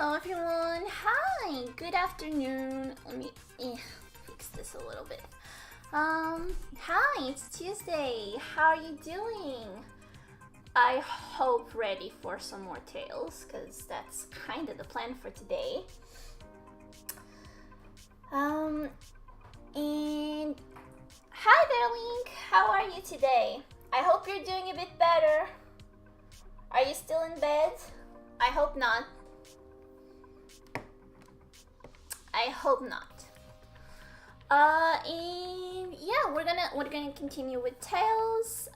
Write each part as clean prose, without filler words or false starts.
Hello everyone, hi, good afternoon. Let me fix this a little bit. Hi, it's Tuesday. How are you doing? I hope ready for some more tales, because that's kind of the plan for today. And hi there, Link. How are you today? I hope you're doing a bit better. Are you still in bed? I hope not. I hope not. And yeah, we're gonna continue with tales.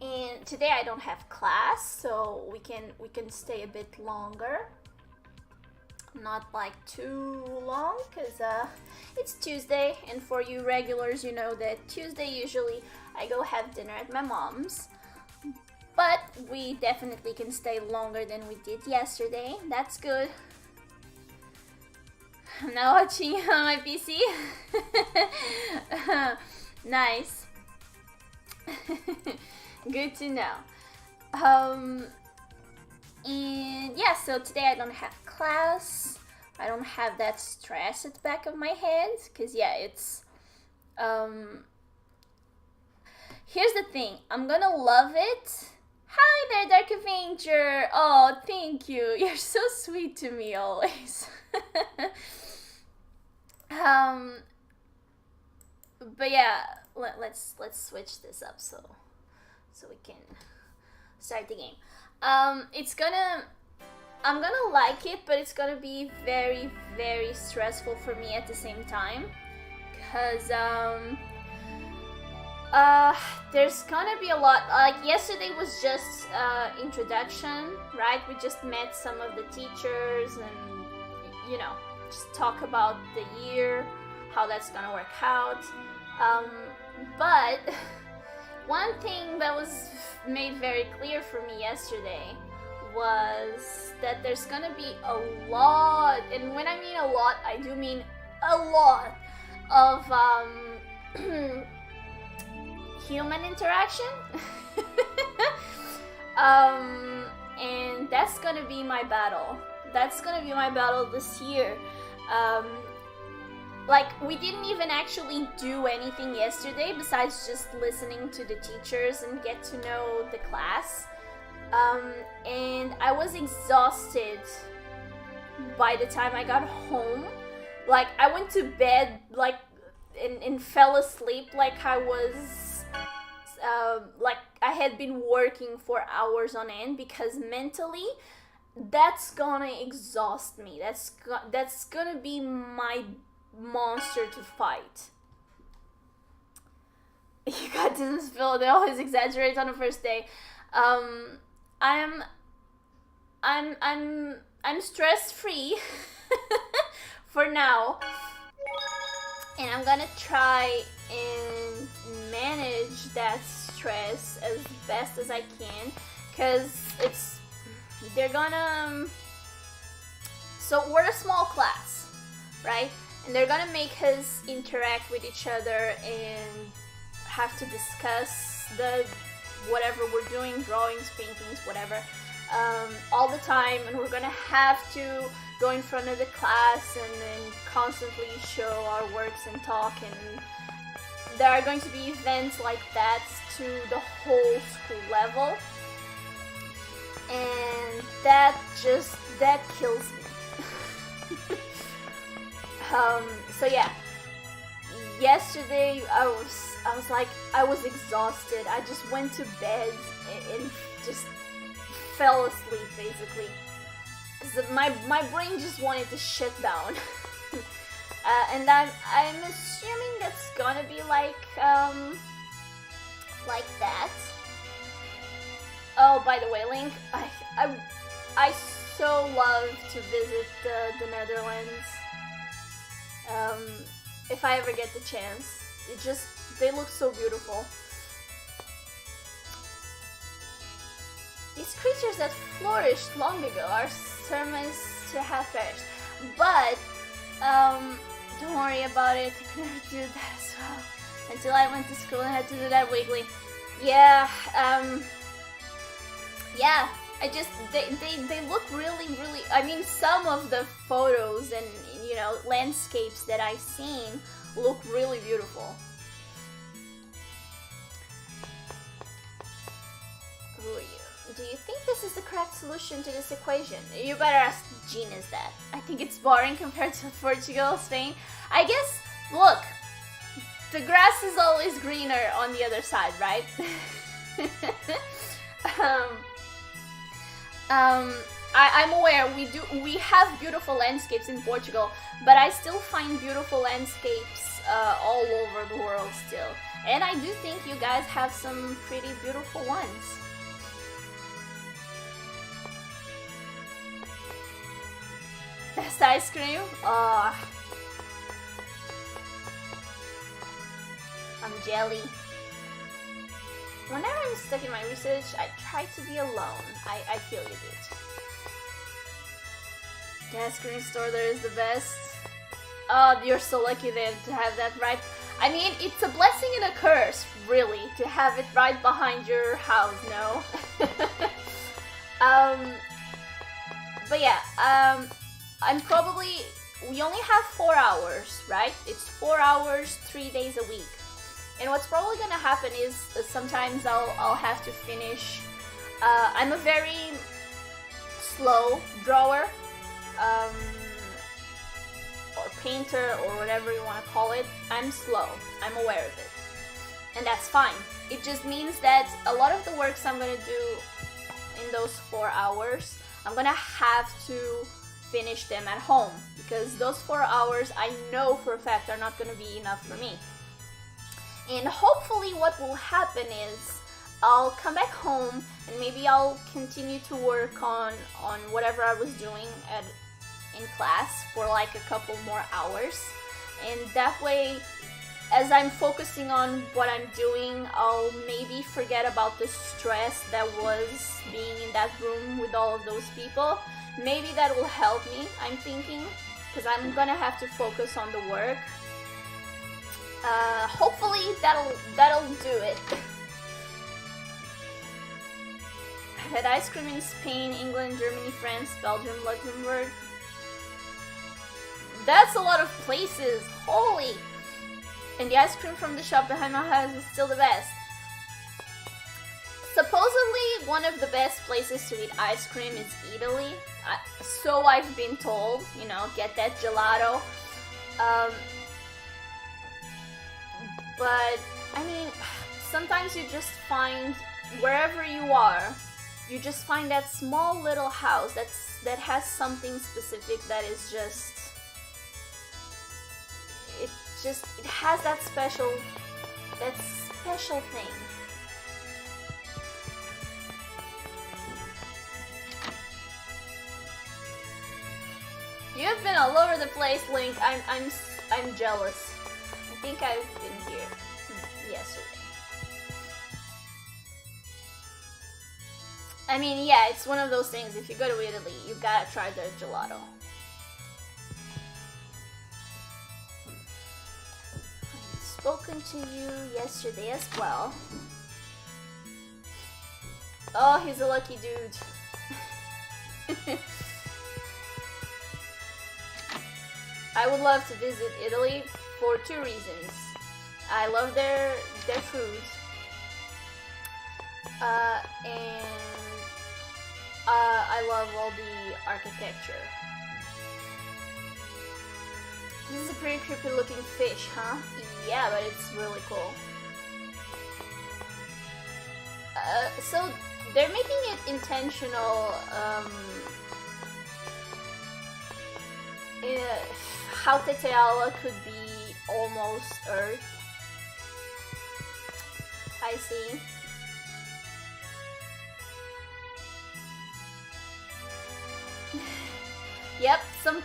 And today I don't have class, so we can stay a bit longer. Not like too long, cause it's Tuesday, and for you regulars, you know that Tuesday usually I go have dinner at my mom's. But we definitely can stay longer than we did yesterday. That's good. I'm now watching on my PC. Nice. Good to know. And yeah, so today I don't have class. I don't have that stress at the back of my head, because yeah, it's here's the thing, I'm gonna love it. Hi there, Dark Avenger. Oh, thank you. You're so sweet to me always. But yeah, let's switch this up so we can start the game. I'm gonna like it, but it's gonna be very, very stressful for me at the same time, because there's gonna be a lot. Like yesterday was just introduction, right? We just met some of the teachers and you know, just talk about the year, how that's gonna work out. But one thing that was made very clear for me yesterday was that there's gonna be a lot, and when I mean a lot, I do mean a lot of human interaction. And that's gonna be my battle. That's gonna be my battle this year. Like, we didn't even actually do anything yesterday besides just listening to the teachers and get to know the class. And I was exhausted by the time I got home. Like, I went to bed, like, and fell asleep like I was, like I had been working for hours on end, because mentally, that's gonna exhaust me. That's gonna be my monster to fight. You got this feel, they always exaggerate on the first day. I'm stress free for now, and I'm gonna try and manage that stress as best as I can, because they're gonna, so we're a small class, right? And they're gonna make us interact with each other and have to discuss the whatever we're doing, drawings, paintings, whatever, all the time, and we're gonna have to go in front of the class and then constantly show our works and talk, and there are going to be events like that to the whole school level, and that kills me. So yeah, yesterday I was like, I was exhausted. I just went to bed and just fell asleep basically. My brain just wanted to shut down. And I'm assuming that's gonna be like that. Oh, by the way, Link, I so love to visit the Netherlands. If I ever get the chance, they look so beautiful. These creatures that flourished long ago are surmised to have perished, but don't worry about it. I could never do that as well until I went to school and had to do that weekly. Yeah, they look really, I mean, some of the photos and, you know, landscapes that I've seen look really beautiful. Who are you? Do you think this is the correct solution to this equation? You better ask Gina's that. I think it's boring compared to Portugal, Spain. I guess, look, the grass is always greener on the other side, right? I'm aware we have beautiful landscapes in Portugal, but I still find beautiful landscapes all over the world still. And I do think you guys have some pretty beautiful ones. Best ice cream? Oh, I'm jelly. Whenever I'm stuck in my research, I try to be alone. I feel you, dude. The ice cream store there is the best. Oh, you're so lucky then to have that right. I mean, it's a blessing and a curse, really, to have it right behind your house, no? But yeah, we only have 4 hours, right? It's 4 hours, 3 days a week. And what's probably gonna happen is sometimes I'll have to finish. I'm a very slow drawer, or painter, or whatever you want to call it. I'm slow. I'm aware of it, and that's fine. It just means that a lot of the works I'm gonna do in those 4 hours, I'm gonna have to finish them at home, because those 4 hours I know for a fact are not gonna be enough for me. And hopefully what will happen is I'll come back home and maybe I'll continue to work on whatever I was doing in class for like a couple more hours. And that way, as I'm focusing on what I'm doing, I'll maybe forget about the stress that was being in that room with all of those people. Maybe that will help me, I'm thinking, because I'm gonna have to focus on the work. Hopefully that'll do it. I've had ice cream in Spain, England, Germany, France, Belgium, Luxembourg. That's a lot of places, holy! And the ice cream from the shop behind my house is still the best. Supposedly, one of the best places to eat ice cream is Italy. So I've been told, you know, get that gelato. But, I mean, sometimes you just find, wherever you are, you just find that small little house that has something specific that is just, it has that special thing. You have been all over the place, Link. I'm jealous. I think I've been here yesterday. I mean, yeah, it's one of those things. If you go to Italy, you gotta try their gelato. I've spoken to you yesterday as well. Oh, he's a lucky dude. I would love to visit Italy for 2 reasons. I love their food, and I love all the architecture. This is a pretty creepy looking fish, huh? Yeah, but it's really cool. So they're making it intentional. How Teteala could be almost Earth. I see. Yep, some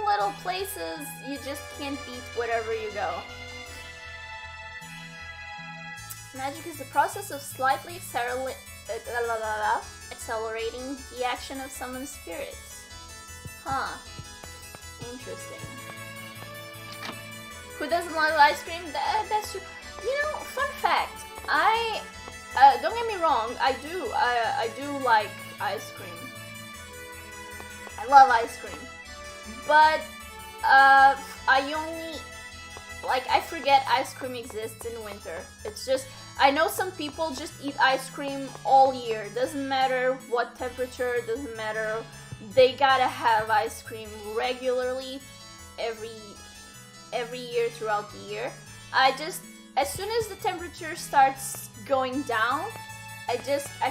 little places you just can't beat wherever you go. Magic is the process of slightly accelerating the action of summoned spirits. Huh. Interesting. Who doesn't love ice cream? That's true. You know, fun fact. Don't get me wrong. I do like ice cream. I love ice cream. But I only, like, I forget ice cream exists in winter. It's just, I know some people just eat ice cream all year. Doesn't matter what temperature, doesn't matter. They gotta have ice cream regularly every year throughout the year. I just, as soon as the temperature starts going down, I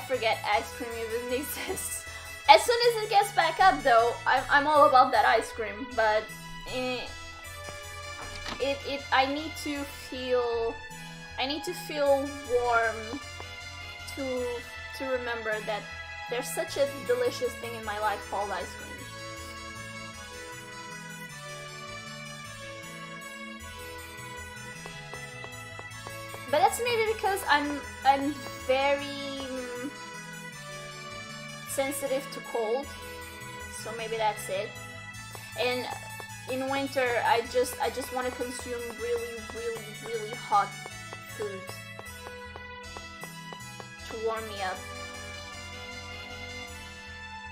forget ice cream even exists. As soon as it gets back up though, I'm all about that ice cream, but I need to feel warm to remember that there's such a delicious thing in my life called ice cream. But that's maybe because I'm very sensitive to cold, so maybe that's it. And in winter, I just want to consume really hot food to warm me up.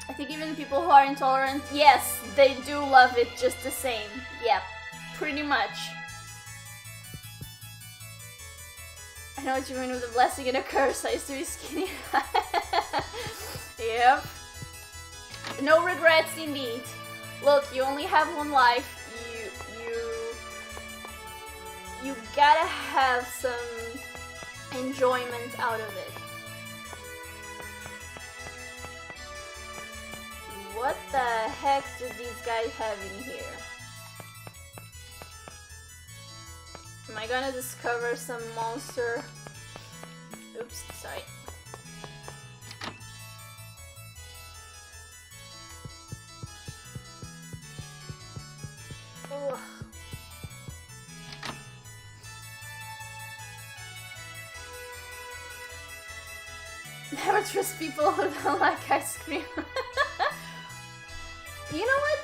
I think even people who are intolerant, yes, they do love it just the same. Yeah, pretty much. I know what you mean with a blessing and a curse. I used to be skinny. Yep. No regrets indeed. Look, you only have one life. You gotta have some enjoyment out of it. What the heck do these guys have in here? Am I gonna discover some monster? Oops, sorry. Ugh. Never trust people who don't like ice cream. You know what?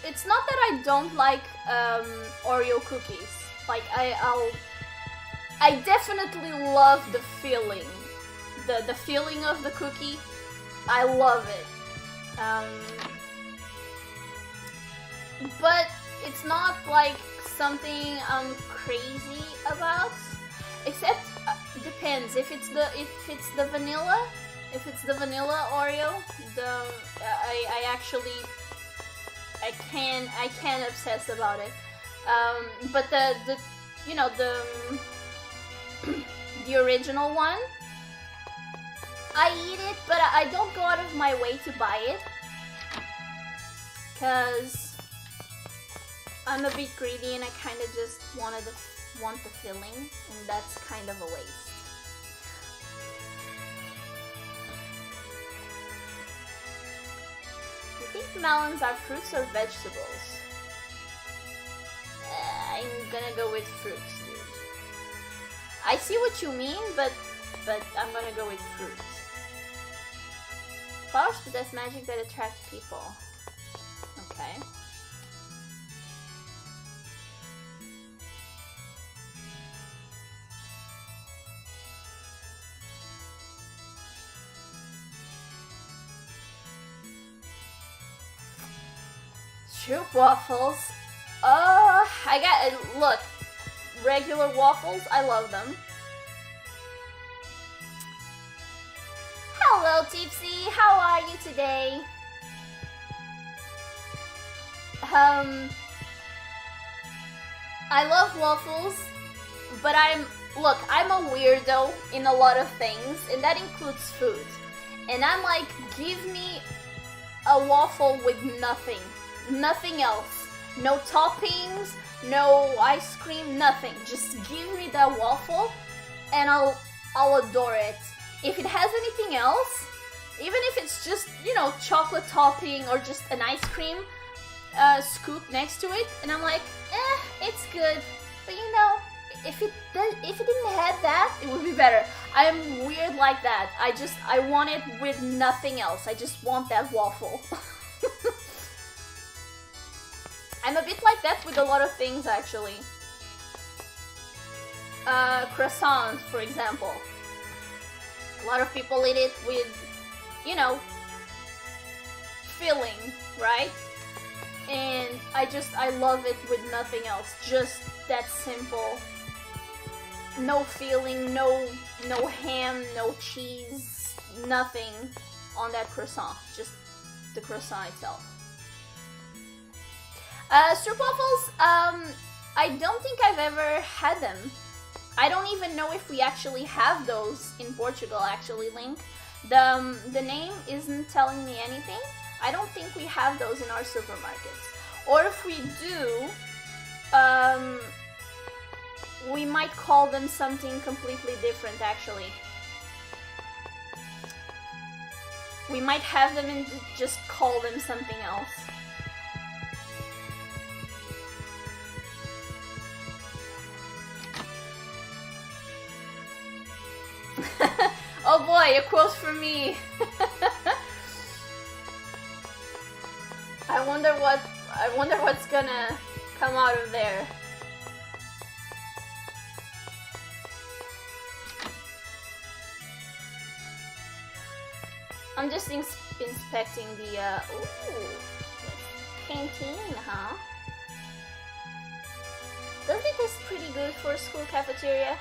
It's not that I don't like Oreo cookies. Like I definitely love the feeling, the feeling of the cookie. I love it. But it's not like something I'm crazy about. Except depends if it's the vanilla. If it's the vanilla Oreo, I can obsess about it. But the you know the original one, I eat it, but I don't go out of my way to buy it, cause I'm a bit greedy and I kind of just want the filling, and that's kind of a waste. Do you think melons are fruits or vegetables? I'm gonna go with fruits, dude. I see what you mean, but I'm gonna go with fruits. Flowers possess magic that attract people. Okay. Troop waffles. Look, regular waffles, I love them. Hello, Tipsy, how are you today? I love waffles, but I'm a weirdo in a lot of things, and that includes food. And I'm like, give me a waffle with nothing else. No toppings, no ice cream, nothing. Just give me that waffle and I'll adore it. If it has anything else, even if it's just, chocolate topping or just an ice cream scoop next to it, and I'm like, it's good. But if it didn't have that, it would be better. I'm weird like that. I want it with nothing else. I just want that waffle. I'm a bit like that with a lot of things, actually. Croissants, for example. A lot of people eat it with you know, filling, right? And I love it with nothing else. Just that simple. No filling, no ham, no cheese, nothing on that croissant. Just the croissant itself. Stroopwafels, I don't think I've ever had them. I don't even know if we actually have those in Portugal, actually, Link. The name isn't telling me anything. I don't think we have those in our supermarkets. Or if we do, we might call them something completely different, actually. We might have them and just call them something else. Oh boy, a quote from me. I wonder what's gonna come out of there. I'm just inspecting the ooh, canteen, huh? Does it taste pretty good for a school cafeteria?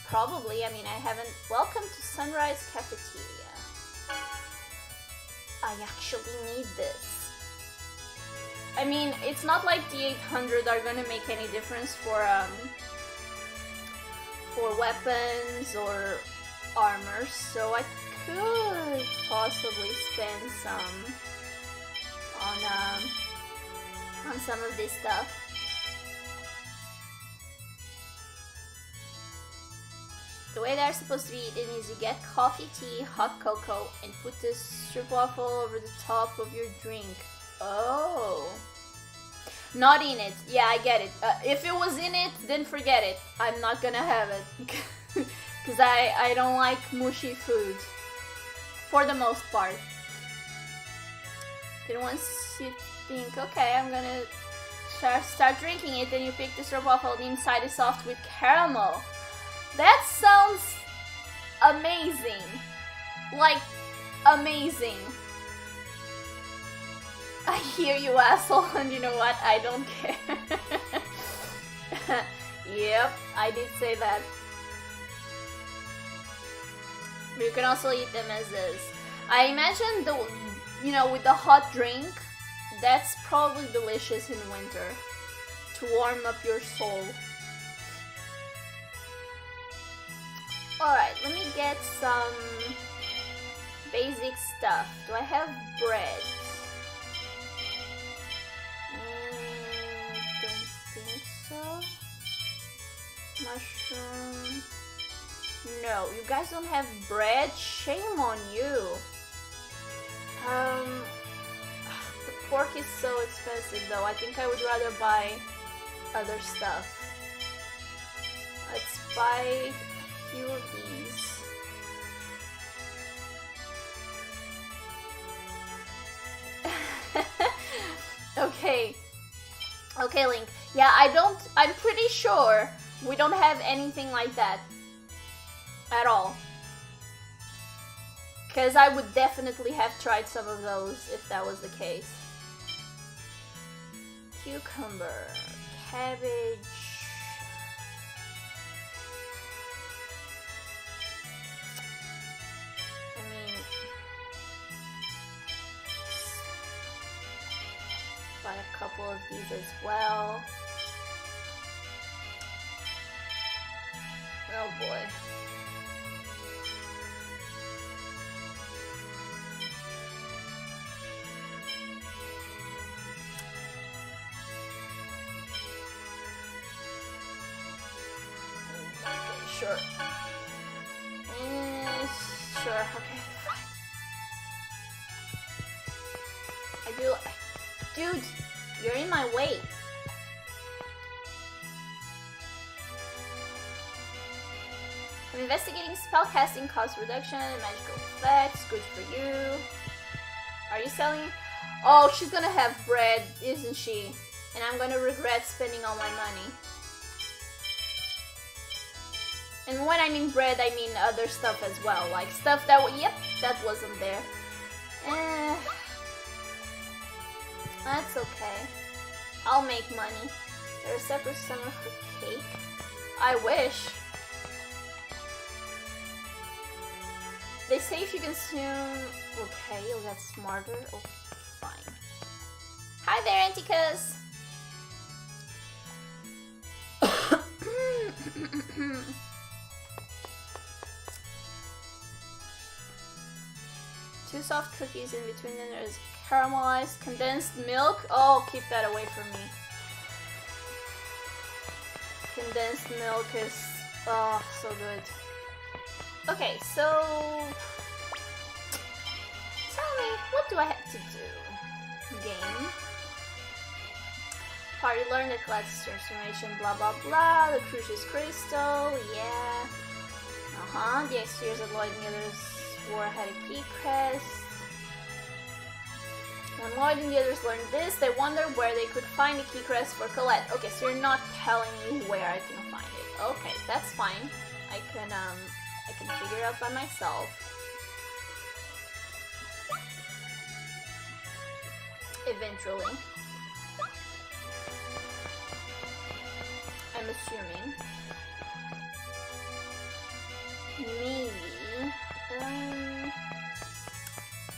Probably. I mean, I haven't. Welcome to Sunrise Cafeteria. I actually need this. I mean, it's not like the 800 are gonna make any difference for weapons or armor, so I could possibly spend some on some of this stuff. The way they're supposed to be eaten is you get coffee, tea, hot cocoa, and put this stroopwafel over the top of your drink. Oh. Not in it. Yeah, I get it. If it was in it, then forget it. I'm not gonna have it. Because I don't like mushy food. For the most part. Then once you think, okay, I'm gonna start drinking it, then you pick the stroopwafel and inside is soft with caramel. That sounds amazing. Like, amazing. I hear you, asshole, and you know what? I don't care. Yep, I did say that. But you can also eat them as is. I imagine with the hot drink, that's probably delicious in winter. To warm up your soul. Alright, let me get some basic stuff. Do I have bread? Don't think so. Mushroom. No, you guys don't have bread? Shame on you. The pork is so expensive though. I think I would rather buy other stuff. Let's buy few of these. Okay, Link. Yeah, I'm pretty sure we don't have anything like that at all. Because I would definitely have tried some of those if that was the case. Cucumber, cabbage. Buy a couple of these as well. Oh boy. Okay, sure. Sure, okay, fine. Dude, you're in my way. I'm investigating spellcasting cost reduction and magical effects. Good for you. Are you selling? Oh, she's gonna have bread, isn't she? And I'm gonna regret spending all my money. And when I mean bread, I mean other stuff as well. Like stuff that, yep, that wasn't there. That's okay. I'll make money. There's a separate summer for cake. I wish. They say if you consume... Okay, you'll get smarter. Oh, fine. Hi there, Anticus! Two soft cookies in between them. There's caramelized condensed milk. Oh, keep that away from me. Condensed milk is... Oh, so good. Okay, so... Tell me, what do I have to do? Game. Party learned the class transformation, blah blah blah. The Crucius Crystal, yeah. The exteriors of Lloyd and the others wore had a key crest. When Lloyd and the others learned this, they wondered where they could find the key crest for Colette. Okay, so you're not telling me where I can find it. Okay, that's fine. I can figure it out by myself. Eventually. I'm assuming. Maybe.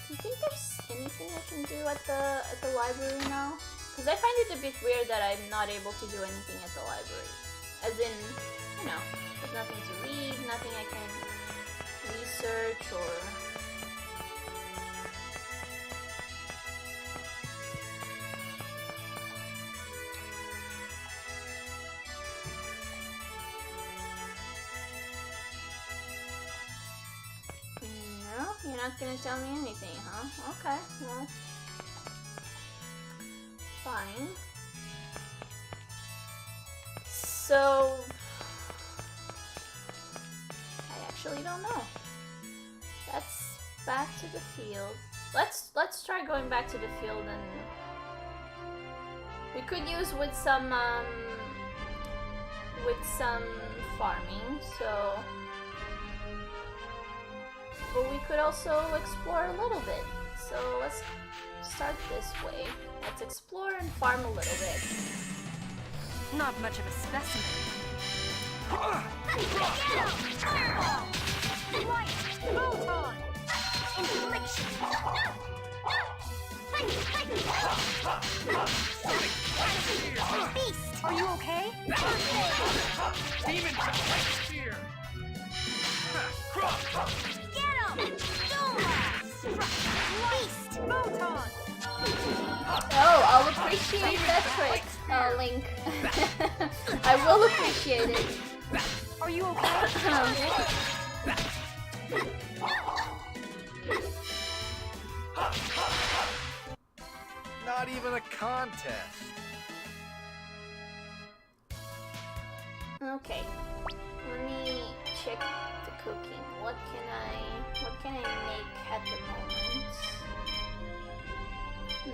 Do you think there's anything I can do at the library now? Because I find it a bit weird that I'm not able to do anything at the library. As in, you know, there's nothing to read, nothing I can research or... No, you're not gonna tell me anything, huh? Okay, well... Fine. So... I actually don't know. Let's back to the field. Let's try going back to the field, and we could use with some farming, so but we could also explore a little bit. So let's start this way. Let's explore and farm a little bit. Not much of a specimen. Photon! Infliction! Beast! Are you okay? Demon spear! Get him! Beast! Photon! Oh, I'll appreciate that trick, Link. I will appreciate it. Are you okay? Not even a contest. Okay, let me check the cooking. What can I make at the moment?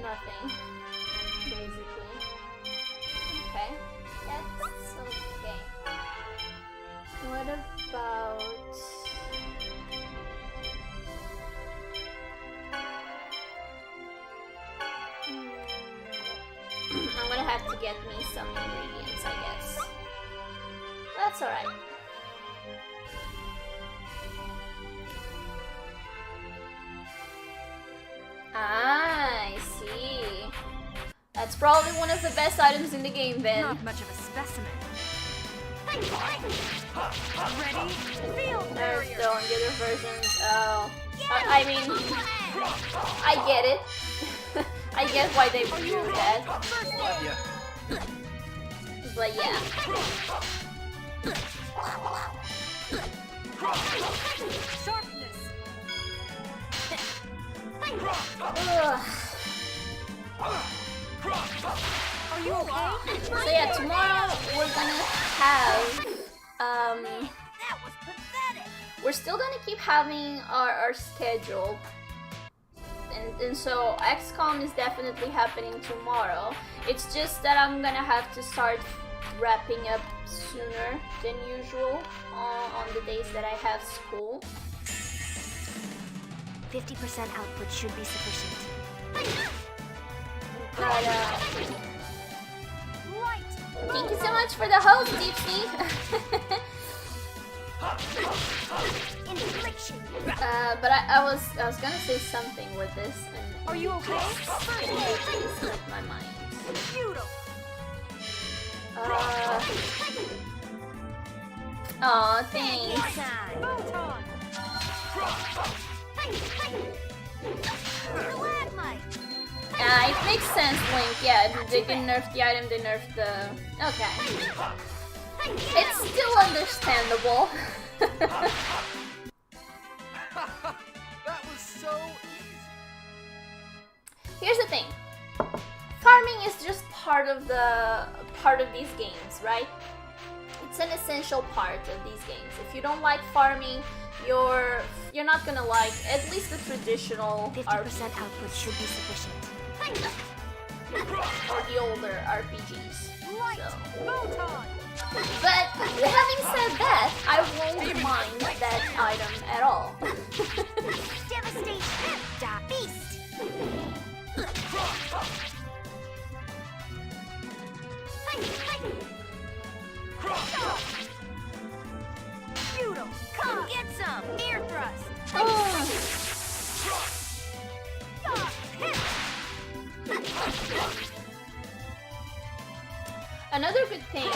Nothing, basically. Okay, that's okay. What about... I'm gonna have to get me some ingredients, I guess. That's alright. Ah, I see. That's probably one of the best items in the game, then. Not much of a specimen. Ready? Field There's barrier! still in the other versions. Oh. I mean, I get it. I get why they would do that. Love ya. But yeah. Sharpness! Ugh. Are you okay? So yeah, tomorrow we're gonna have That was pathetic! we're still gonna keep having our schedule. And so XCOM is definitely happening tomorrow. It's just that I'm gonna have to start wrapping up sooner than usual on the days that I have school. 50% output should be sufficient. But Light. thank you so much for the host, Deepsy. Infliction. But I was gonna say something with this, and Are you okay? it slipped my mind. Beautiful. Aw, thanks. Photon. Stalagmite. It makes sense, Link. Yeah, they didn't nerf the item, they nerfed the... Okay. It's still understandable. That was so easy. Here's the thing. Farming is just part of these games, right? It's an essential part of these games. If you don't like farming, you're not gonna like at least the traditional 50% output should be sufficient. or the older RPGs. Light. So. Photon. But having said that, I won't mind that item at all. Devastation! Da beast! Beautiful. Come get some. Air thrust. Another good thing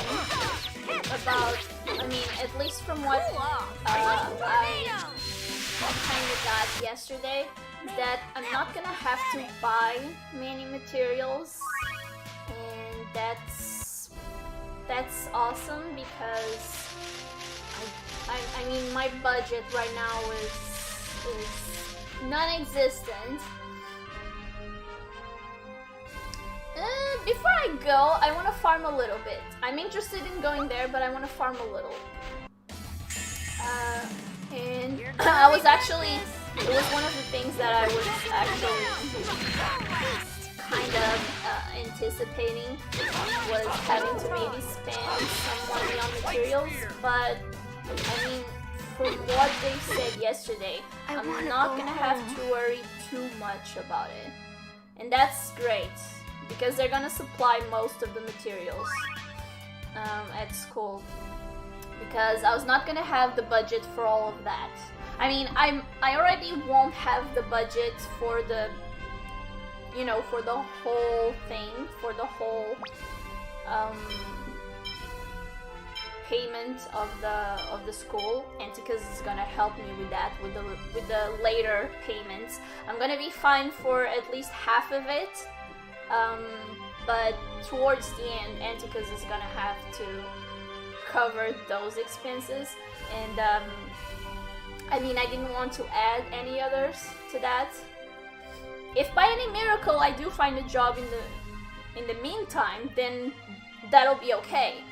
about, I mean, at least from what I kind of got yesterday, is that I'm not gonna have to buy many materials, and that's awesome because I mean my budget right now is non-existent. Before I go, I want to farm a little bit. I'm interested in going there, but I want to farm a little. And I was actually, it was one of the things that I was actually kind of anticipating, was having to maybe spend some money on materials, but I mean, from what they said yesterday, I'm not gonna have to worry too much about it. And that's great, because they're gonna supply most of the materials at school. Because I was not gonna have the budget for all of that. I mean, I already won't have the budget for the, you know, for the whole thing, for the whole payment of the school. Anticus is gonna help me with that, with the later payments. I'm gonna be fine for at least half of it. But towards the end, Anticus is gonna have to cover those expenses, and I mean, I didn't want to add any others to that. If by any miracle I do find a job in the meantime, then that'll be okay.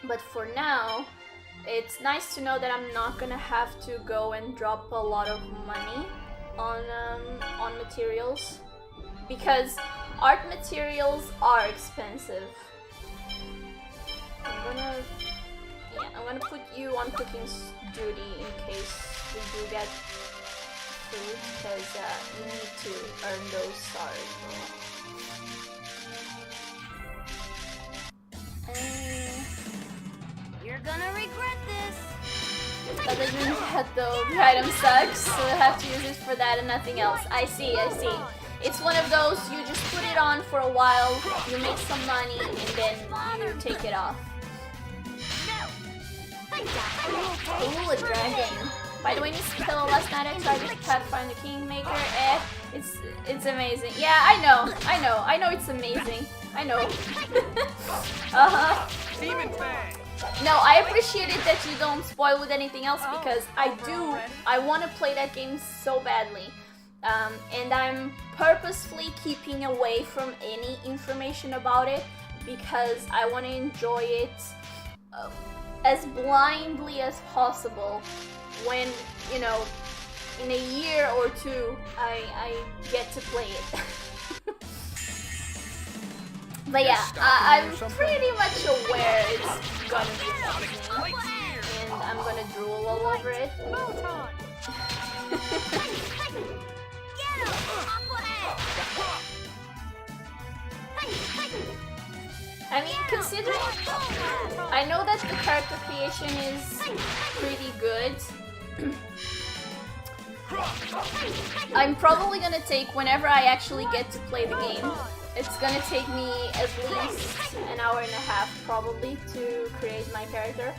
But for now, it's nice to know that I'm not gonna have to go and drop a lot of money on materials, because art materials are expensive. I'm gonna put you on cooking duty in case we do get food, because you need to earn those stars. You're gonna regret this. Other than that though, the item sucks, so I have to use it for that and nothing else. I see. It's one of those, you just put it on for a while, you make some money, and then you take it off. Ooh, a dragon. By the way, Miss Pillow, last night I tried to Pathfinder the Kingmaker. It's amazing. Yeah, I know it's amazing. I know. Demon Fang! No, I appreciate it that you don't spoil with anything else, because I want to play that game so badly. And I'm purposefully keeping away from any information about it, because I want to enjoy it as blindly as possible when, you know, in a year or two I get to play it. But yeah, I'm pretty much aware it's gonna be amazing, and I'm gonna drool all over it. Photon. Get him! Aqua I mean, considering I know that the character creation is pretty good, I'm probably gonna take, whenever I actually get to play the game, it's gonna take me at least an hour and a half probably to create my character.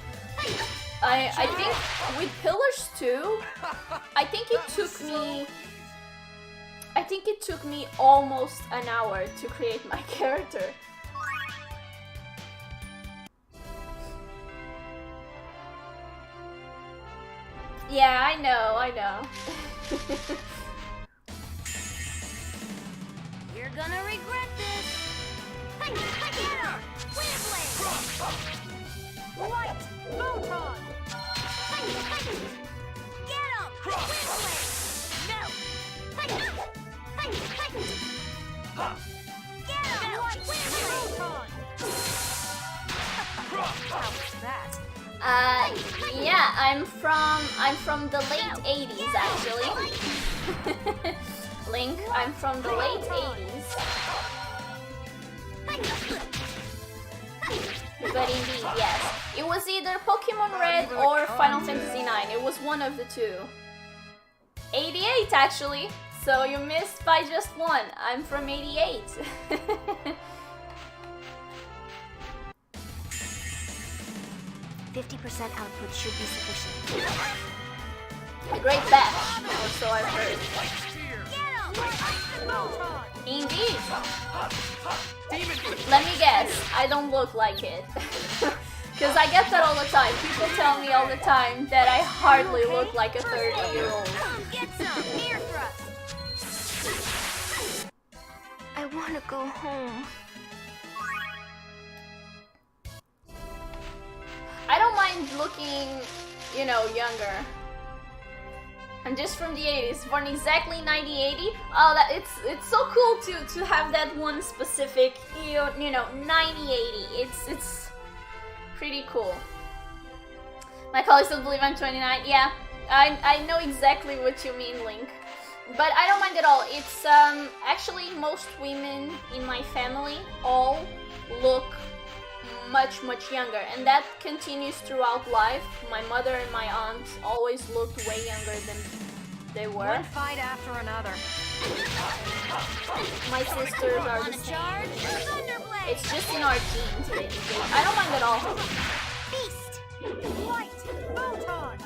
I think with Pillars 2, I think it took me almost an hour to create my character. Yeah, I know. You're gonna regret this. Get him! Wind blade. Light. Photon. Get him! Wind blade. No. Get him! Light. Wind blade. Photon. How was that? Yeah, I'm from the late 80s actually. Link, I'm from the late 80s. But indeed, yes. It was either Pokemon Red or Final Fantasy IX. It was one of the two. 88 actually, so you missed by just one. I'm from 88. 50% output should be sufficient. A great batch, or so I've heard. Indeed. Let me guess, I don't look like it. Because I get that all the time. People tell me all the time that I hardly look like a 30-year-old. Get some ear thrust. I want to go home. I don't mind looking, you know, younger. I'm just from the 80s, born exactly 1980. Oh, that it's so cool to have that one specific, you know, 1980. It's pretty cool. My colleagues don't believe I'm 29. Yeah, I know exactly what you mean, Link. But I don't mind at all. It's actually most women in my family all look much younger, and that continues throughout life. My mother and my aunt always looked way younger than they were. One fight after another. My sisters are the same. It's just in our genes, basically. I don't mind at all. Beast. Light. Photon.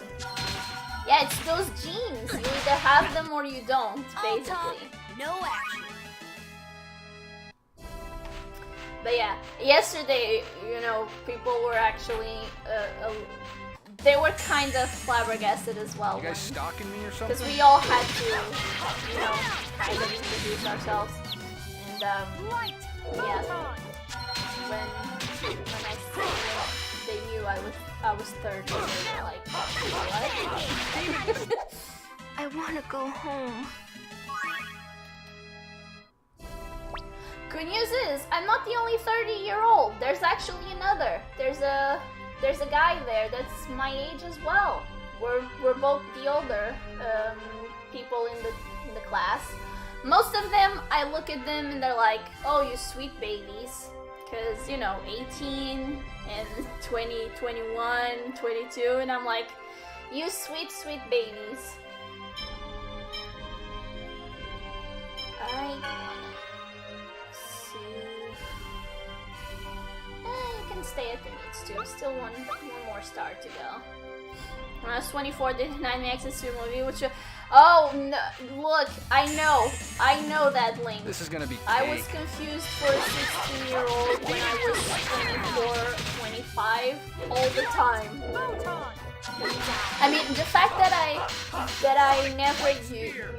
Yeah, it's those genes. You either have them or you don't, basically. No action. But yeah, yesterday, you know, people were actually, they were kind of flabbergasted as well. You guys stalking me or something? Because we all had to, you know, kind of introduce ourselves. And, yeah, when I said they knew I was 30, they were like, what? I want to go home. Good news is, I'm not the only 30-year-old. There's actually another. There's a guy there that's my age as well. We're both the older people in the class. Most of them, I look at them and they're like, oh, you sweet babies. Because, you know, 18 and 20, 21, 22, and I'm like, you sweet babies. I you can stay at the meets too. Still one more star to go. When I was 24, did deny me access to a movie, which oh no, look, I know that Link. This is gonna be I was confused for a 16-year-old when I was 24, 25 all the time. I mean, the fact that I never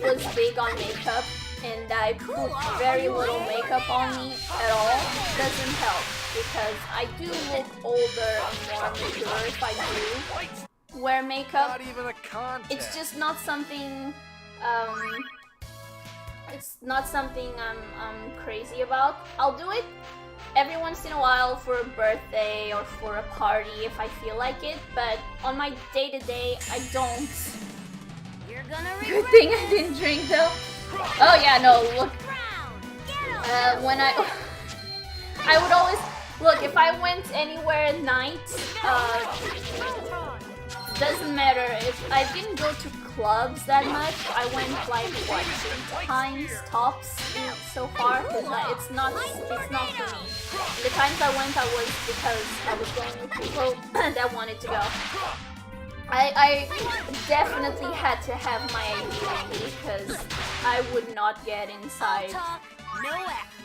was big on makeup and I put very little makeup on me at all doesn't help, because I do look older and more mature if I do wear makeup. Not even a contest. It's just not something I'm crazy about. I'll do it every once in a while for a birthday or for a party if I feel like it, but on my day-to-day, I don't. You're gonna Good regret thing I didn't drink though. Oh yeah, no, look, when I would always, look, if I went anywhere at night, doesn't matter, if I didn't go to clubs that much, I went like, what, 2 times tops so far, because it's not for me. The times I went, I was because I was going with people that wanted to go. I definitely had to have my ID with me because I would not get inside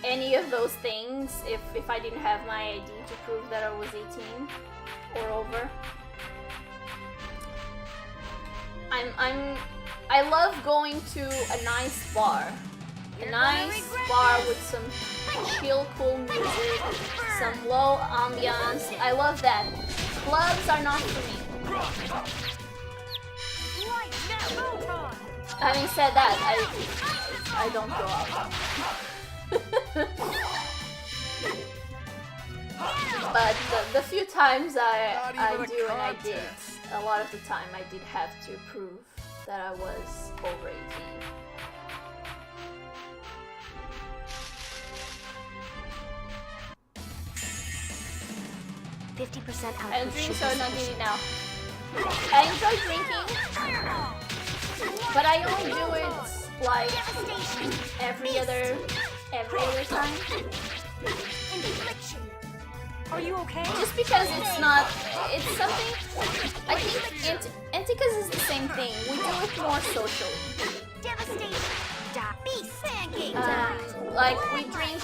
any of those things if I didn't have my ID to prove that I was 18 or over. I love going to a nice bar. A nice bar with some chill, cool music, some low ambiance. I love that. Clubs are not for me. Having said that, I don't go out. But the few times I do and I did, a lot of the time I did have to prove that I was over 18. output Drink should so be not sufficient. really now. I enjoy drinking, but I only do it like every other time. Are you okay? Just because it's something, I think Antikas is the same thing. We do it more socially. Like we drink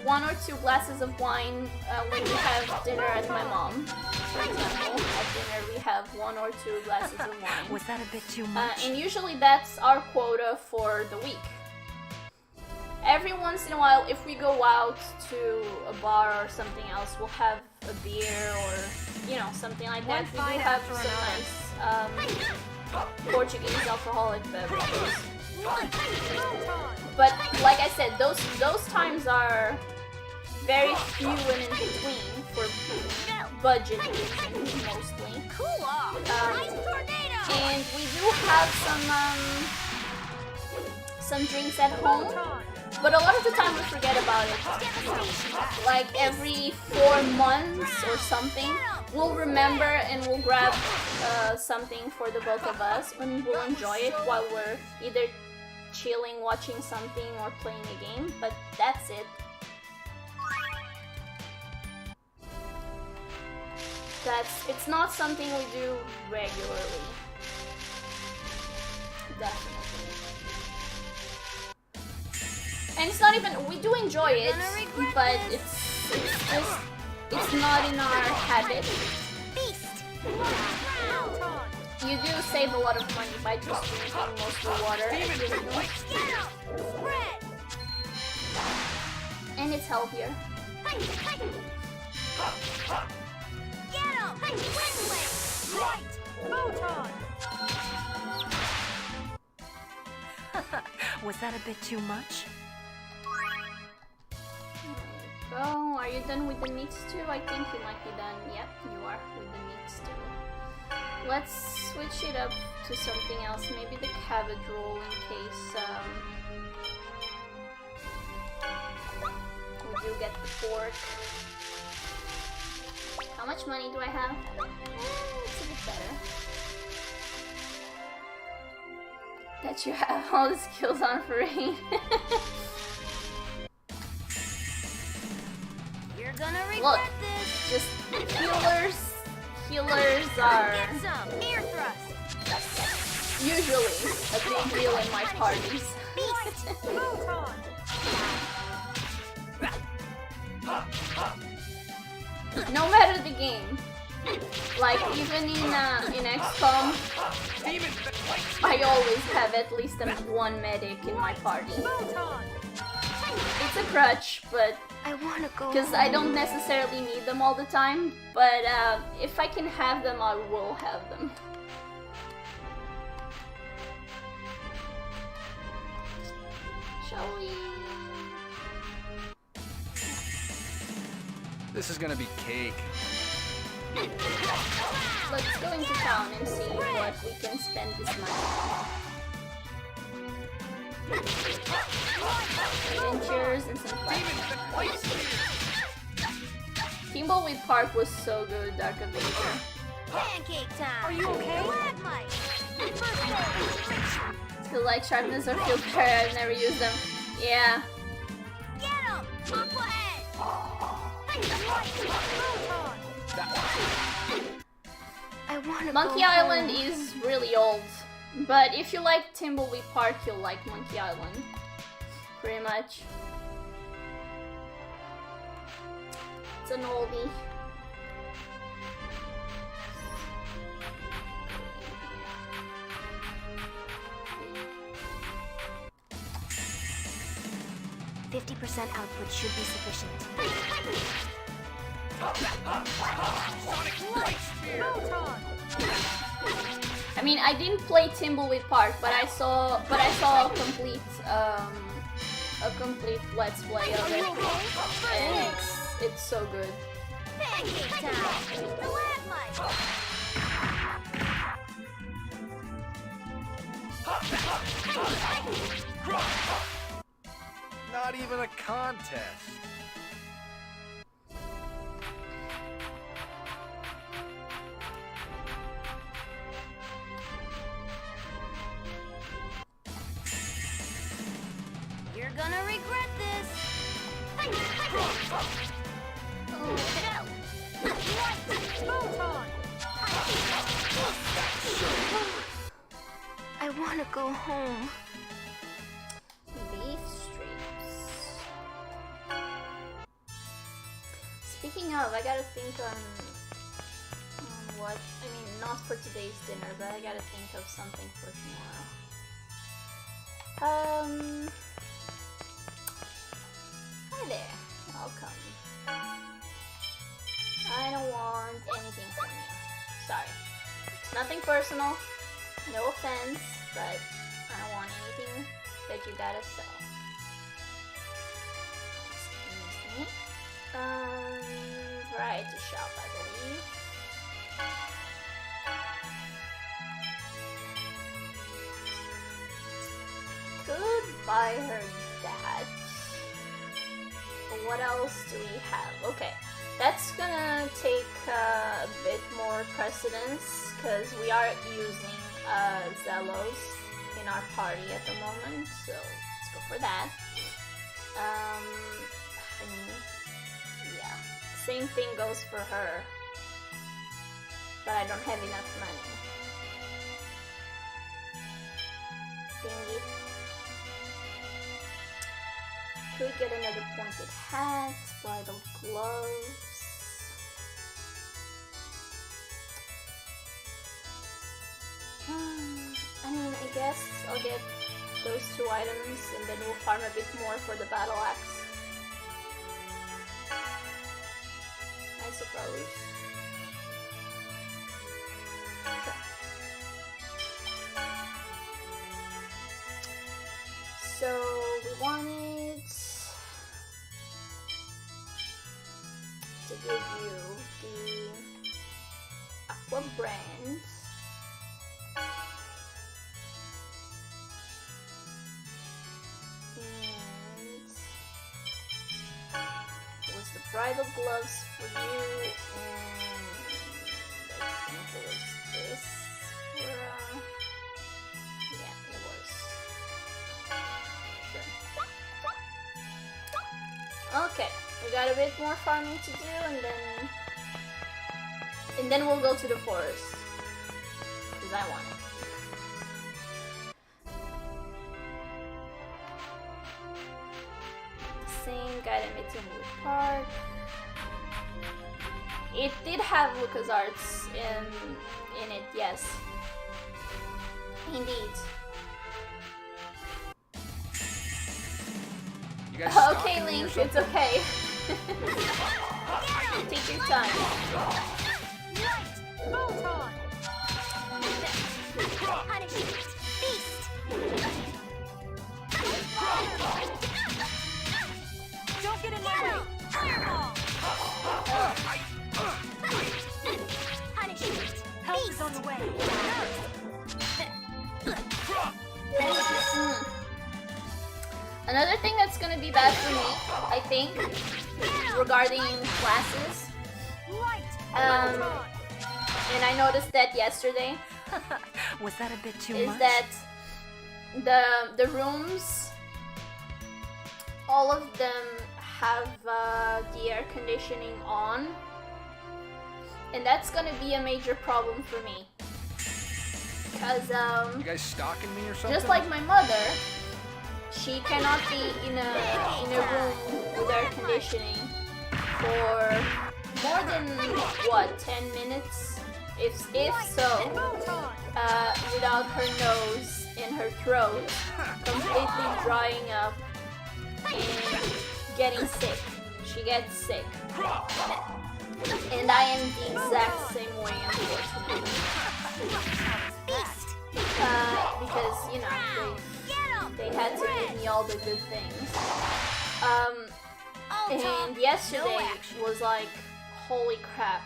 1 or 2 glasses of wine when we have dinner at my mom. For example, at dinner we have 1 or 2 glasses of wine. Was that a bit too much? And usually that's our quota for the week. Every once in a while, if we go out to a bar or something else, we'll have a beer or, you know, something like that. We do have some nice Portuguese alcoholic beverages. But like I said, those times are very few and in between for budget reasons mostly. And we do have some drinks at home, but a lot of the time we forget about it. Like every 4 months or something, we'll remember and we'll grab something for the both of us and we'll enjoy it while we're either chilling, watching something, or playing a game, but that's it. It's not something we do regularly. Definitely. And it's not even, we do enjoy it, but it's not in our habit. You do save a lot of money by just drinking mostly water, as you know. And it's healthier. Was that a bit too much? There you go. Are you done with the meats too? I think you might be done. Yep, you are with the meats too. Let's switch it up to something else. Maybe the cabbage roll in case we do get the pork. How much money do I have? It's a bit better. That you have all the skills on Rain. You're gonna regret Look, this. just healers are Get some ear thrust. usually a big deal in my parties. No matter the game. Like even in XCOM, I always have at least one medic in my party. It's a crutch, but I wanna go because I don't necessarily need them all the time, but if I can have them, I will have them. Shall we? This is gonna be cake. Let's go into town and see what we can spend this money on. Adventures and some fun. Thimbleweed Park was so good, Dark Avenger. Pancake time. Are you okay? Skill like sharpness or field prayer, I've never used them. Yeah. Get him! Aqua head! I want to Monkey go Island home. is really old, but if you like Thimbleweed Park, you'll like Monkey Island. Pretty much. It's an oldie. %50 output should be sufficient. I mean, I didn't play Thimbleweed Park, but I saw a complete let's play of it, and it's so good. Pancake time! Stalagmite! Not even a contest. You're gonna regret this! I want to go home. Beef strips. Speaking of, I gotta think on what, I mean, not for today's dinner, but I gotta think of something for tomorrow. Hi there, welcome. I don't want anything from you. Sorry. Nothing personal, no offense, but I don't want anything that you gotta sell. Excuse me. Variety shop, I believe. Could buy her that. But what else do we have? Okay, that's gonna take a bit more precedence because we are using Zelos in our party at the moment, so let's go for that. I mean, yeah, same thing goes for her, but I don't have enough money. Dang it. Could get another pointed hat, bridal gloves. I mean, I guess I'll get those 2 items and then we'll farm a bit more for the battle axe. I suppose. Sure. So we wanted to give you the Aqua brand. And it was the bridal gloves for you, and I think it was this for, yeah, it was. Sure. Okay, we got a bit more farming to do, and then we'll go to the forest, because I want it. Same guide in Thimbleweed Park. It did have LucasArts in it, yes. Indeed. You guys Okay, stalking me or Link, something? it's okay. Take your time. Punishment! Feast! Don't get in my way. Fireball! Another thing that's gonna be bad for me, I think, regarding classes, and I noticed that yesterday, Was that a bit too is much? that the rooms, all of them have the air conditioning on, and that's gonna be a major problem for me. Cause You guys stalking me or something? just like my mother, she cannot be in a room with air conditioning for more than what, 10 minutes, if so, without her nose and her throat completely drying up and getting sick. She gets sick, and I am the exact same way, unfortunately. Because, you know, they had to give me all the good things. And yesterday was like, holy crap.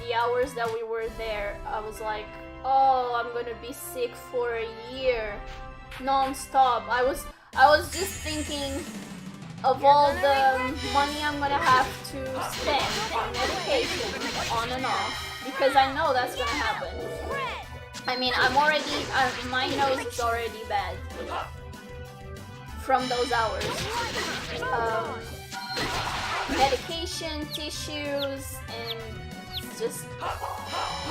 The hours that we were there, I was like, oh, I'm gonna be sick for a year, non-stop. I was just thinking of all the money I'm gonna have to spend on medication, on and off, because I know that's gonna happen. I mean, my nose is already bad from those hours. Medication, tissues, and it's just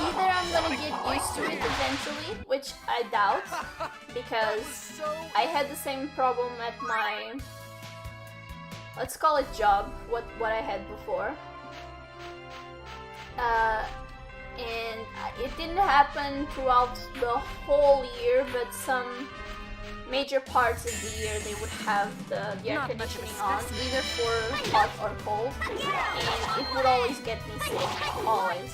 either I'm gonna get used to it eventually, which I doubt, because I had the same problem at my, let's call it job, what I had before. And it didn't happen throughout the whole year, but some major parts of the year they would have the air conditioning on, either for hot or cold, and it would always get me sick, always.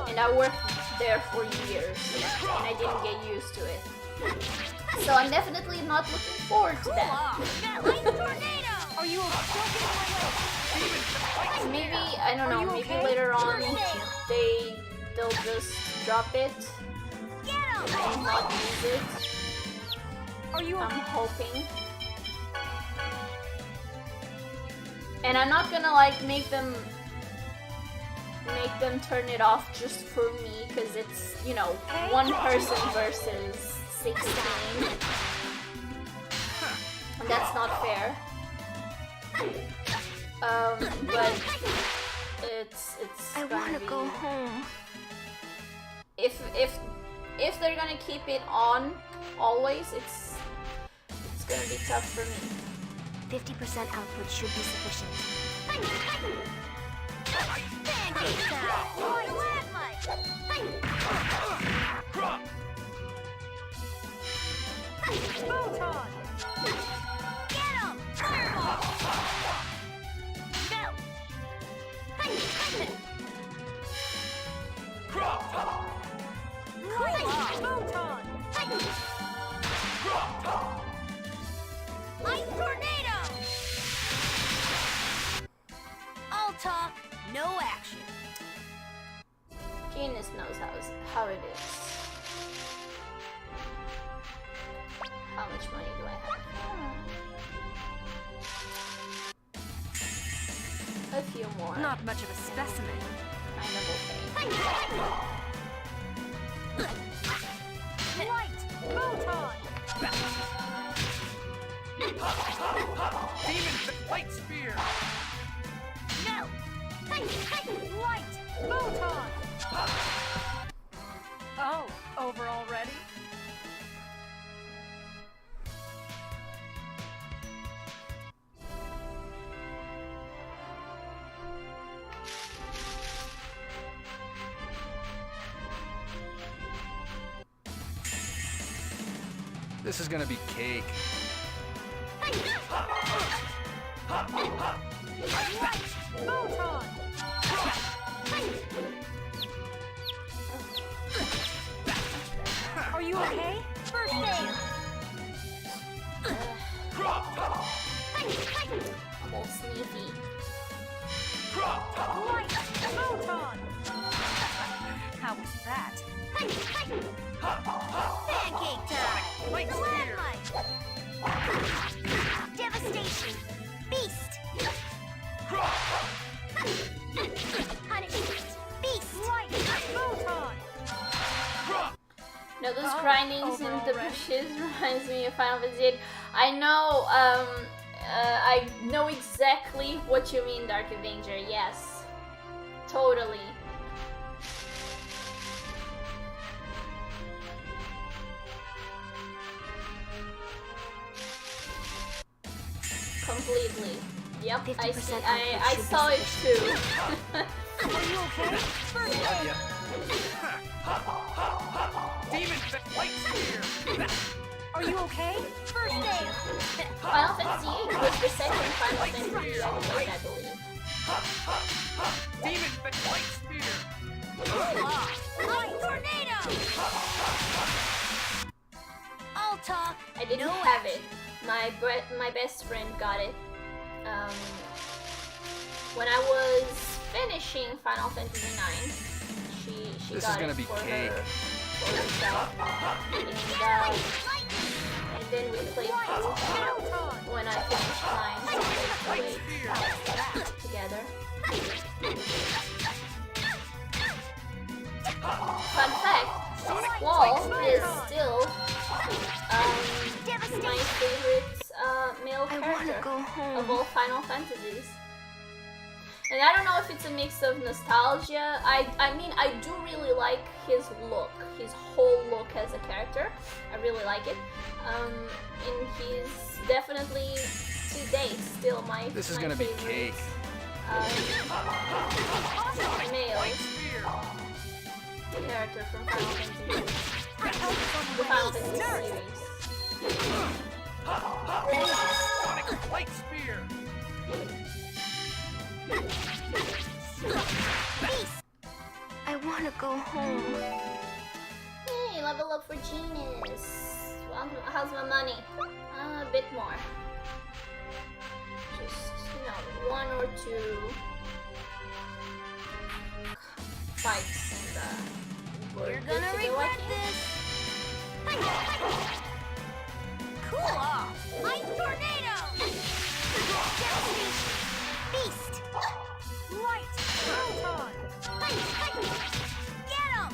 And I worked there for years, and I didn't get used to it. So I'm definitely not looking forward to that. Are you Maybe, I don't know, maybe later on they'll just drop it and not use it. Are you I'm hoping. And I'm not gonna like make them turn it off just for me, because it's, you know, one person versus 16. And that's not fair. But it's I gonna want to be, go home. if they're gonna keep it on always, it's gonna be tough for me. 50% output should be sufficient. Ice tornado! All talk, no action. Genius knows how it is. How much money do I have? A few more. Not much of a specimen. Kind of okay. White photon! Demon light spear! No! White photon! Oh, over already? This is gonna be cake. Photon! Are you okay? First aid! I'm all sneaky. White photon! How was that? Pancake time! Light spear! Lamplight! Beast! Punishment! Beast! Light! Photon! Now those Oh, grindings in overall the red. bushes reminds me of Final Fantasy VIII. I know exactly what you mean, Dark Avenger. Yes, totally. Completely. Yep, I see. 50% I output should saw be it too. Are you okay? First aid! Yeah. Demon light spear. Are you okay? First aid! Final Fantasy VIII was the second Final Fantasy I played, I believe. Demon light spear. Light tornado! Alta! I didn't No have it. My best friend got it. When I was finishing Final Fantasy IX, she This got is gonna it be for cake. herself. And then we played through. When I finished mine, we played together. Fun fact, Squall is still my favorite male I wanna character go home. of all Final Fantasies. And I don't know if it's a mix of nostalgia. I mean, I do really like his look, his whole look as a character. I really like it. And he's definitely, to date, still my This is my gonna be favorite, cake. Male Spear. character from Final Fantasy. The Final Fantasy series. Sonic light spear. I wanna go home. Hey, level up for Genius. Well, how's my money? A bit more. Just, one or two fights and we're You're good gonna to go, I regret think. this! Cool off! Light tornado! Devastation! Beast! Light! Photon! Get him!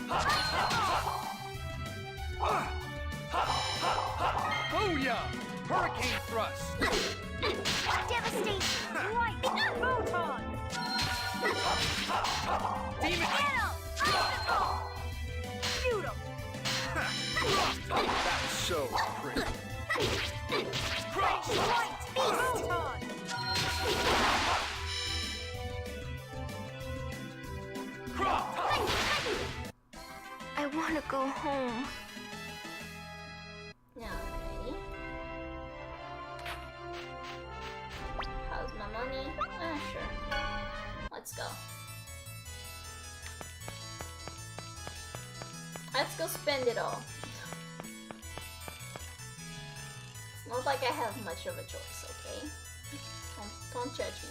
Booyah! Hurricane thrust. Devastation! Light! Photon! Demon. Get him! Icicle! Shoot him! That was so pretty. Light! Photon! I wanna go home. Alrighty. How's my money? Sure. Let's go. Let's go spend it all. It's not like I have much of a choice, okay? Don't judge me.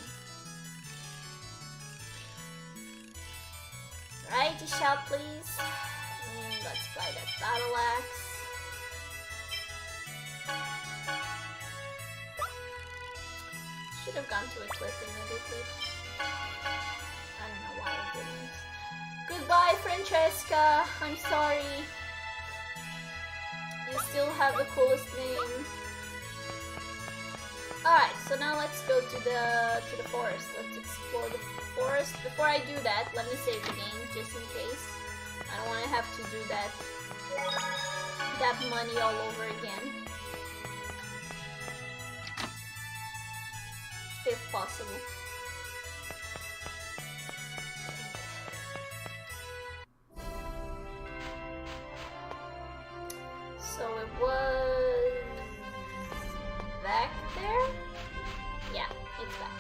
Right, a shout please. And let's buy that battle axe. Should have gone to equip immediately. I don't know why I didn't. Goodbye, Francesca. I'm sorry. You still have the coolest name. Alright, so now let's go to the forest. Let's explore the forest. Before I do that, let me save the game just in case. I don't want to have to do that money all over again. If possible. So it was back there? Yeah, it's back.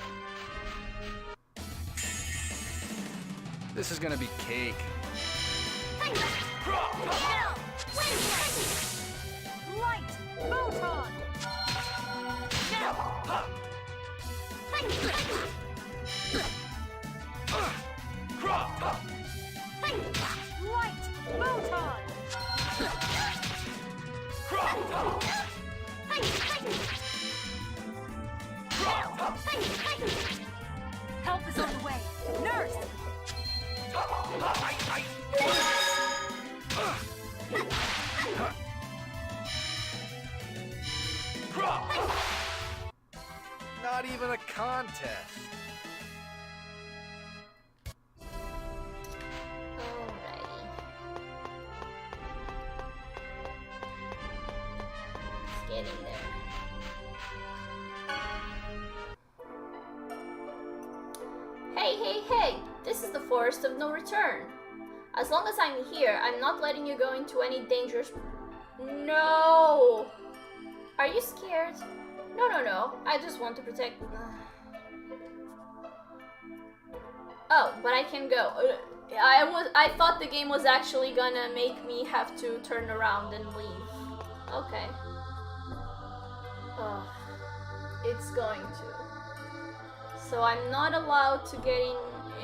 This is gonna be cake. Light! Photon! Light! Photon! Not even a contest. Alrighty. It's getting there. Hey, hey, hey! This is the forest of no return. As long as I'm here, I'm not letting you go into any dangerous... No! Are you scared? No, no, no. I just want to protect... Oh, but I can go. I thought the game was actually gonna make me have to turn around and leave. Okay. Oh, it's going to. So I'm not allowed to get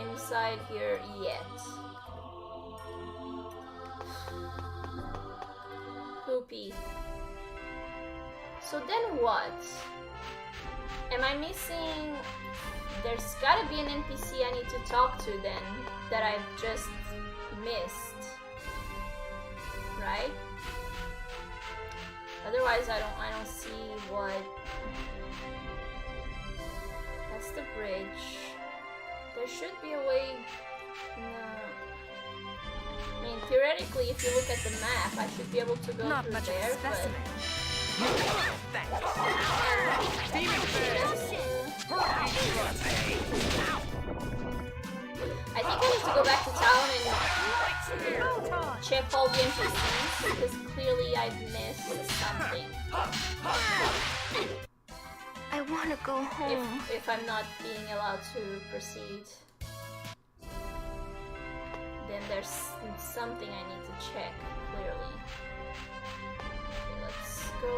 inside here yet. Poopy. So then what? Am I missing... There's gotta be an NPC I need to talk to then that I've just missed. Right? Otherwise I don't see what... That's the bridge. There should be a way... No. I mean, theoretically, if you look at the map, I should be able to go Not through much there, of a specimen. I think I need to go back to town and check all the NPCs, because clearly I've missed something. I want to go home. If I'm not being allowed to proceed, then there's something I need to check, clearly. Okay, let's go...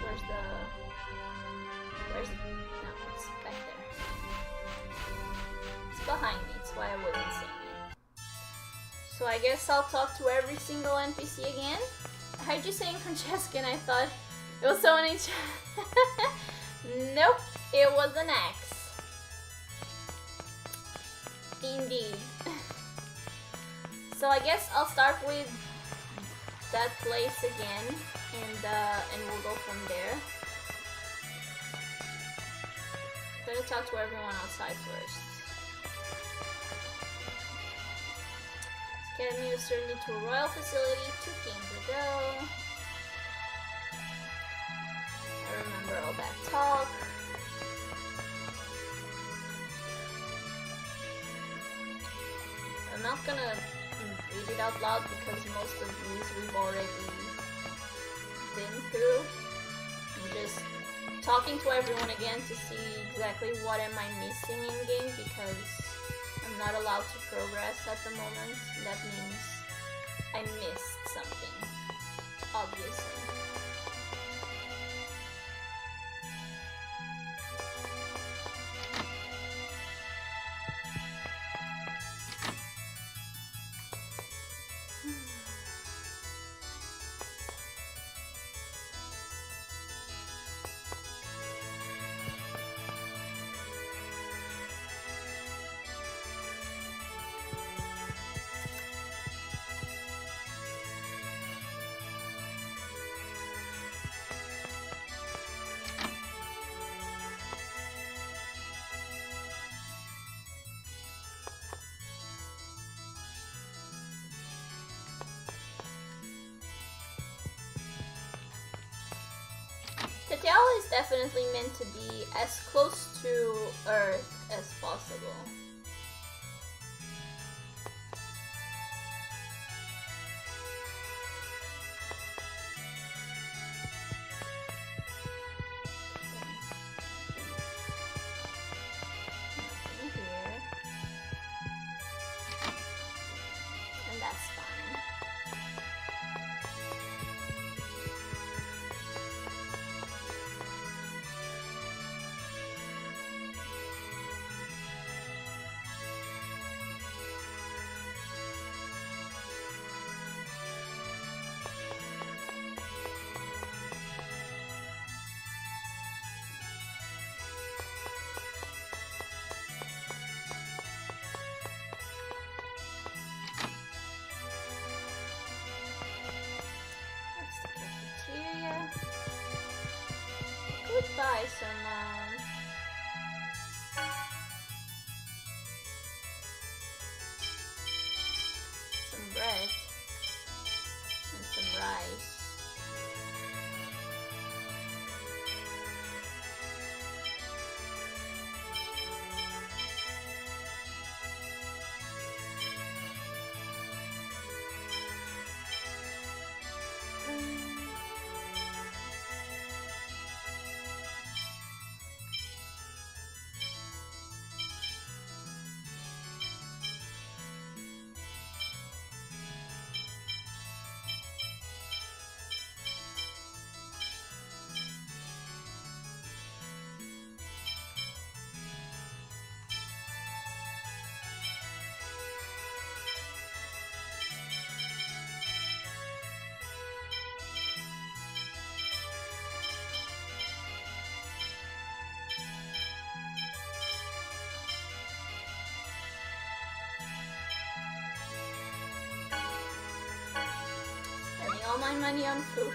Where's the... No, it's back there. It's behind me, it's why I wasn't seeing it. So I guess I'll talk to every single NPC again. I heard you saying Francesca and I thought it was someone in Nope, it was an axe. Indeed. So I guess I'll start with that place again, and we'll go from there. I'm gonna talk to everyone outside first. Academy was turned into a royal facility 2 games ago. I remember all that talk. I'm not gonna read it out loud because most of these we've already been through. I'm just talking to everyone again to see exactly what am I missing in game, because I'm not allowed to progress at the moment. That means I missed something, obviously. Tatiala is definitely meant to be as close to Earth as possible. Nothing here. And that's fine. try some bread and some rice. Spending all my money on food.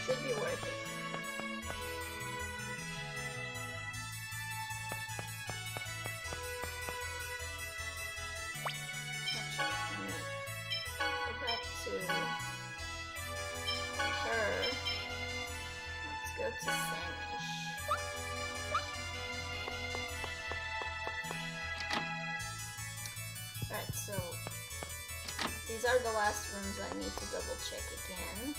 Should be worth it. Actually, let me go back to her. Let's go to Samish. Alright, so these are the last rooms I need to double check again.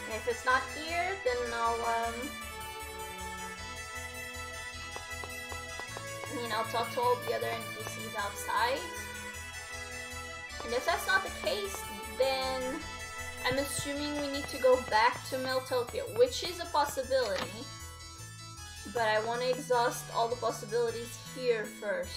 And if it's not here, then I'll talk to all the other NPCs outside. And if that's not the case, then I'm assuming we need to go back to Meltopia, which is a possibility. But I want to exhaust all the possibilities here first.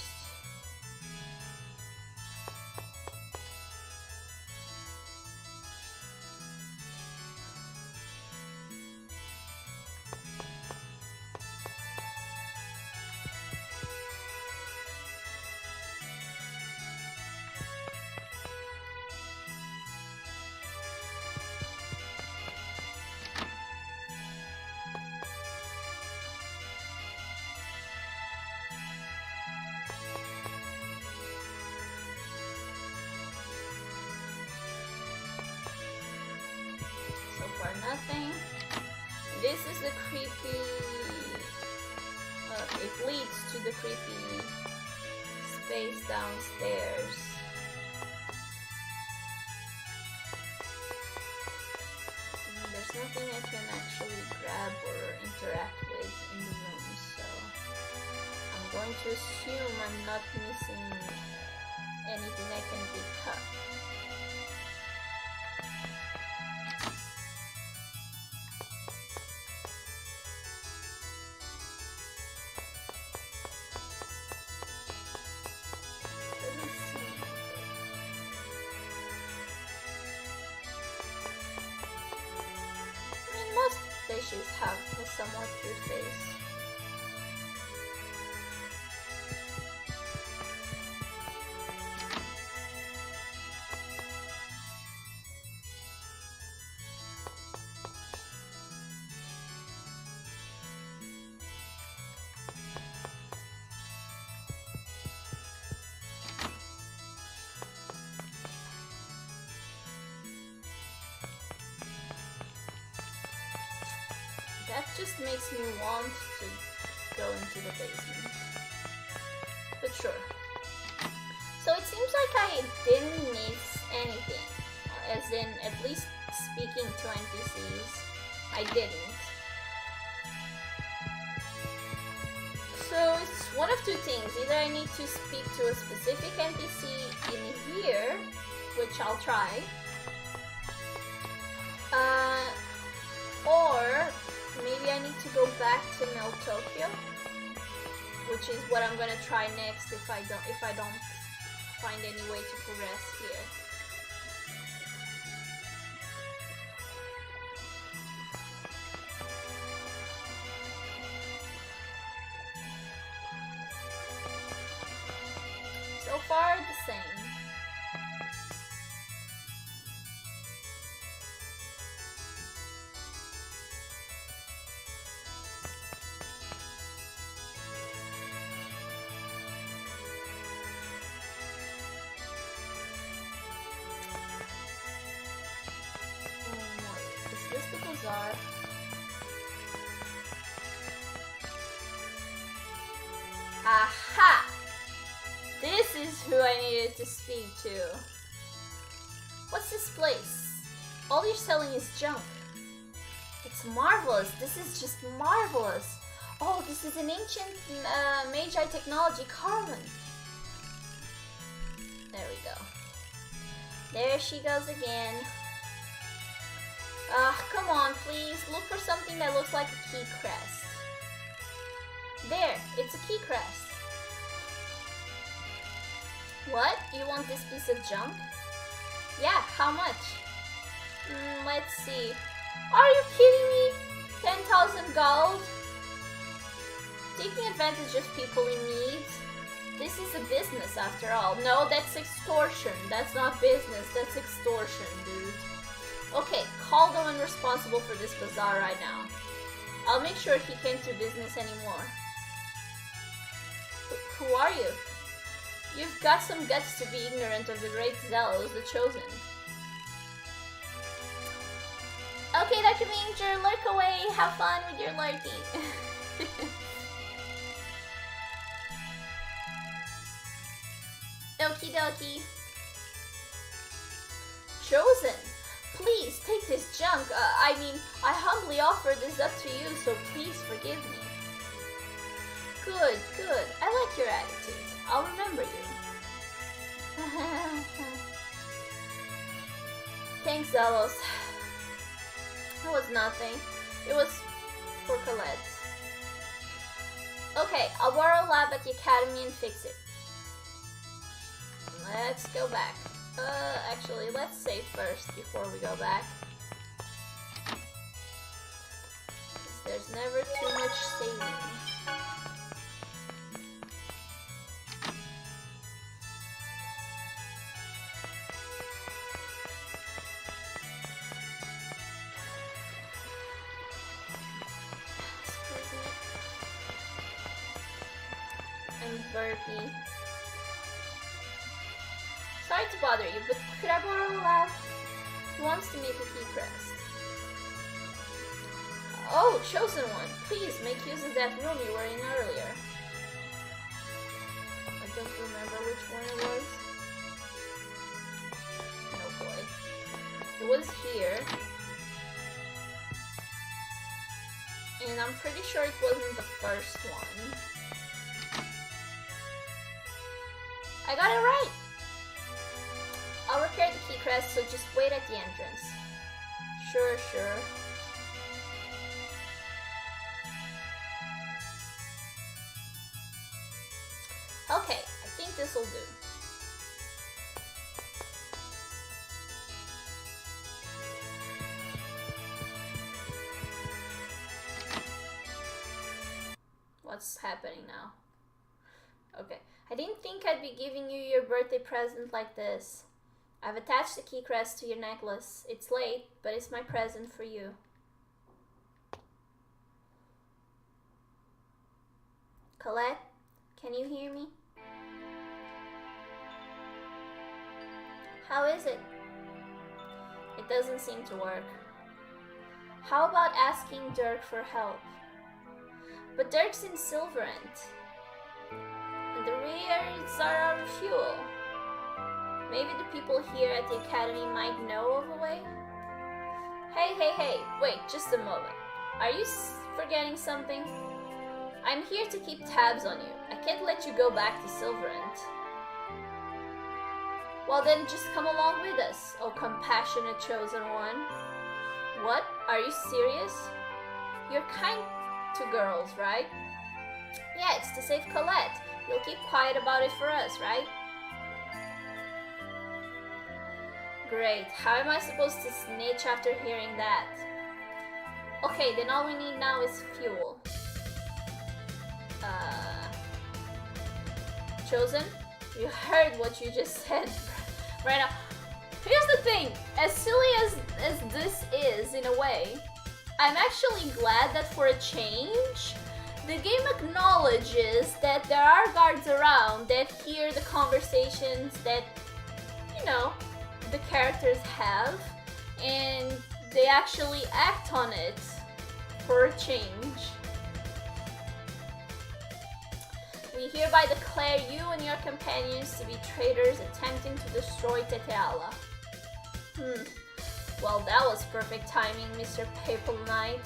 So far, nothing. This is the creepy. It leads to the creepy space downstairs. And there's nothing I can actually grab or interact with in the room, so I'm going to assume I'm not missing anything I can pick up. Most fishes have a somewhat cute face. That just makes me want to go into the basement. But sure. So it seems like I didn't miss anything. As in, at least speaking to NPCs, I didn't. So it's one of two things. Either I need to speak to a specific NPC in here, which I'll try. Or maybe I need to go back to Meltopia, which is what I'm gonna try next if I don't find any way to progress here. who I needed to speak to. What's this place? All you're selling is junk. It's marvelous. This is just marvelous. Oh, this is an ancient Magi technology, Carmen. There we go. There she goes again. Come on, please. Look for something that looks like a key crest. There, it's a key crest. What? You want this piece of junk? Yeah, how much? Let's see. Are you kidding me? 10,000 gold? Taking advantage of people in need? This is a business after all. No, that's extortion. That's not business, that's extortion, dude. Okay, call the one responsible for this bazaar right now. I'll make sure he can't do business anymore. Who are you? You've got some guts to be ignorant of the great Zelos, the Chosen. Okay, Dr. Manger, lurk away. Have fun with your lurking. Okie dokie. Chosen, please take this junk. I humbly offer this up to you, so please forgive me. Good, good. I like your attitude. I'll remember you. Thanks, Zelos. It was nothing. It was for Colette. Okay, I'll borrow a lab at the academy and fix it. Let's go back. Actually, let's save first before we go back. There's never too much saving. Burpee. Sorry to bother you, but could I borrow a lab? He wants to make a key crest. Oh, Chosen One, please make use of that room you were in earlier. I don't remember which one it was. Oh boy. It was here. And I'm pretty sure it wasn't the first one. I got it right! I'll repair the key crest, so just wait at the entrance. Sure, sure. Okay, I think this'll do. What's happening now? Okay. I didn't think I'd be giving you your birthday present like this. I've attached the key crest to your necklace. It's late, but it's my present for you. Colette, can you hear me? How is it? It doesn't seem to work. How about asking Dirk for help? But Dirk's in Silverant. And the rears are out of fuel. Maybe the people here at the academy might know of a way? Hey, wait just a moment. Are you forgetting something? I'm here to keep tabs on you. I can't let you go back to Silverant. Well then, just come along with us, oh compassionate Chosen One. What? Are you serious? You're kind to girls, right? Yeah, it's to save Colette. You'll keep quiet about it for us, right? Great. How am I supposed to snitch after hearing that? Okay, then all we need now is fuel. Chosen? You heard what you just said right now. Here's the thing. As silly as this is, in a way, I'm actually glad that for a change, the game acknowledges that there are guards around that hear the conversations that, you know, the characters have, and they actually act on it for a change. We hereby declare you and your companions to be traitors attempting to destroy Teteala. Well, that was perfect timing, Mr. Papal Knight.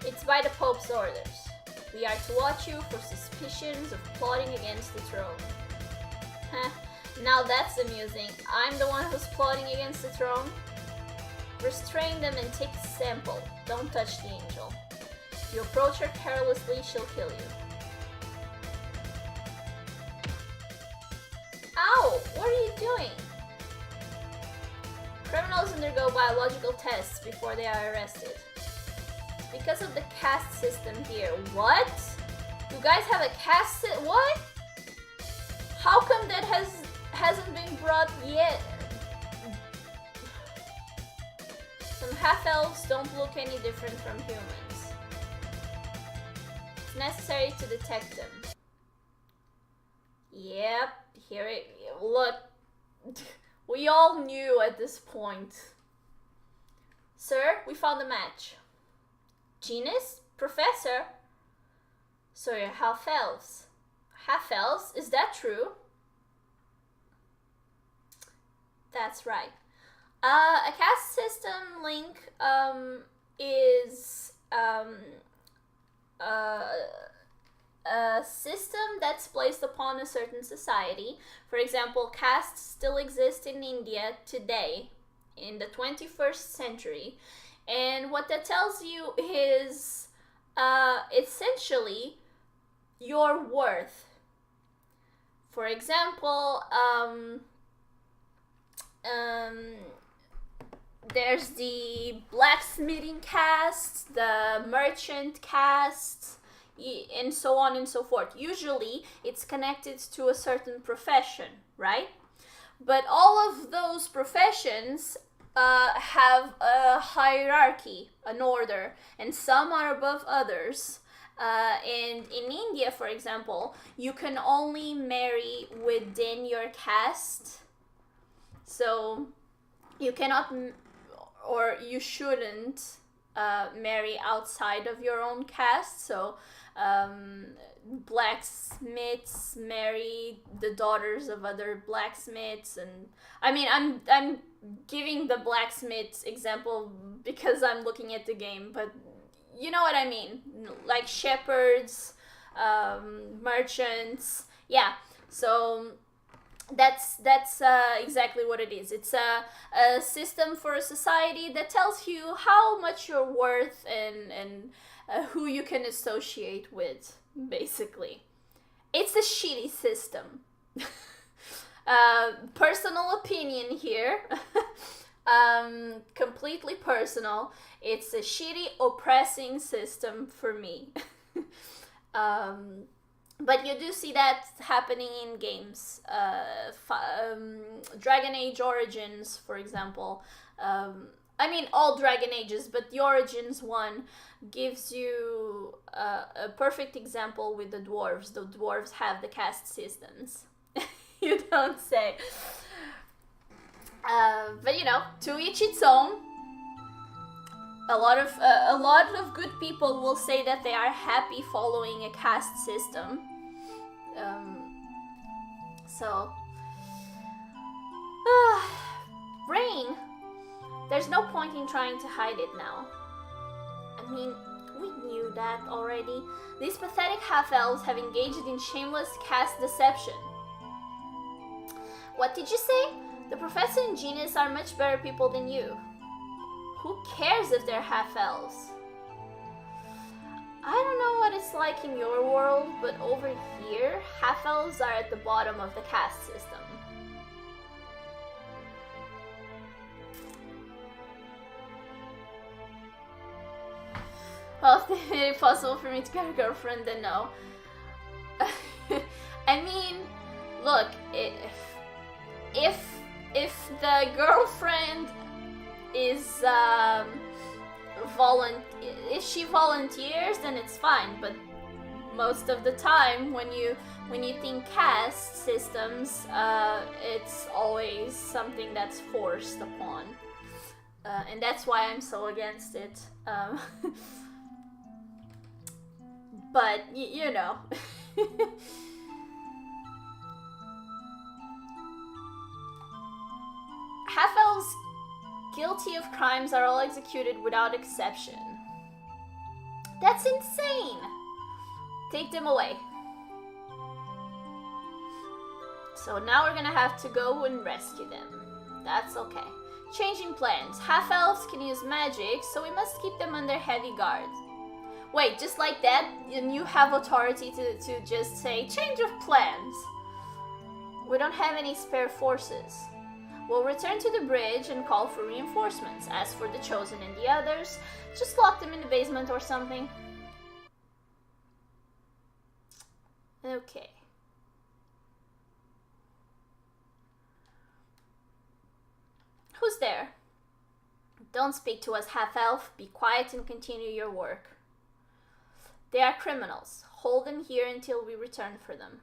It's by the Pope's orders. We are to watch you for suspicions of plotting against the throne. Heh, now that's amusing. I'm the one who's plotting against the throne. Restrain them and take a sample. Don't touch the angel. If you approach her carelessly, she'll kill you. Ow! What are you doing? Criminals undergo biological tests before they are arrested. It's because of the caste system here. What? You guys have a caste system? What? How come that hasn't been brought yet? Some half-elves don't look any different from humans. It's necessary to detect them. Yep, here it... Look, we all knew at this point. Sir, we found a match. Genus? Professor? So you're half-elves. Half-elves? Is that true? That's right. A caste system link is a system that's placed upon a certain society. For example, castes still exist in India today, in the 21st century. And what that tells you is essentially your worth. For example, there's the blacksmithing caste, the merchant caste, and so on and so forth. Usually it's connected to a certain profession, right? But all of those professions have a hierarchy, an order, and some are above others. And in India, for example, you can only marry within your caste. So you cannot, or you shouldn't marry outside of your own caste. So blacksmiths marry the daughters of other blacksmiths, and I mean I'm giving the blacksmiths example because I'm looking at the game, but you know what I mean, like shepherds, merchants, yeah. So that's exactly what it is. It's a system for a society that tells you how much you're worth and who you can associate with, basically. It's a shitty system. Personal opinion here. Completely personal. It's a shitty, oppressing system for me. But you do see that happening in games. Dragon Age Origins, for example. I mean, all Dragon Ages, but the Origins one gives you a perfect example with the dwarves. The dwarves have the caste systems. You don't say. But you know, to each its own. A lot of good people will say that they are happy following a caste system. Rain. There's no point in trying to hide it now. I mean, we knew that already. These pathetic half-elves have engaged in shameless caste deception. What did you say? The professor and Genus are much better people than you. Who cares if they're half-elves? I don't know what it's like in your world, but over here, half-elves are at the bottom of the caste system. Well, if it's possible for me to get a girlfriend, then no. I mean, look, if the girlfriend is if she volunteers, then it's fine. But most of the time, when you think caste systems, it's always something that's forced upon, and that's why I'm so against it. But you know, Half-elves guilty of crimes are all executed without exception. That's insane! Take them away. So now we're gonna have to go and rescue them. That's okay. Changing plans. Half-elves can use magic, so we must keep them under heavy guard. Wait, just like that, and you have authority to just say, change of plans. We don't have any spare forces. We'll return to the bridge and call for reinforcements. As for the Chosen and the others, just lock them in the basement or something. Okay. Who's there? Don't speak to us, half-elf. Be quiet and continue your work. They are criminals. Hold them here until we return for them.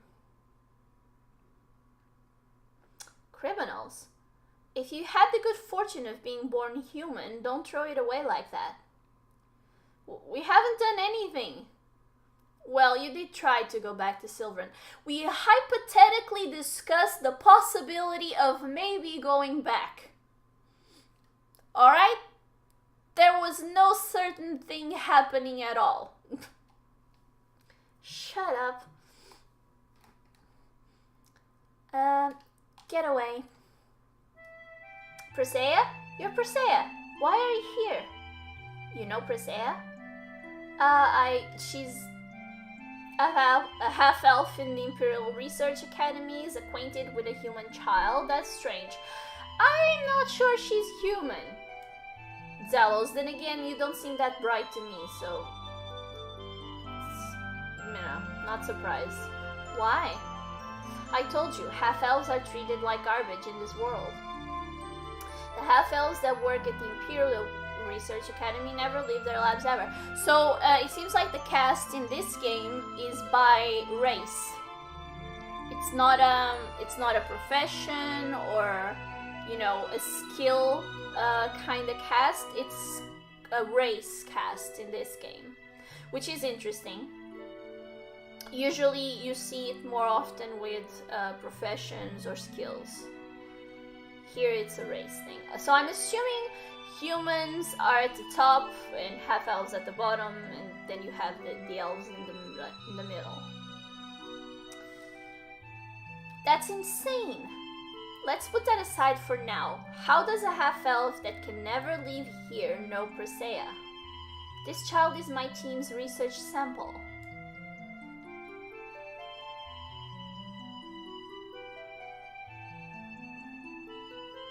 Criminals? If you had the good fortune of being born human, don't throw it away like that. We haven't done anything. Well, you did try to go back to Sylvan. We hypothetically discussed the possibility of maybe going back. Alright? There was no certain thing happening at all. Shut up. Get away. Presea? You're Presea. Why are you here? You know Presea? She's a half-elf in the Imperial Research Academy, is acquainted with a human child. That's strange. I'm not sure she's human. Zelos, then again, you don't seem that bright to me, so... You know, not surprised. Why? I told you, half-elves are treated like garbage in this world. The half-elves that work at the Imperial Research Academy never leave their labs ever. So, it seems like the cast in this game is by race. It's not a profession or, you know, a skill kind of cast. It's a race cast in this game, which is interesting. Usually you see it more often with professions or skills. Here it's a race thing. So I'm assuming humans are at the top and half-elves at the bottom, and then you have the elves in the middle. That's insane! Let's put that aside for now. How does a half-elf that can never leave here know Presea? This child is my team's research sample.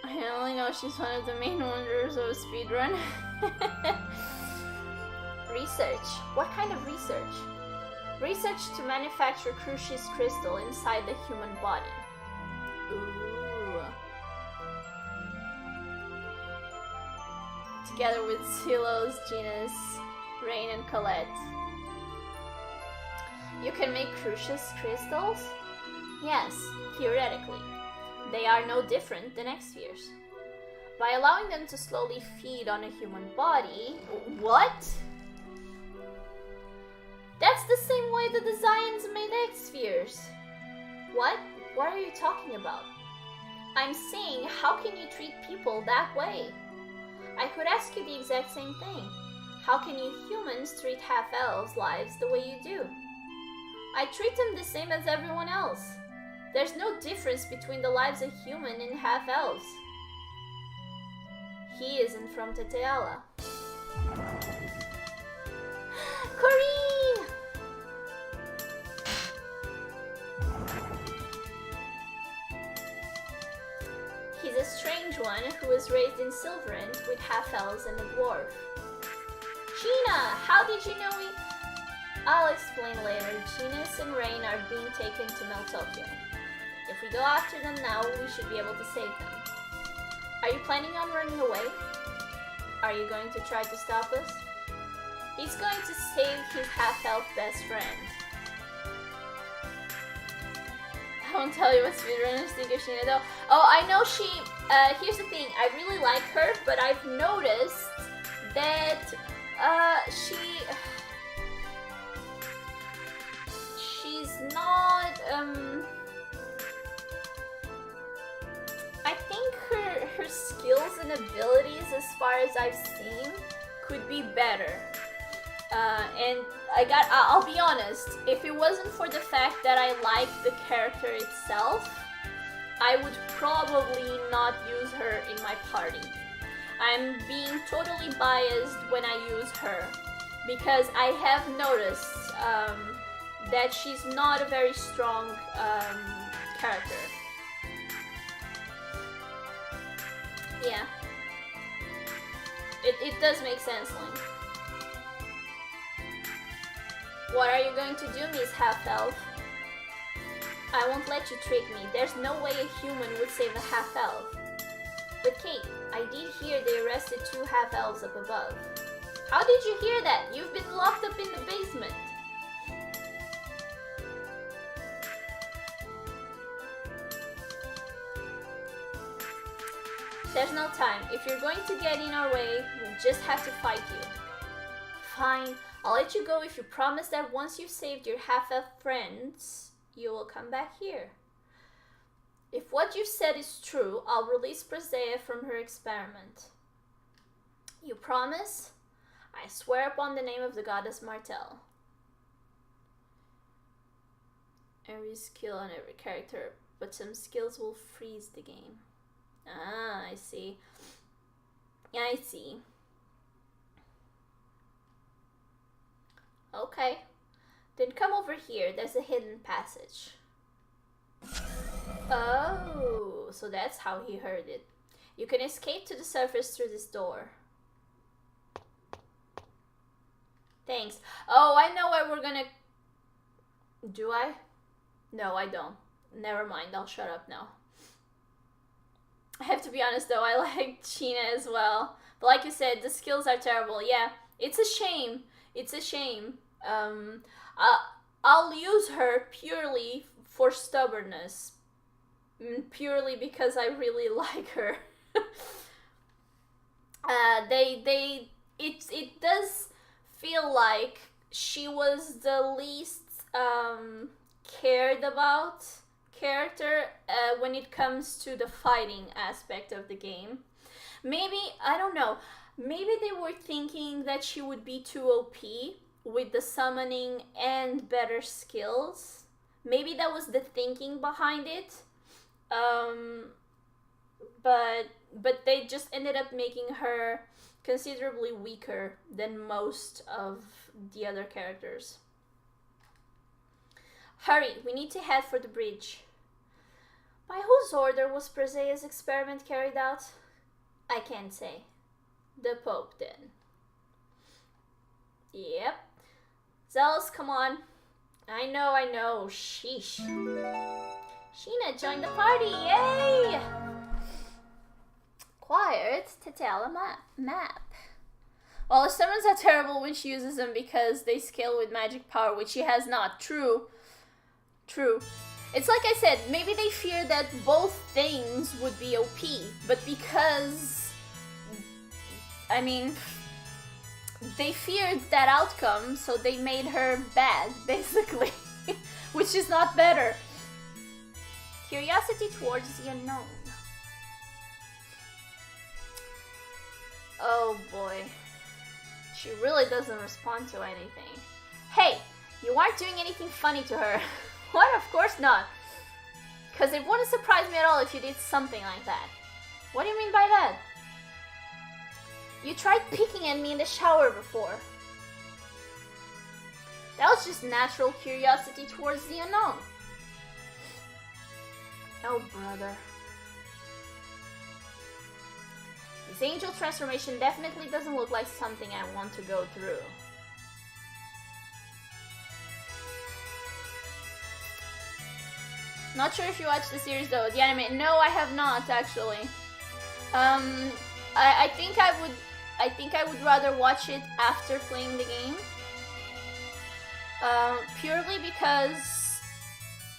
I only know she's one of the main wonders of speedrun. Research. What kind of research? Research to manufacture Crucius crystal inside the human body. Ooh. Together with Silos, Genus, Rain, and Colette. You can make Crucius crystals? Yes, theoretically. They are no different than X-spheres. By allowing them to slowly feed on a human body... What? That's the same way the Zions made X-spheres. What? What are you talking about? I'm saying, how can you treat people that way? I could ask you the exact same thing. How can you humans treat half-elves' lives the way you do? I treat them the same as everyone else. There's no difference between the lives of human and half-elves. He isn't from Teteala. Corrine! He's a strange one who was raised in Silverant with half-elves and a dwarf. Gina, how did you know we... I'll explain later. Genus and Rain are being taken to Meltokyo. If we go after them now, we should be able to save them. Are you planning on running away? Are you going to try to stop us? He's going to save his half-elf best friend. I won't tell you what speedrunners think of Sheena though. Oh, I know she... here's the thing. I really like her, but I've noticed that she's and abilities, as far as I've seen, could be better. And I'll be honest, if it wasn't for the fact that I like the character itself, I would probably not use her in my party. I'm being totally biased when I use her, because I have noticed that she's not a very strong character. Yeah. It does make sense, Link. What are you going to do, Miss Half-Elf? I won't let you trick me. There's no way a human would save a half-elf. But Kate, I did hear they arrested 2 half-elves up above. How did you hear that? You've been locked up in the basement. There's no time. If you're going to get in our way, we'll just have to fight you. Fine. I'll let you go if you promise that once you've saved your half-elf friends, you will come back here. If what you've said is true, I'll release Presea from her experiment. You promise? I swear upon the name of the goddess Martel. Every skill on every character, but some skills will freeze the game. Ah, I see. I see. Okay. Then come over here. There's a hidden passage. Oh, so that's how he heard it. You can escape to the surface through this door. Thanks. Oh, I know where we're gonna... Do I? No, I don't. Never mind, I'll shut up now. I have to be honest though, I like Sheena as well. But like you said, the skills are terrible. Yeah, it's a shame. It's a shame. I'll use her purely for stubbornness. Purely because I really like her. It does feel like she was the least cared about character when it comes to the fighting aspect of the game. Maybe, I don't know, maybe they were thinking that she would be too OP with the summoning and better skills. Maybe that was the thinking behind it. But they just ended up making her considerably weaker than most of the other characters. Hurry, we need to head for the bridge. By whose order was Presea's experiment carried out? I can't say. The Pope then. Yep. Zealous, come on. I know. Sheesh. Sheena joined the party, yay! Quiet to tell a map. Well, the summons are terrible when she uses them because they scale with magic power, which she has not. True. It's like I said, maybe they fear that both things would be OP, but because, I mean, they feared that outcome, so they made her bad, basically, which is not better. Curiosity towards the unknown. Oh boy. She really doesn't respond to anything. Hey, you aren't doing anything funny to her. What? Of course not. Because it wouldn't surprise me at all if you did something like that. What do you mean by that? You tried picking at me in the shower before. That was just natural curiosity towards the unknown. Oh, brother. This angel transformation definitely doesn't look like something I want to go through. Not sure if you watched the series though, the anime. No, I have not actually. I think I would rather watch it after playing the game. Purely because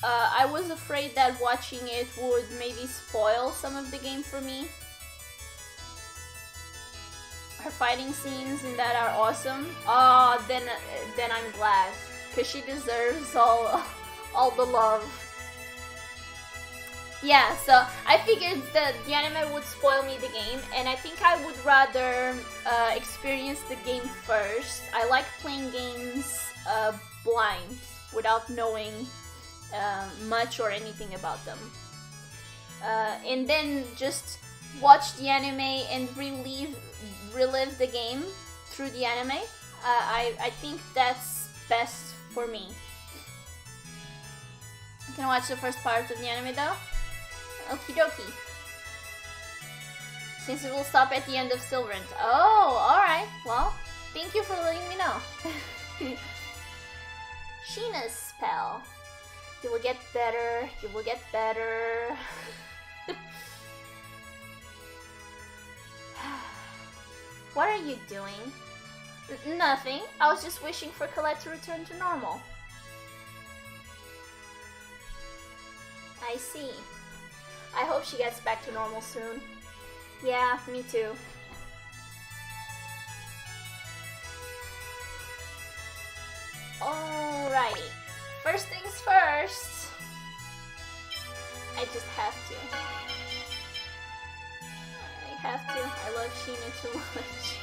I was afraid that watching it would maybe spoil some of the game for me. Her fighting scenes in that are awesome. Oh, then I'm glad, cause she deserves all the love. Yeah, so I figured that the anime would spoil me the game, and I think I would rather experience the game first. I like playing games blind, without knowing much or anything about them. And then just watch the anime and relive the game through the anime. I think that's best for me. You can watch the first part of the anime though. Okie dokie. Since it will stop at the end of Silverant. Oh, alright. Well, thank you for letting me know. Sheena's spell. You will get better. You will get better. What are you doing? Nothing. I was just wishing for Colette to return to normal. I see. I hope she gets back to normal soon. Yeah, me too. Alrighty. First things first. I just have to. I have to. I love Sheena too much.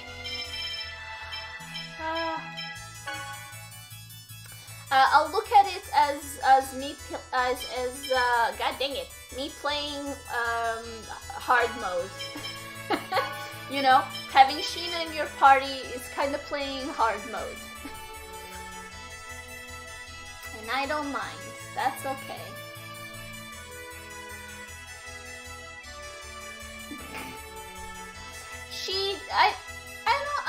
I'll look at it as me god dang it, me playing hard mode. You know, having Sheena in your party is kind of playing hard mode. And I don't mind. That's okay.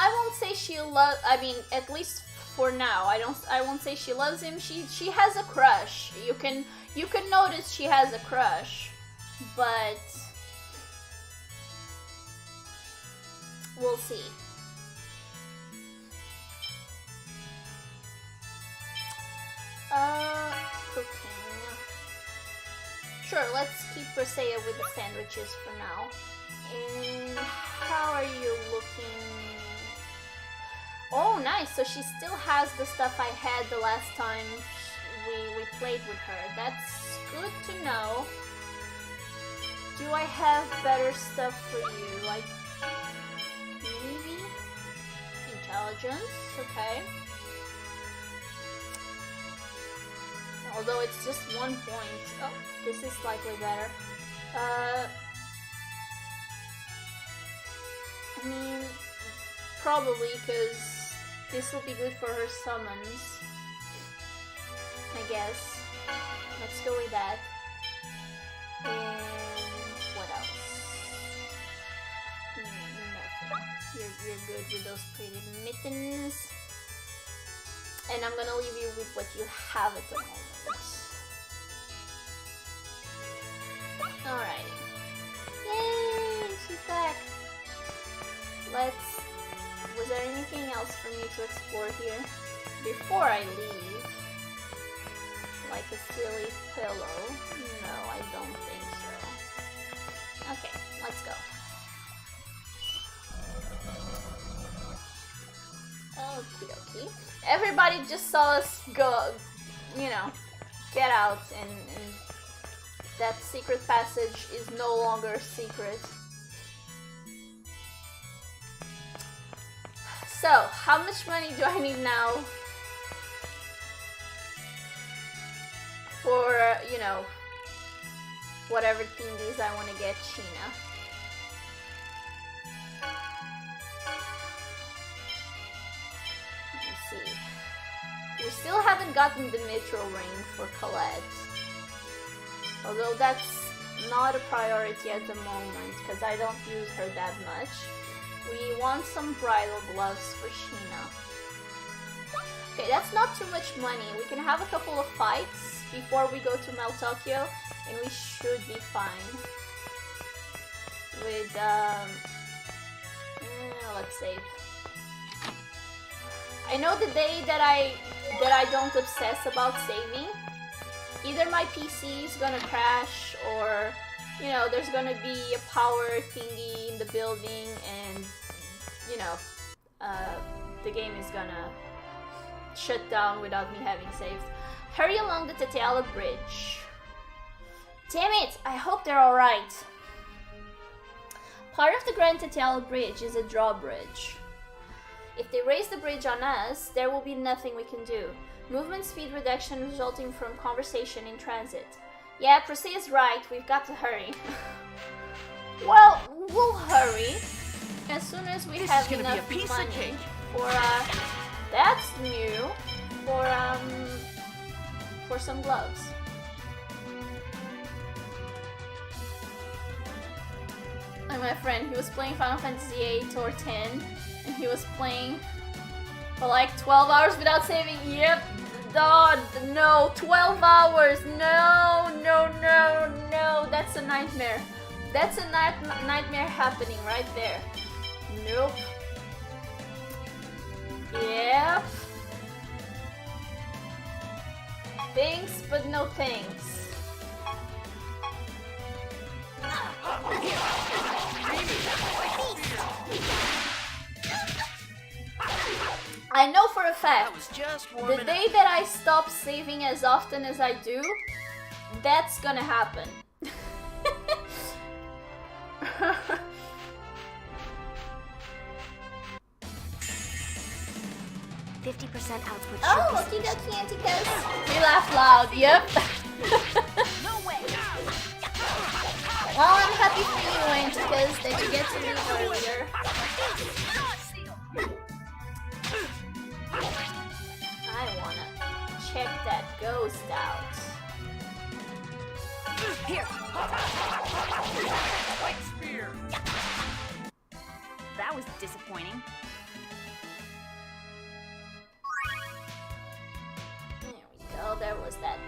I won't say she loves. I mean, at least for now, I won't say she loves him. She has a crush. You can notice she has a crush, but we'll see. Cooking. Sure, let's keep Rosea with the sandwiches for now. And how are you looking? Oh, nice. So she still has the stuff I had the last time we played with her. That's good to know. Do I have better stuff for you? Like, maybe? Intelligence? Okay. Although it's just 1 point. Oh, this is slightly better. I mean, probably because this will be good for her summons. I guess. Let's go with that. And what else? Nothing. You're good with those pretty mittens. And I'm gonna leave you with what you have at the moment. Alrighty. Yay! She's back. Was there anything else for me to explore here before I leave? Like a silly pillow? No, I don't think so. Okay, let's go. Okie dokie. Everybody just saw us go, you know, get out, and that secret passage is no longer a secret. So, how much money do I need now for, you know, whatever thingies I want to get Sheena? Let me see. We still haven't gotten the Mithril ring for Colette. Although that's not a priority at the moment, because I don't use her that much. We want some bridal gloves for Sheena. Okay, that's not too much money. We can have a couple of fights before we go to Mount Tokyo, and we should be fine. With, let's save. I know the day that I don't obsess about saving, either my PC is gonna crash, or, you know, there's gonna be a power thingy in the building, and, you know, the game is gonna shut down without me having saved. Hurry along the Teteala Bridge. Damn it! I hope they're alright. Part of the Grand Tetial Bridge is a drawbridge. If they raise the bridge on us, there will be nothing we can do. Movement speed reduction resulting from conversation in transit. Yeah, Prissy is right, we've got to hurry. Well, we'll hurry as soon as we have enough money for that's new, for some gloves. And my friend, he was playing Final Fantasy 8 or 10, and he was playing for like 12 hours without saving. Yep, God, no, 12 hours, no, that's a nightmare. That's a nightmare happening right there. Nope. Yep. Thanks, but no thanks. I know for a fact, the day that I stop saving as often as I do, that's gonna happen. 50% output. Oh, okie dokie, Anticos. We laugh loud, yep. No way. Well, I'm happy for you, Anticos, that you get to leave earlier. I wanna check that ghost out. Here. Light spear. That was disappointing. There we go, there was that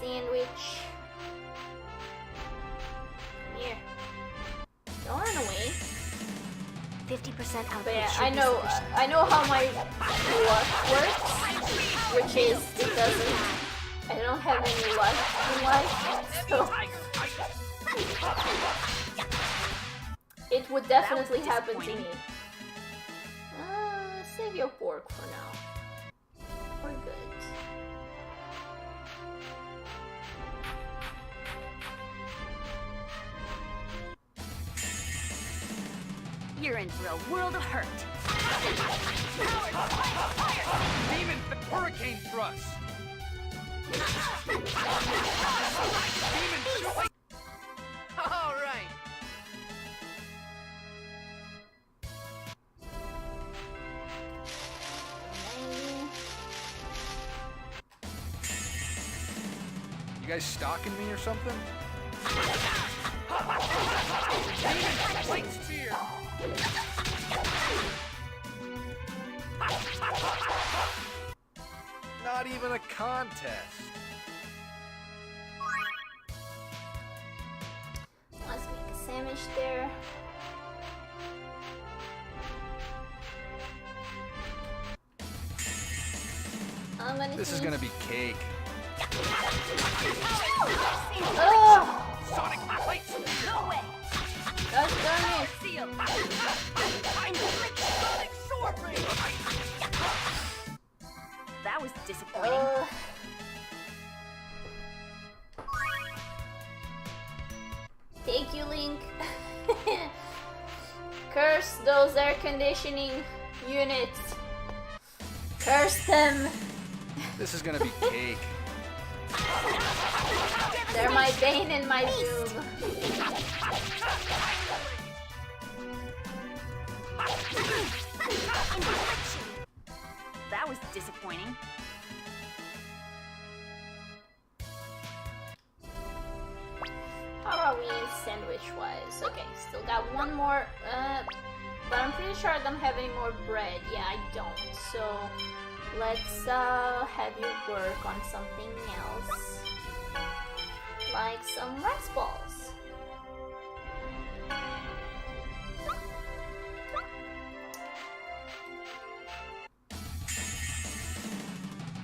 sandwich. Come here. Don't run away. 50% output. But yeah, should I be know sufficient. how my luck works, which is it doesn't. I don't have any luck in life, so it would definitely happen to me. Save your pork for now. We're good. You're in for a world of hurt. Demon hurricane thrust. Demon choice. All right. You guys stalking me or something? Demon light spear. Not even a contest. Let's make a sandwich there. I'm gonna This is gonna be cake. Oh! Sonic light spear. No way. Gosh darn it! Seal. Sonic sword ring. That was disappointing. Thank you, Link. Curse those air conditioning units. Curse them. This is gonna be cake. They're my bane and my doom. That was disappointing. How are we sandwich-wise? Okay, still got one more, but I'm pretty sure I don't have any more bread. Yeah, I don't. So let's have you work on something else, like some rice balls.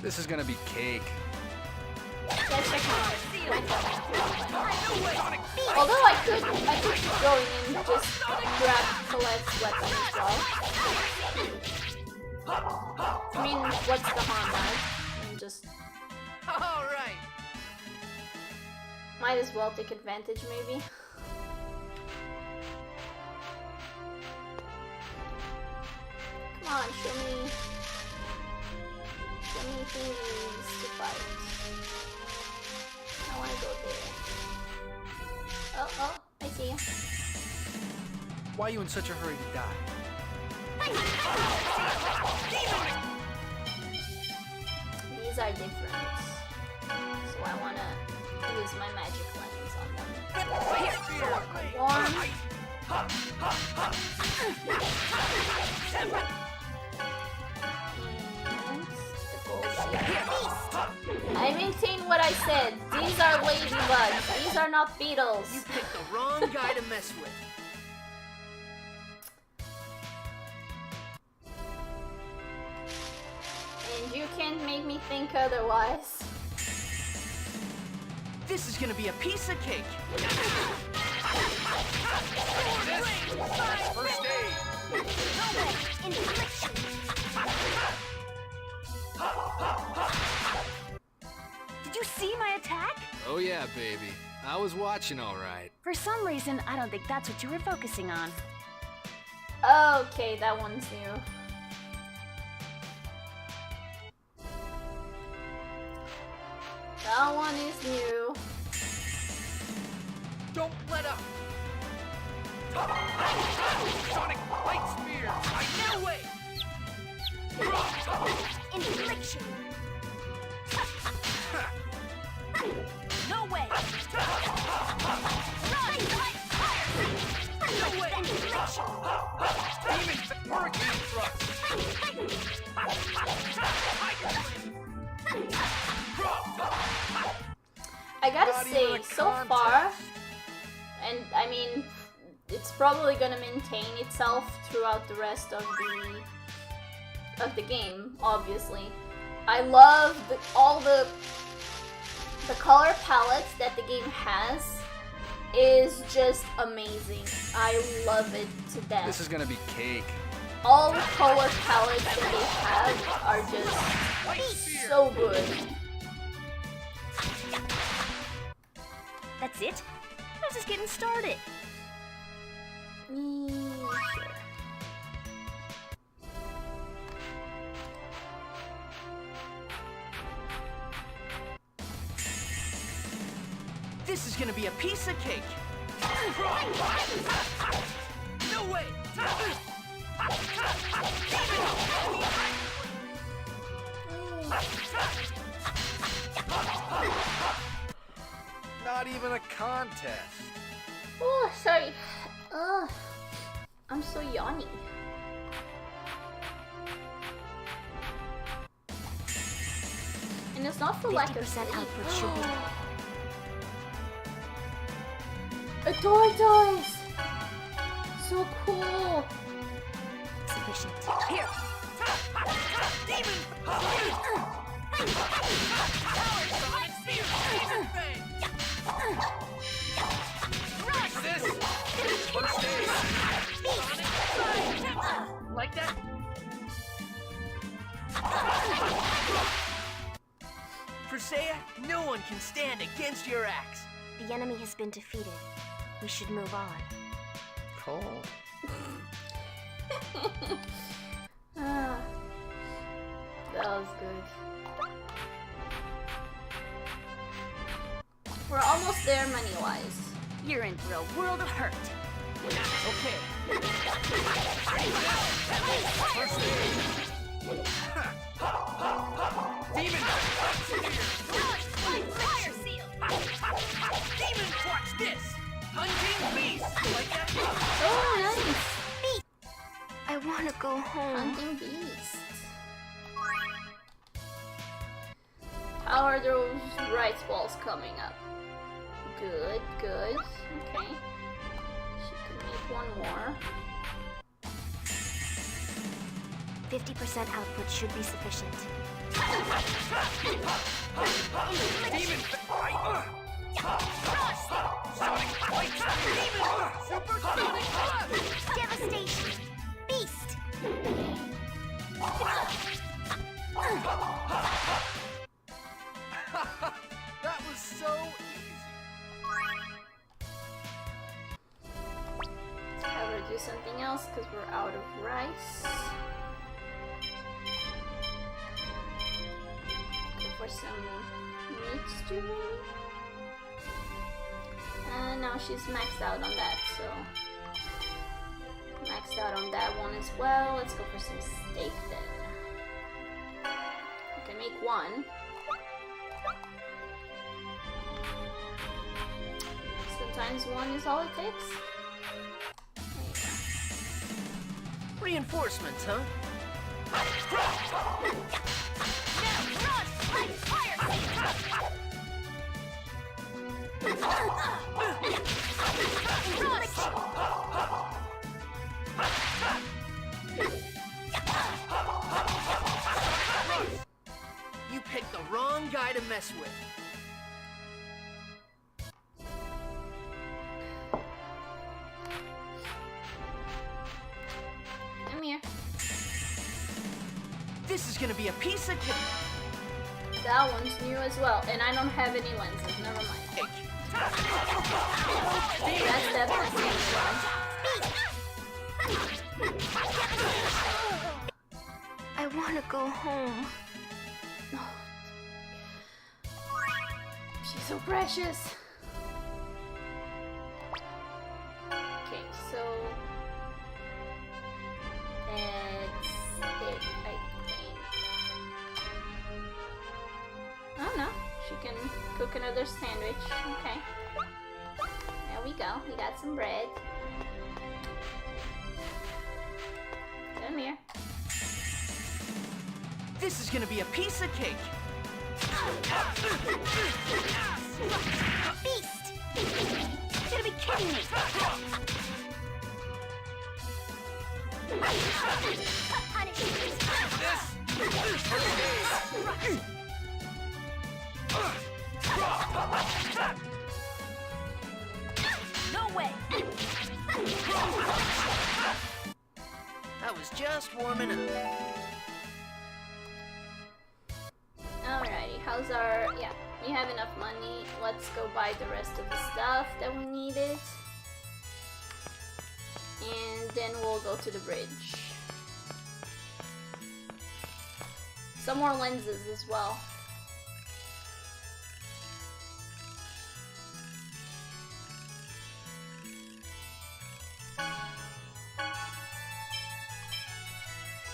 This is gonna be cake. Yeah, check out my although I could keep going and just grab Colette's weapon as well. I mean, what's the harm, right? And just All right. Might as well take advantage, maybe. Come on, show me things to fight. I wanna go there. Oh, I see you. Why are you in such a hurry to die? These are different. So I wanna use my magic lens on them. One. And the gold. I maintain what I said. These are ladybugs. These are not beetles. You picked the wrong guy to mess with. And you can't make me think otherwise. This is gonna be a piece of cake. First aid! Did you see my attack? Oh yeah, baby. I was watching all right. For some reason, I don't think that's what you were focusing on. Okay, that one's new. That one is new. Don't let up! Sonic Light Spear! No way! Infliction! No way! No way! Infliction! Demon Hurricane Thrust! I gotta Not even say, a so contest. far, and I mean, it's probably gonna maintain itself throughout the rest of the game, obviously. I love all the color palette that the game has is just amazing. I love it to death. This is gonna be cake. All the color palettes that they have are just so good. That's it? I was just getting started. Sure. This is gonna be a piece of cake. No way! Not even a contest. Oh, sorry. I'm so yawny. And it's not for lack of 50% sleep. output should be. A tortoise! So cool! Sufficient. Here! Demon! Power Sonic Spear! Demon Fang! This! First aid! Sonic Side! Like that? Persea, no one can stand against your axe. The enemy has been defeated. We should move on. Cold. Ah, that was good. We're almost there money-wise. You're in for a world of hurt. Okay. First aid! Demon! Fire seal! Demon, watch this! Hunting beast! Like that? Oh, nice! I want to go home. Hunting beasts. How are those rice balls coming up? Good, good. Okay. She can make one more. 50% output should be sufficient. Demon! Sonic Light Demon! Supersonic Blast! Devastation! Beast! That was so easy. else because we're out of rice. Go for some meat stew. And now she's maxed out on that, so maxed out on that one as well. Let's go for some steak then. Okay, make one. Sometimes one is all it takes. There you go. Reinforcements, huh? You picked the wrong guy to mess with. Come here. This is gonna be a piece of cake. That one's new as well, and I don't have any lenses. Never mind. That's definitely I want to go home. She's so precious. Okay, so that's it, I think. Oh no, she can cook another sandwich. Okay. There we go. We got some bread. Come here. This is gonna be a piece of cake. Beast! You gotta be kidding me! No way! I was just warming up. Alrighty, how's our... yeah, we have enough money. Let's go buy the rest of the stuff that we needed. And then we'll go to the bridge. Some more lenses as well.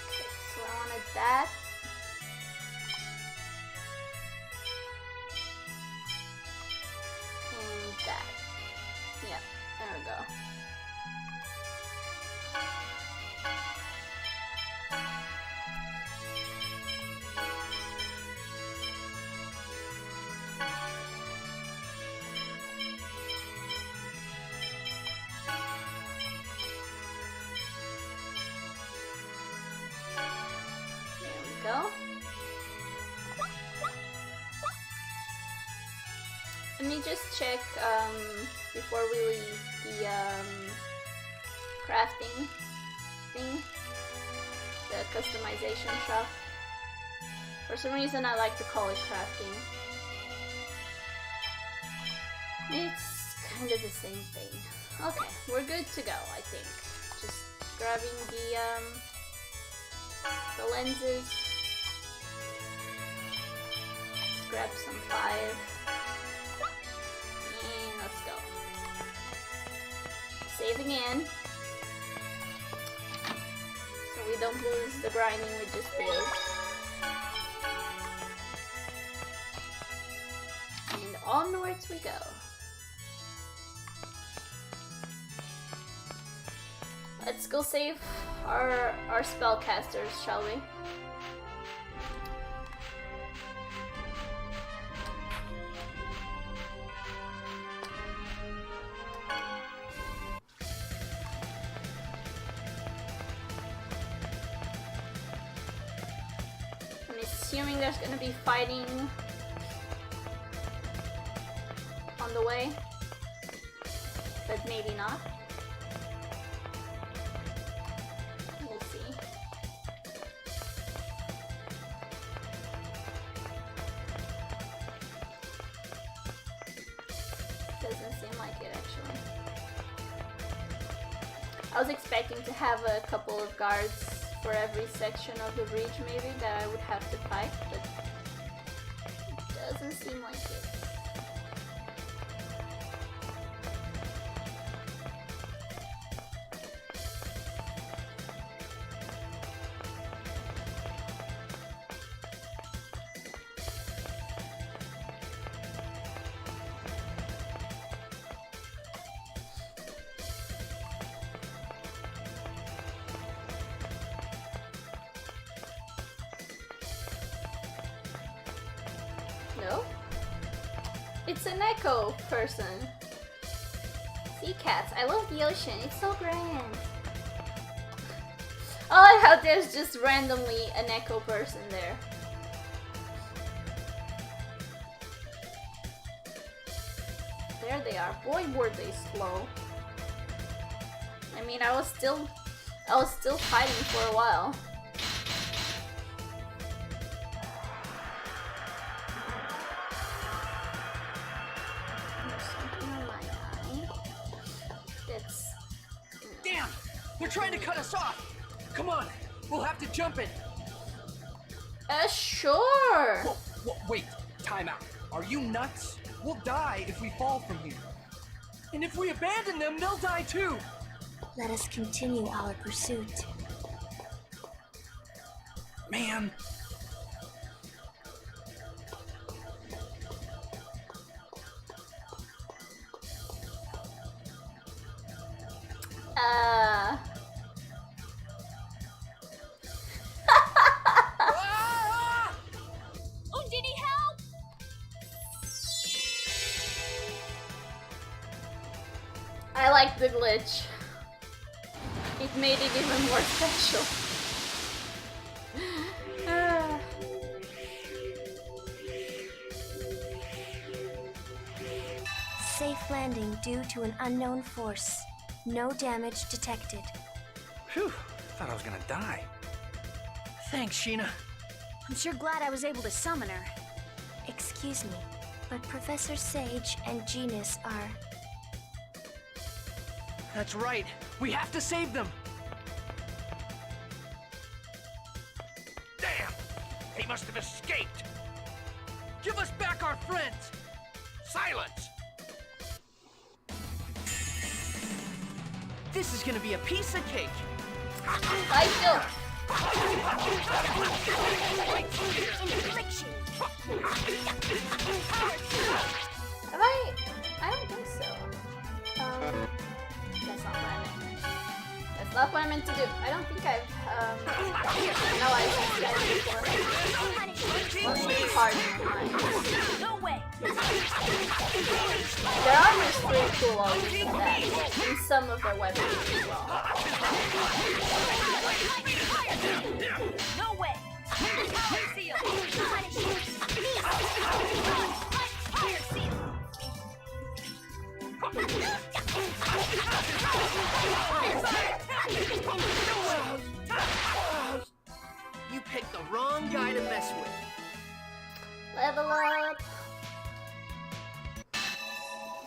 Okay, so I wanted that. And that. Yeah, there we go. There we go. Let me just check before we leave the crafting thing, the customization shop. For some reason I like to call it crafting. It's kind of the same thing. Okay, we're good to go, I think. Just grabbing the lenses. Let's grab some 5. And let's go. Save again. So we don't lose the grinding we just did. And onwards we go. Let's go save our spellcasters, shall we? I'm assuming there's gonna be fighting on the way, but maybe not. We'll see. Doesn't seem like it, actually. I was expecting to have a couple of guards for every section of the bridge maybe that I would have to fight, but it doesn't seem like it. No? It's an echo person. Sea cats. I love the ocean. It's so grand. I like how there's just randomly an echo person there. There they are. Boy, were they slow. I mean, I was still fighting for a while. Damn! They're trying to cut us off! Come on! We'll have to jump it! Sure! Whoa, wait! Time out. Are you nuts? We'll die if we fall from here. And if we abandon them, they'll die too! Let us continue our pursuit. Man! Undini, help! I like the glitch. It made it even more special. Safe landing due to an unknown force. No damage detected. Phew, thought I was gonna die. Thanks, Sheena. I'm sure glad I was able to summon her. Excuse me, but Professor Sage and Genus are... That's right. We have to save them. Damn! They must have escaped. Give us back our friends. Silence! This is gonna be a piece of cake. I still... Infliction! Have I don't think so. That's not what I meant. That's not what I meant to do. I don't think I've, no, I've done it before. Only hard in No way! Their armor's pretty cool, I'll give them that. And some of their weapons as well. No way! Power seal! Fire seal! You picked the wrong guy to mess with. Level up!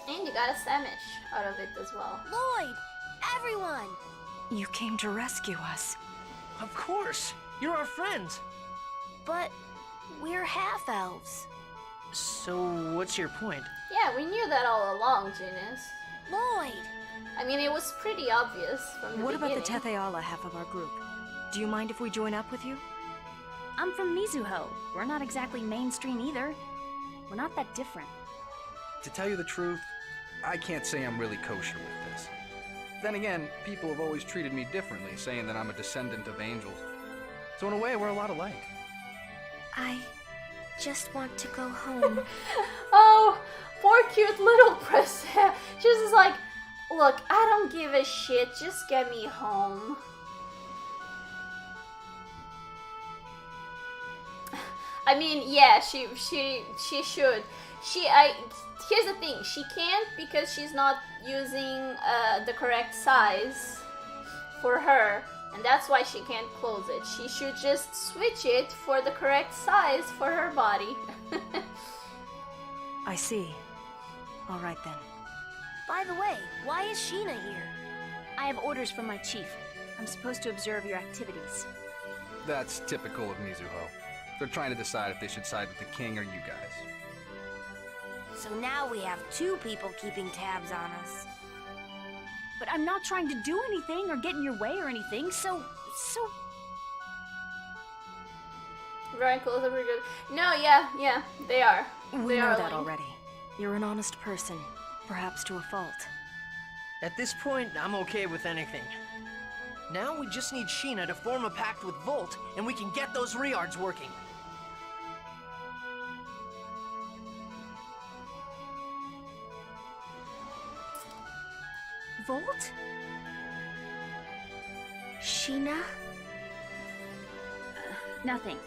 And you got a sandwich out of it as well. Lloyd! Everyone! You came to rescue us. Of course. You're our friends. But we're half-elves. So, what's your point? Yeah, we knew that all along, Genus. Lloyd! I mean, it was pretty obvious from the What about beginning. the Tetheala half of our group? Do you mind if we join up with you? I'm from Mizuho. We're not exactly mainstream either. We're not that different. To tell you the truth, I can't say I'm really kosher with this. Then again, people have always treated me differently, saying that I'm a descendant of angels. So in a way, we're a lot alike. I just want to go home. Oh, poor cute little princess. She's just like, look, I don't give a shit. Just get me home. I mean, yeah, she should. Here's the thing. She can't because she's not using the correct size for her, and that's why she can't close it. She should just switch it for the correct size for her body. I see. All right then. By the way, why is Sheena here? I have orders from my chief. I'm supposed to observe your activities. That's typical of Mizuho. They're trying to decide if they should side with the king or you guys. So now we have two people keeping tabs on us. But I'm not trying to do anything or get in your way or anything, so... Very close, very good. No, yeah, they are. We They know are that linked. already. You're an honest person, perhaps to a fault. At this point, I'm okay with anything. Now we just need Sheena to form a pact with Volt, and we can get those Riards working. Volt? Sheena? Nothing.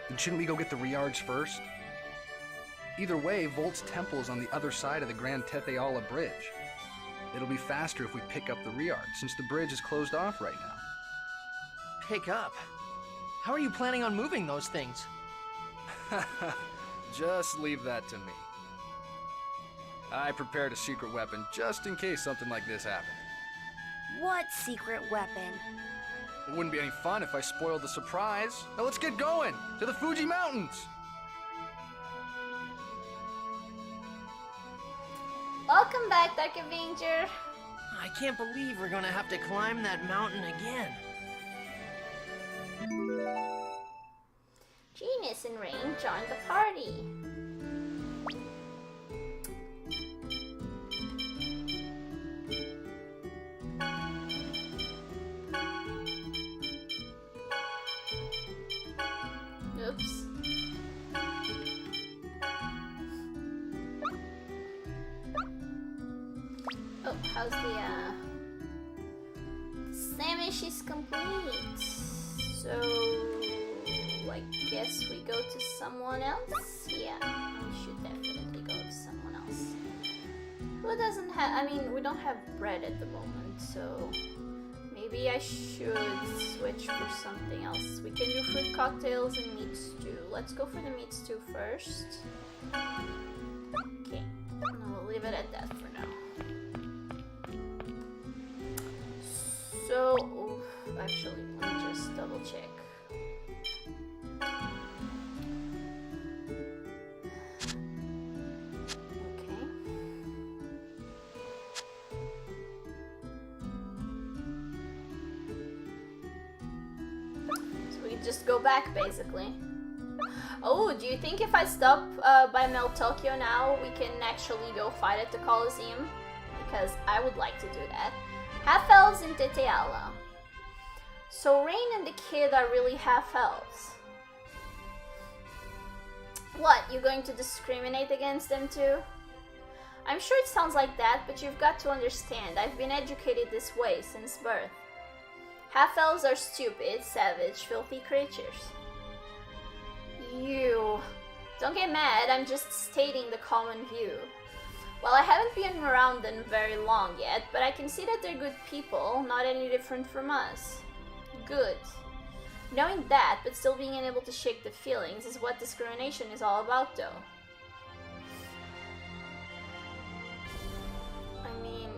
Then shouldn't we go get the Riards first? Either way, Volt's temple is on the other side of the Grand Tetheala Bridge. It'll be faster if we pick up the Riards, since the bridge is closed off right now. Pick up? How are you planning on moving those things? Just leave that to me. I prepared a secret weapon just in case something like this happened. What secret weapon? It wouldn't be any fun if I spoiled the surprise. Now let's get going! To the Fuji Mountains! Welcome back, Dark Avenger. I can't believe we're gonna have to climb that mountain again. Genius and Rain joined the party. Oops. Oh, how's the Samish is complete. So I guess we go to someone else? Yeah, we should definitely go to someone else. Who doesn't have, I mean, we don't have bread at the moment, so maybe I should switch for something else. We can do fruit cocktails and meat stew. Let's go for the meat stew first. Okay, we'll leave it at that for now. So, oof, actually, let me just double check. Okay. So we just go back, basically. Oh, do you think if I stop by Mel Tokyo now, we can actually go fight at the Coliseum? Because I would like to do that. Half-elves in Teteala. So Rain and the kid are really half-elves. What, you going to discriminate against them too? I'm sure it sounds like that, but you've got to understand, I've been educated this way since birth. Half-elves are stupid, savage, filthy creatures. You... Don't get mad, I'm just stating the common view. Well, I haven't been around them very long yet, but I can see that they're good people, not any different from us. Good. Knowing that, but still being unable to shake the feelings, is what discrimination is all about, though. I mean,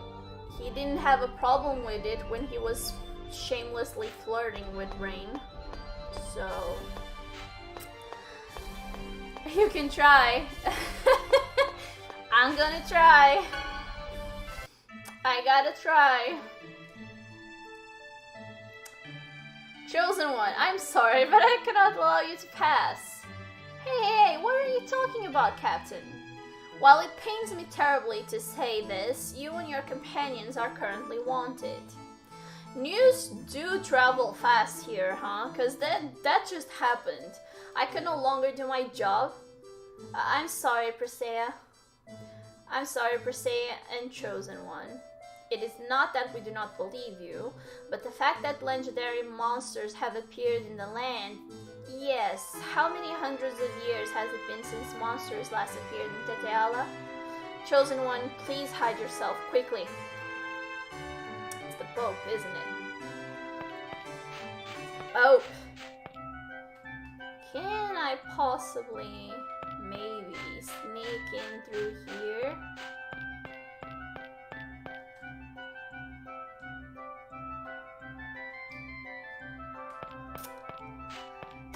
he didn't have a problem with it when he was shamelessly flirting with Rain, so... You can try. I'm gonna try. I gotta try. Chosen one, I'm sorry, but I cannot allow you to pass. Hey, what are you talking about, Captain? While it pains me terribly to say this, you and your companions are currently wanted. News do travel fast here, huh? Cause that just happened. I can no longer do my job. I'm sorry, Persea. I'm sorry, Persea and Chosen One. It is not that we do not believe you, but the fact that legendary monsters have appeared in the land... Yes, how many hundreds of years has it been since monsters last appeared in Teteala? Chosen One, please hide yourself quickly. It's the Pope, isn't it? Oh! Can I possibly... maybe sneak in through here?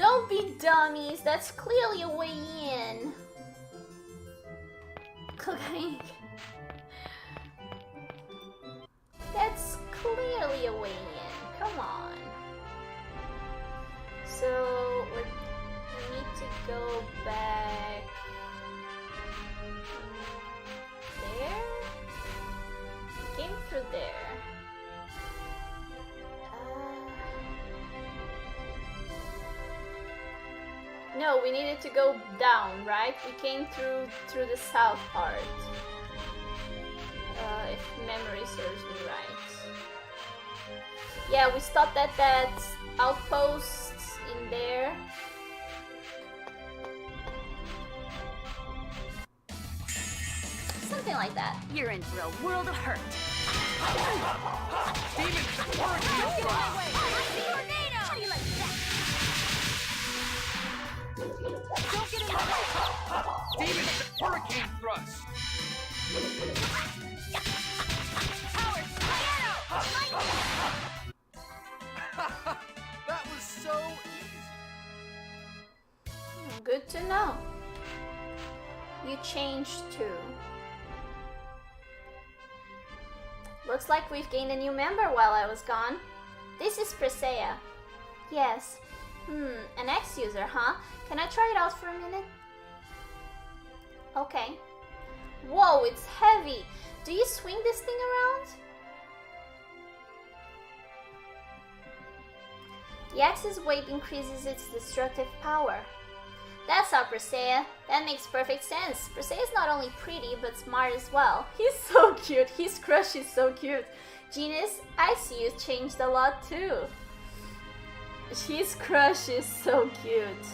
don't be dummies. That's clearly a way in. Clank. That's clearly a way in. Come on. So we need to go back there. We came through there. No, we needed to go down, right? We came through the south part. If memory serves me right. Yeah, we stopped at that outpost in there. Something like that. You're in for a world of hurt. Demons, the hurricane! Don't get in my way! I see tornado! How do you like that? Don't get in my way! Demons, the hurricane thrust! Power, piano! That was so easy. Good to know. You changed too. Looks like we've gained a new member while I was gone. This is Presea. Yes. An X-user, huh? Can I try it out for a minute? Okay. Whoa, it's heavy. Do you swing this thing around? The axe's weight increases its destructive power. That's our Presea. That makes perfect sense. Presea is not only pretty, but smart as well. He's so cute. His crush is so cute. Genus, I see you changed a lot too. His crush is so cute.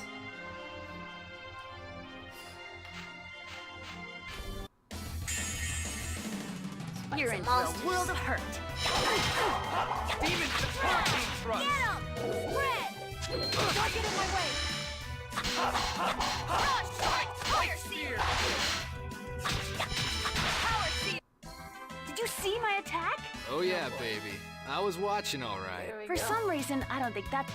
You're in for a world of hurt. Demons, the hurricane thrust! Get him! Spread! Don't get in my way! Rush! Fire Seer! Power Seer! Did you see my attack? Oh yeah, baby. I was watching all right. There we For go. some reason, I don't think that.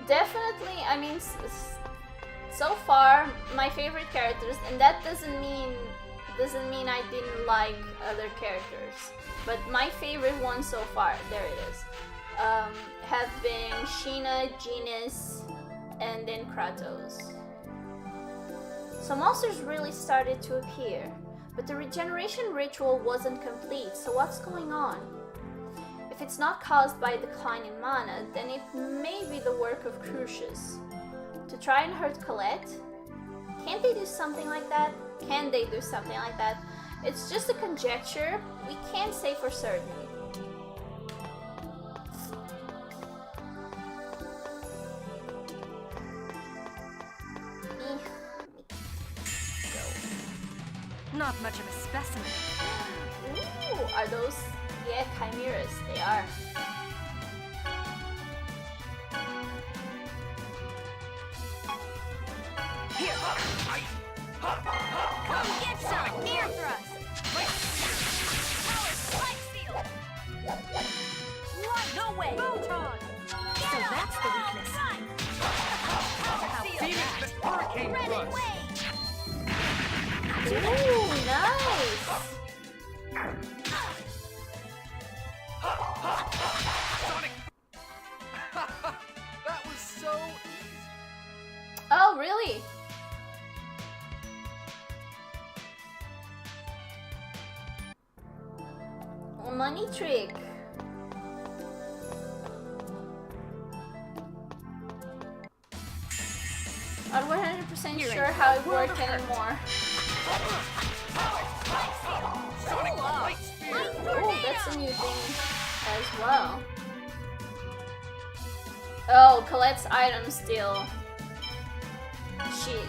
Definitely, I mean, so far, my favorite characters, and that doesn't mean I didn't like other characters, but my favorite one so far, there it is, have been Sheena, Genus, and then Kratos. So monsters really started to appear, but the regeneration ritual wasn't complete, so what's going on? If it's not caused by a decline in mana, then it may be the work of Crucius. To try and hurt Colette? Can't they do something like that? Can they do something like that? It's just a conjecture. We can't say for certain. Not much of a specimen. Ooh, are those? Yeah, chimeras. They are. Here! Come get some! Ear thrust! Power Spike Seal! What? No way! Photon! So that's the weakness. Power Seal! Demons, the hurricane Red and thrust! Wave! Ooh, nice. Sonic! That was so easy. Oh, really? Money trick. Not 100% sure how it worked anymore. Sonic light spear! Oh, that's a new thing as well. Oh, Colette's item steal.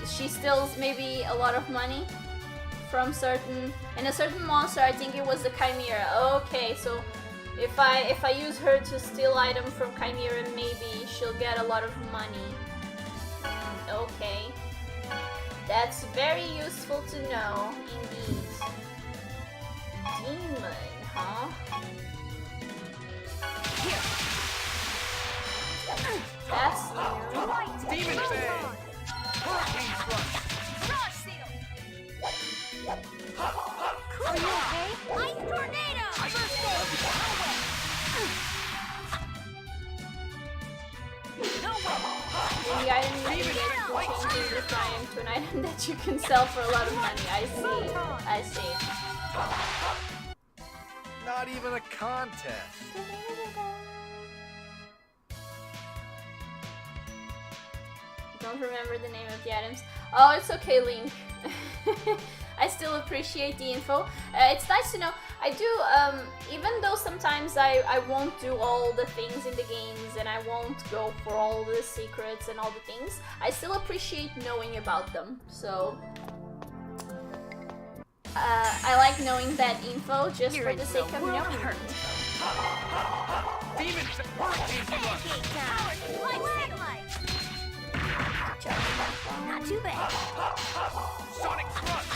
She steals maybe a lot of money from a certain monster. I think it was the Chimera. Okay, so if I use her to steal item from Chimera, maybe she'll get a lot of money. Okay, that's very useful to know indeed. Demon, huh? Here! That's new. Demon Fang! Hurricane Thrust! Frost Seal! Are you okay? Ice Tornado! First aid! No way! And the item you can get will change your different item to an item that you can sell for a lot of money. I see. I see. Not even a contest. Don't remember the name of the items. Oh, it's okay, Link. I still appreciate the info. It's nice to know. I do, even though sometimes I won't do all the things in the games and I won't go for all the secrets and all the things, I still appreciate knowing about them. So, I like knowing that info just for the sake of knowing it. Demon Hurricane Thrust! Pancake Town! Light! Not too bad. Sonic Thrust!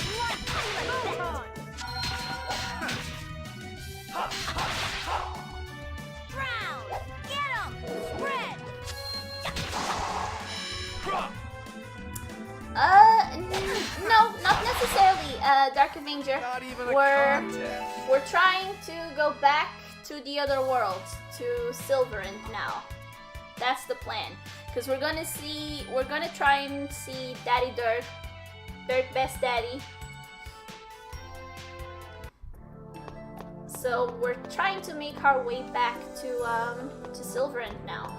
Drown! Get 'em! Spread! No, not necessarily, Dark Avenger. Not even a We're contest. trying to go back to the other world, to Silverant now. That's the plan. Because we're gonna try and see Daddy Dirt, Best Daddy. So we're trying to make our way back to Silverant now.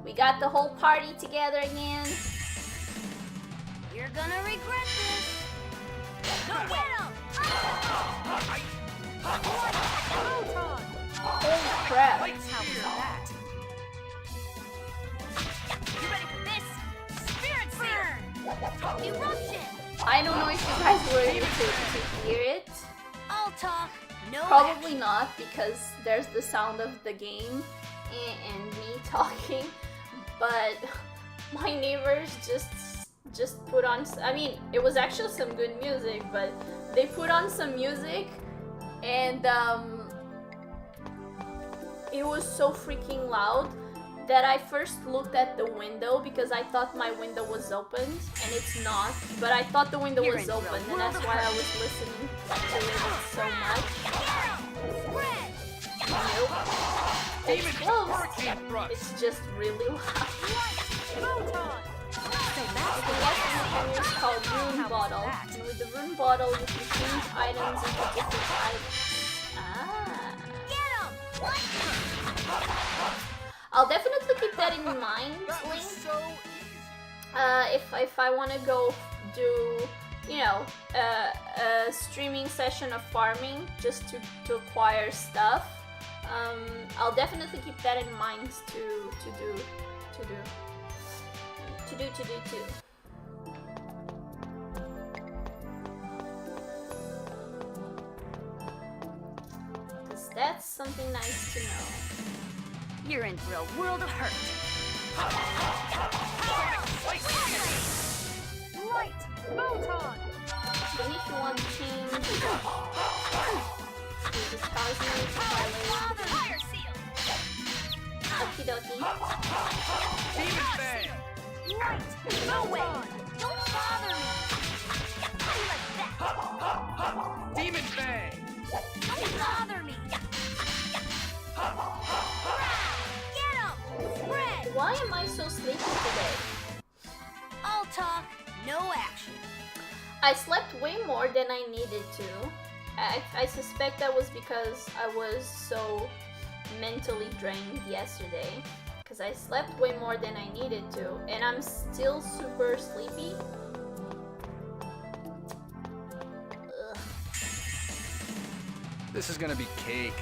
We got the whole party together again. You're gonna regret this. No, get 'em! Holy crap. How was that? You ready for this? Spirit Burn! Eruption! I don't know if you guys were able to hear it. I'll talk. No Probably not, because there's the sound of the game and me talking. But my neighbors just put on. I mean, it was actually some good music, but they put on some music, and it was so freaking loud that I first looked at the window because I thought my window was opened, and it's not. But I thought the window was open, and that's why I was listening to it so much. Nope. It's close. It's just really loud. The lesson is called Rune Bottle, and with the Rune Bottle you can change items into different items. Ah. I'll definitely keep that in mind, Link. If I want to go do, you know, a streaming session of farming just to acquire stuff, I'll definitely keep that in mind to do. Because that's something nice to know. You're in for a world of hurt. Light! Photon! Then if you want to change, this is Cosmic, Twilight, Fire Seal! Okie dokie. Demon Fang! Light! No way! Don't bother me! How do you like that? Demon Fang! Don't bother me! Get 'em! Spread! Why am I so sleepy today? I'll talk, no action. I slept way more than I needed to. I suspect that was because I was so mentally drained yesterday. Because I slept way more than I needed to. And I'm still super sleepy. Ugh. This is gonna be cake.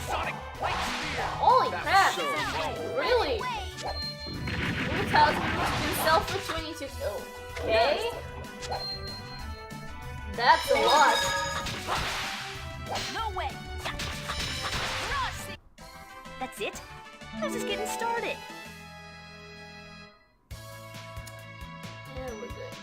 Sonic Light Spear! Holy That's crap! so Really? 2,000 can sell for 22. Okay. That's a lot. No way! That's it? I was just getting started. Yeah, we're good.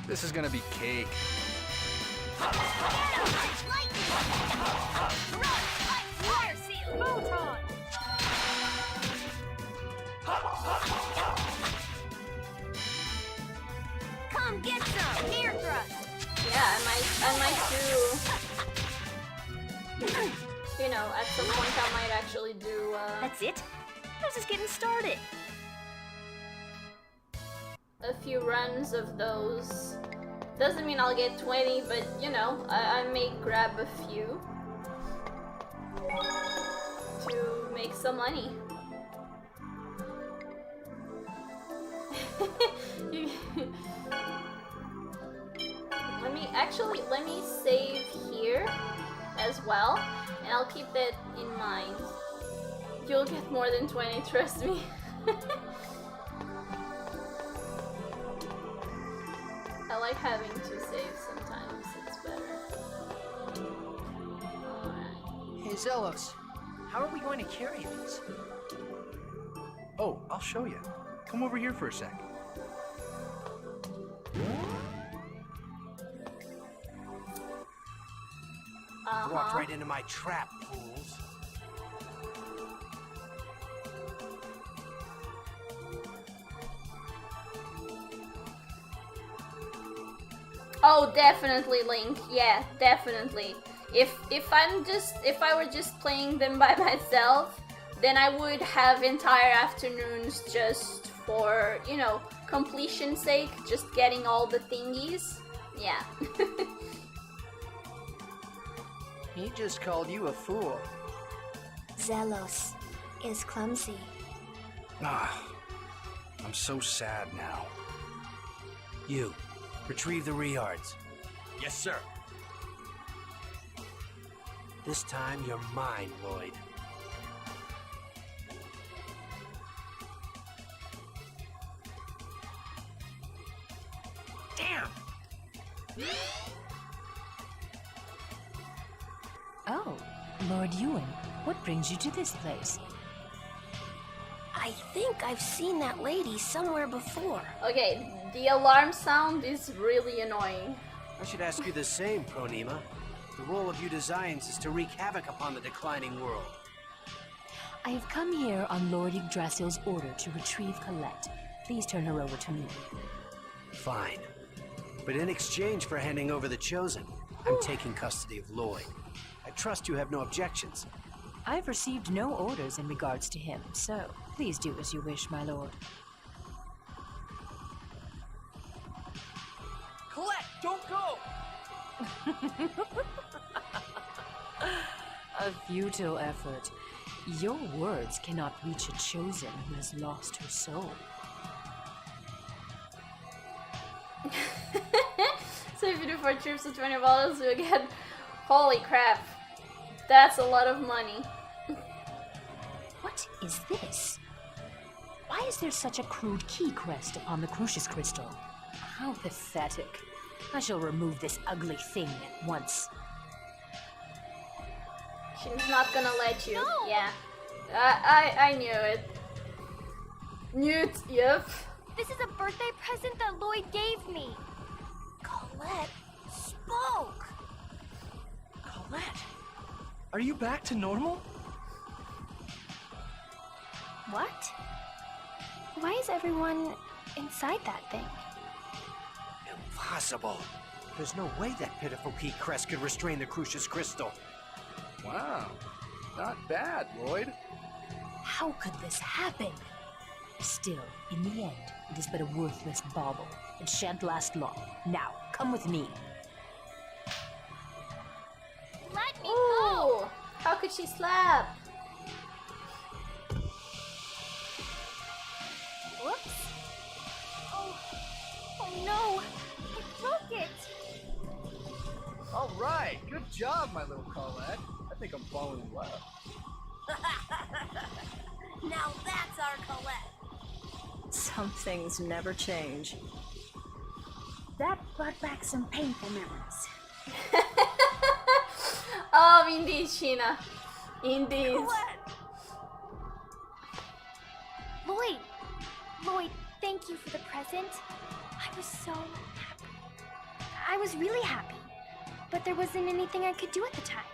This is gonna be cake. Come get some! Air thrust! Yeah, I might do. You know, at some point I might actually do. That's it? I was just getting started. A few runs of those. Doesn't mean I'll get 20, but you know, I may grab a few to make some money. Let me save here as well, and I'll keep that in mind. You'll get more than 20, trust me. I like having to save sometimes, it's better. Alright. Hey, Zelos, how are we going to carry these? Oh, I'll show you. Come over here for a sec. Walked right into my trap, fools. Oh, definitely, Link. Yeah, definitely. If I were just playing them by myself, then I would have entire afternoons just for, you know, completion's sake, just getting all the thingies. Yeah. He just called you a fool. Zelos is clumsy. Ah, I'm so sad now. You, retrieve the Riards. Yes, sir. This time you're mine, Lloyd. Damn! Oh, Lord Ewan, what brings you to this place? I think I've seen that lady somewhere before. Okay, the alarm sound is really annoying. I should ask you the same, Pronema. The role of you Designs is to wreak havoc upon the declining world. I have come here on Lord Yggdrasil's order to retrieve Colette. Please turn her over to me. Fine. But in exchange for handing over the Chosen, I'm taking custody of Lloyd. I trust you have no objections. I've received no orders in regards to him, so please do as you wish, my lord. Colette, don't go! A futile effort. Your words cannot reach a chosen who has lost her soul. So if you do 4 trips to 20 bottles, you'll get... Holy crap. That's a lot of money. What is this? Why is there such a crude key crest upon the Crucius Crystal? How pathetic. I shall remove this ugly thing at once. She's not gonna let you. No. Yeah. I knew it. Newt, yep. This is a birthday present that Lloyd gave me. Colette spoke. Colette, are you back to normal? What? Why is everyone inside that thing? Impossible. There's no way that pitiful key crest could restrain the Crucius Crystal. Wow, not bad, Lloyd. How could this happen? Still, in the end, it is but a worthless bauble. It shan't last long. Now, come with me. Let me Ooh, go. how could she slap? Whoops. Oh no. I broke it. All right, good job, my little Colette. I think I'm falling in love. Now that's our Colette. Some things never change. That brought back some painful memories. Oh, indeed, Sheena. Indeed. Colette. Lloyd, thank you for the present. I was so happy. I was really happy. But there wasn't anything I could do at the time.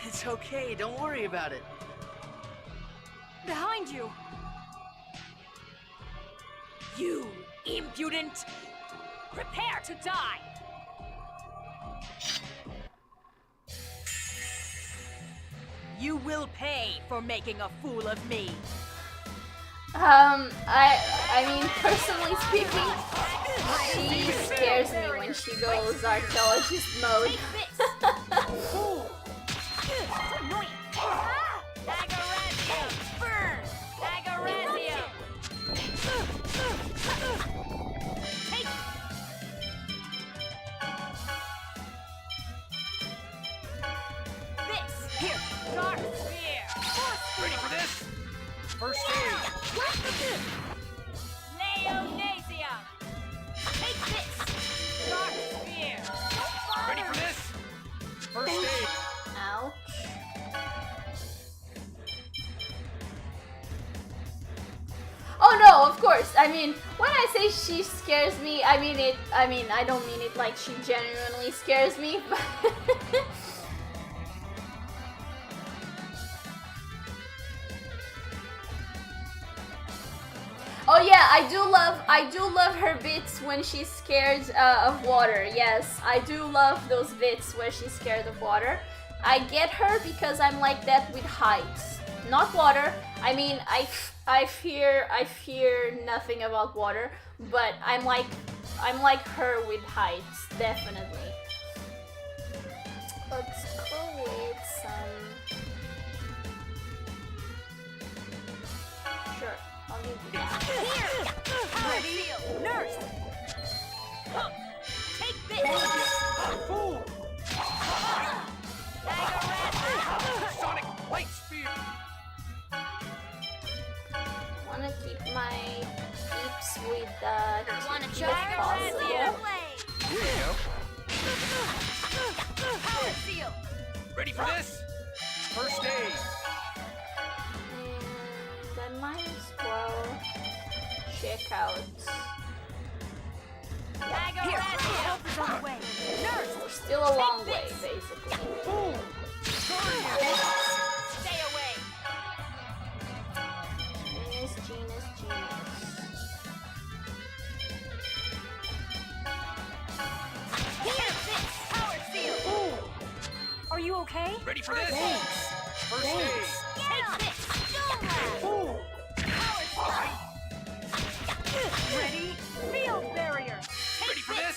It's okay, don't worry about it. Behind you! You impudent! Prepare to die! You will pay for making a fool of me. I mean, personally speaking, she scares me when she goes archaeologist mode. Ready for this? First aid. Neonasia! Take this! Dark Spear! Ready for this? First aid. Ouch. Oh no, of course. I mean, when I say she scares me, I mean I don't mean it like she genuinely scares me, but oh yeah, I do love her bits when she's scared of water. Yes, I do love those bits where she's scared of water. I get her because I'm like that with heights, not water. I mean, I fear nothing about water, but I'm like her with heights, definitely. Let's go with some. Sure, I'll give you that. Ready? Nurse! Take this! Fool! Dagger Sonic light speed. Wanna keep my peeps with Wanna if try? possible. Here you go. Power Seal! Ready for this? First aid. And I might as well check out. Dagger help is on the way. Nurse! We're still a long way, basically. Fool. Stay away! Genius. Here, this! Power Seal! Are you okay? Ready for this? First aid. Take this! Fool. Power Seal! Ready? Field barrier! Ready for this?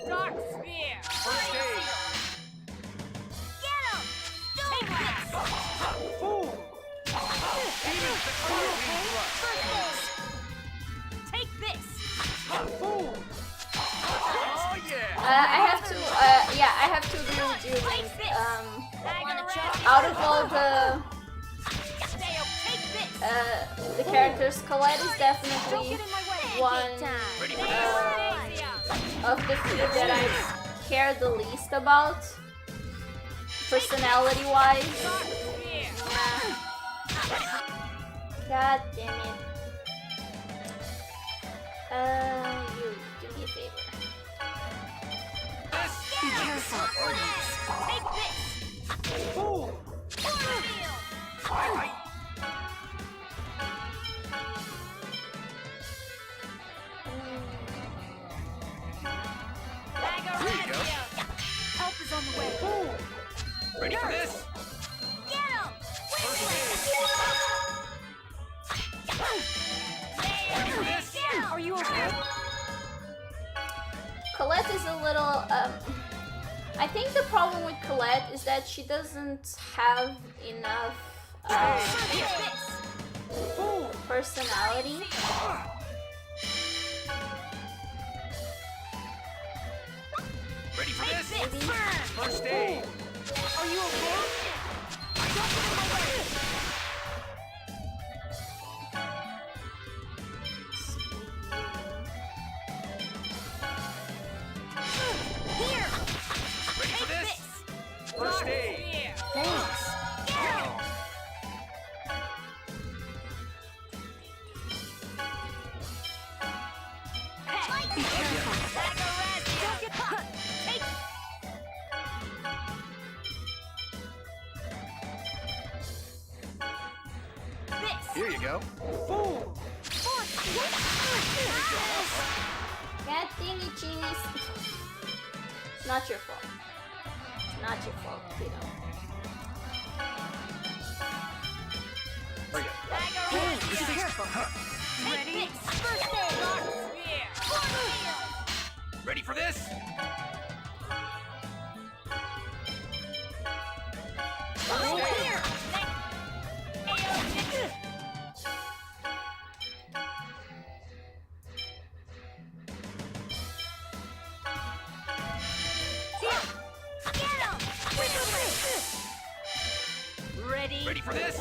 Dark Spear! First aid. Get him! Take this! Fool. Demons that fire wings rush. Take this! Fool. Oh yeah. I have to agree with you, Link. Out of all the characters, Colette is definitely one of the few that I care the least about, personality-wise. God damn it. You do me a favor. Be careful. Take this! Fool. Fight. Here you go. Help is on the way. Fool. Ready for this? Get him! First aid. Ready for this? Are you okay? Colette is a little, I think the problem with Colette is that she doesn't have enough, personality. Ready for this? Maybe. First aid. Are you okay? Ready for this? First aid. Thanks. Here you go. God dang it, genius. It's not your fault. It's not your fault, kiddo. Hurry up. Be careful. Ready? First aid. Ready for this? Here. Ready? Ready for this?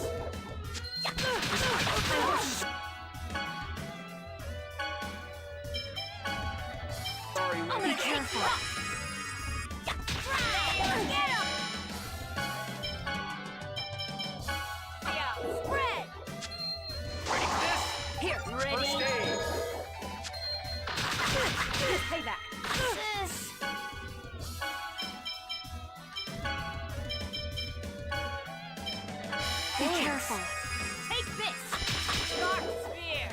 Sorry, Be careful. Spread. Ready for this? Here. Ready? First aid. Payback. Be careful. Take this. Dark Sphere.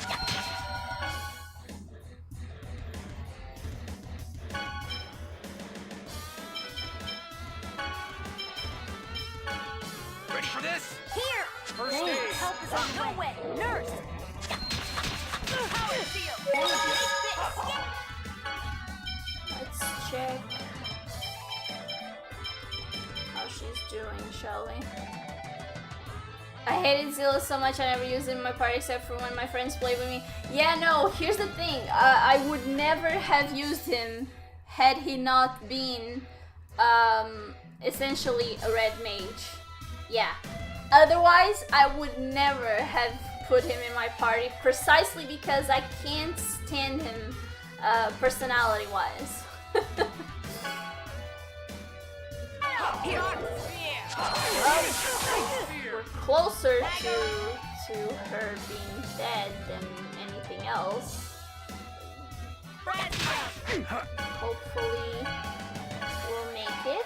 Ready for this? Here. First aid. Help is on the way. Nurse. Power seal. Take this. Let's check how she's doing, shall we? I hated Zilla so much I never used him in my party except for when my friends played with me. Yeah, no, here's the thing. I would never have used him had he not been essentially a red mage. Yeah. Otherwise, I would never have put him in my party precisely because I can't stand him personality-wise. Here. We're closer to her being dead than anything else. Hopefully, we'll make it.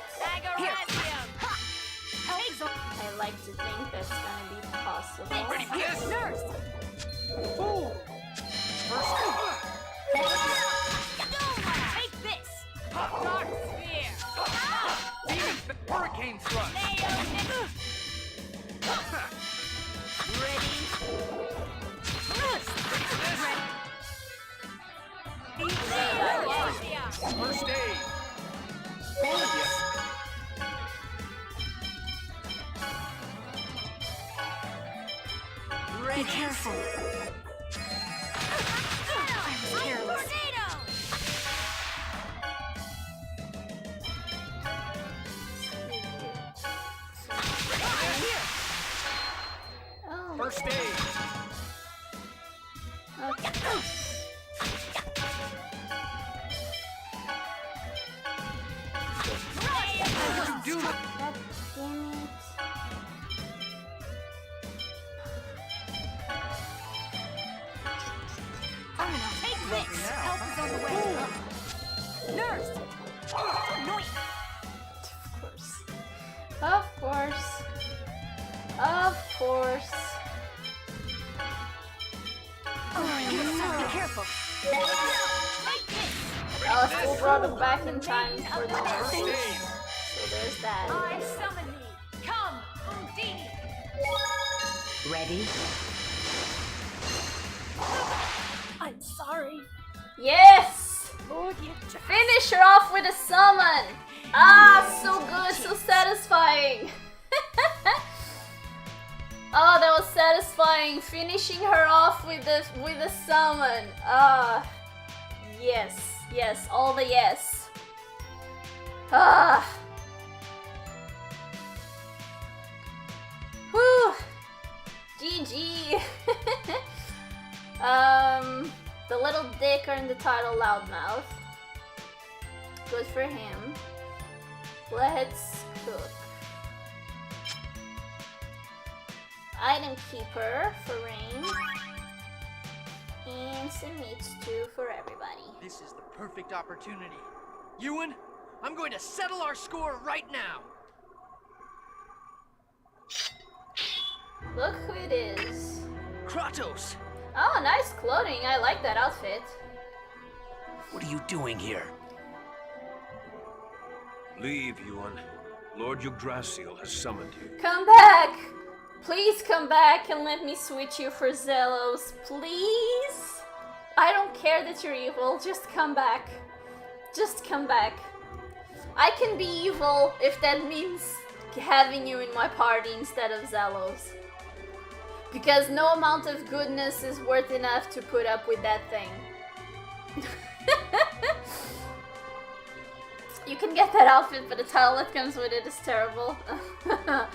I like to think that's gonna be possible. Ready for this? Nurse. Take this. Dark Sphere. Demon Hurricane Thrust. Ready? First aid. Be careful. I was careless. Oh, First aid. okay. Do it. God damn it. Take this. Help is on the way. Nurse. Annoying. Of course. Of course. Of course. Be careful. Take this. Alice brought it back in time for the First nurse. aid. So there's that. I summon thee. Come, Undine. Ready? I'm sorry. Yes! Lord, you Finish her off with a summon! Ah, so good, so satisfying! Oh, that was satisfying, finishing her off with a summon. Ah, yes, yes, all the yes. Ah. Whew. GG. The little dick earned the title Loudmouth. Good for him. Let's cook. Item keeper for Rain. And some meat stew for everybody. This is the perfect opportunity. Ewan, I'm going to settle our score right now. Look who it is. Kratos! Oh, nice clothing. I like that outfit. What are you doing here? Leave, Ewan. Lord Yggdrasil has summoned you. Come back! Please come back and let me switch you for Zelos. Please? I don't care that you're evil. Just come back. Just come back. I can be evil if that means having you in my party instead of Zelos. Because no amount of goodness is worth enough to put up with that thing. You can get that outfit, but the towel that comes with it is terrible. Are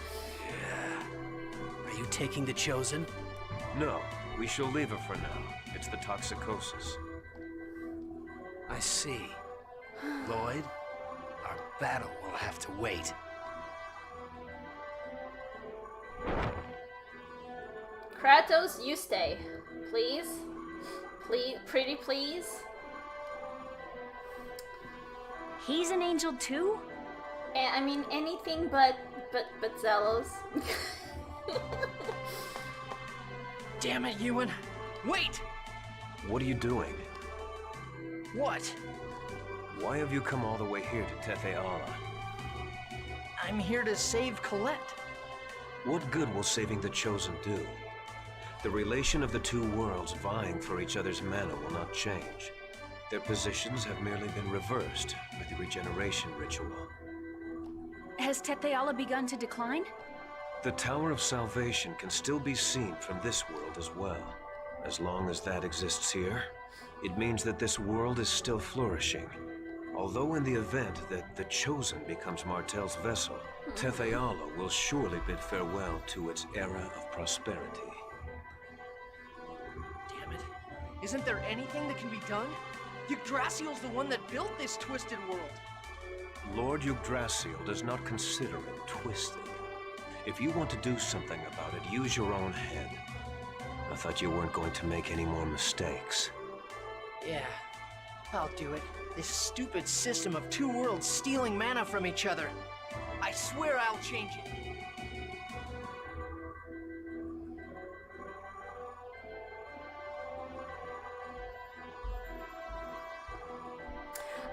you taking the Chosen? No, we shall leave her for now. It's the toxicosis. I see. Lloyd, our battle will have to wait. Kratos, you stay. Please? Please, pretty please? He's an angel too? I mean, anything but Zelos. Damn it, Ewan! Wait! What are you doing? What? Why have you come all the way here to Tethe'ala? I'm here to save Colette. What good will saving the Chosen do? The relation of the two worlds vying for each other's mana will not change. Their positions have merely been reversed by the regeneration ritual. Has Tethe'ala begun to decline? The Tower of Salvation can still be seen from this world as well. As long as that exists here, it means that this world is still flourishing. Although in the event that the Chosen becomes Martel's vessel, Tethe'ala will surely bid farewell to its era of prosperity. Damn it. Isn't there anything that can be done? Yggdrasil's the one that built this twisted world. Lord Yggdrasil does not consider it twisted. If you want to do something about it, use your own head. I thought you weren't going to make any more mistakes. Yeah, I'll do it. This stupid system of two worlds stealing mana from each other. I swear I'll change it.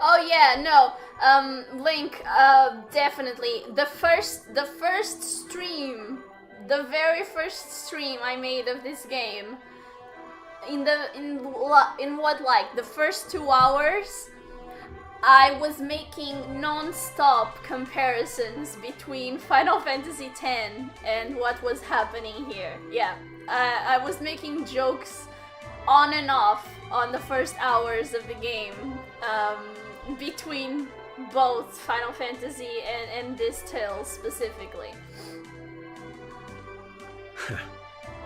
Oh yeah, no. Link, definitely. The first stream, the very first stream I made of this game, in what, like, the first 2 hours, I was making non-stop comparisons between Final Fantasy X and what was happening here. Yeah, I was making jokes on and off on the first hours of the game, between both Final Fantasy and this tale specifically.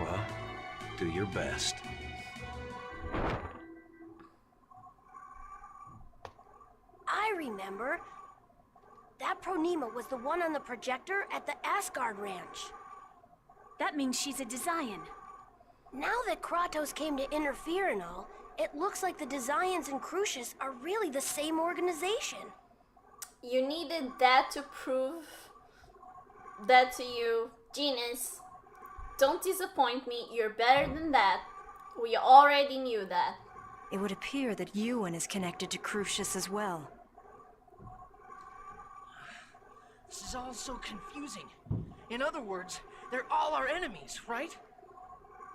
Well, do your best. I remember. That Pronema was the one on the projector at the Asgard Ranch. That means she's a Desian. Now that Kratos came to interfere and all, it looks like the Desians and Crucius are really the same organization. You needed that to prove that to you. Genus, don't disappoint me. You're better than that. We already knew that. It would appear that Ewan is connected to Crucius as well. This is all so confusing. In other words, they're all our enemies, right?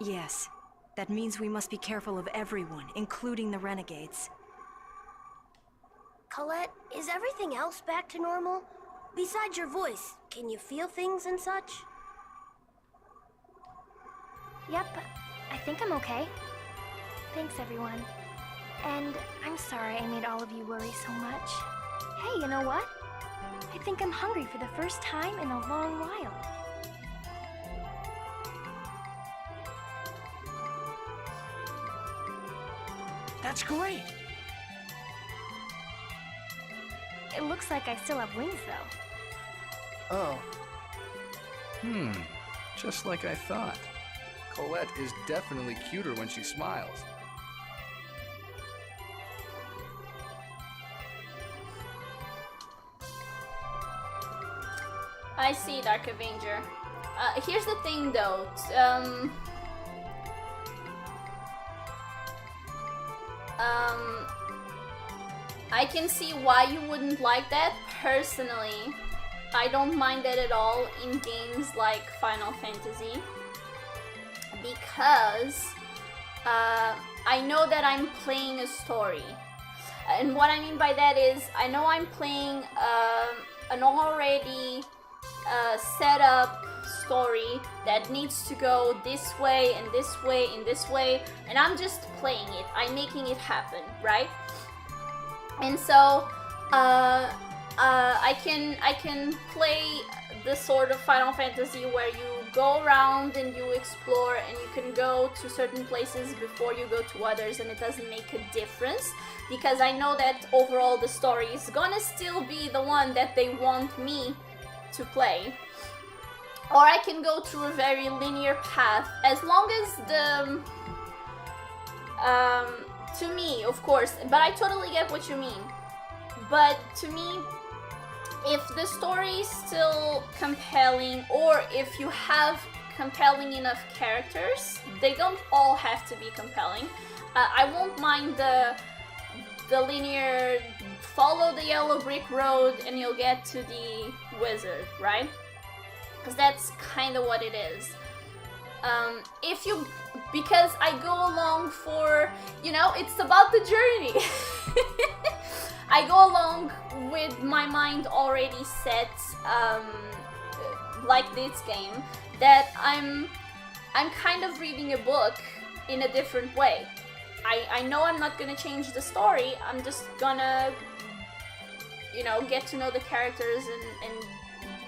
Yes. That means we must be careful of everyone, including the renegades. Colette, is everything else back to normal? Besides your voice, can you feel things and such? Yep, I think I'm okay. Thanks, everyone. And I'm sorry I made all of you worry so much. Hey, you know what? I think I'm hungry for the first time in a long while. That's great! It looks like I still have wings, though. Oh. Just like I thought. Colette is definitely cuter when she smiles. I see, Dark Avenger. Here's the thing, though. I can see why you wouldn't like that. Personally, I don't mind that at all in games like Final Fantasy, because I know that I'm playing a story. And what I mean by that is, I know I'm playing an already set up story that needs to go this way and this way and this way, and I'm just playing it. I'm making it happen, right? And so I can play the sort of Final Fantasy where you go around and you explore, and you can go to certain places before you go to others, and it doesn't make a difference, because I know that overall the story is gonna still be the one that they want me to play. Or I can go through a very linear path, as long as the to me, of course, but I totally get what you mean. But to me, if the story is still compelling, or if you have compelling enough characters, they don't all have to be compelling. I won't mind the linear, follow the yellow brick road and you'll get to the wizard, right? Because that's kind of what it is. Because I go along for, it's about the journey. I go along with my mind already set, like this game, that I'm kind of reading a book in a different way. I know I'm not gonna change the story. I'm just gonna, get to know the characters and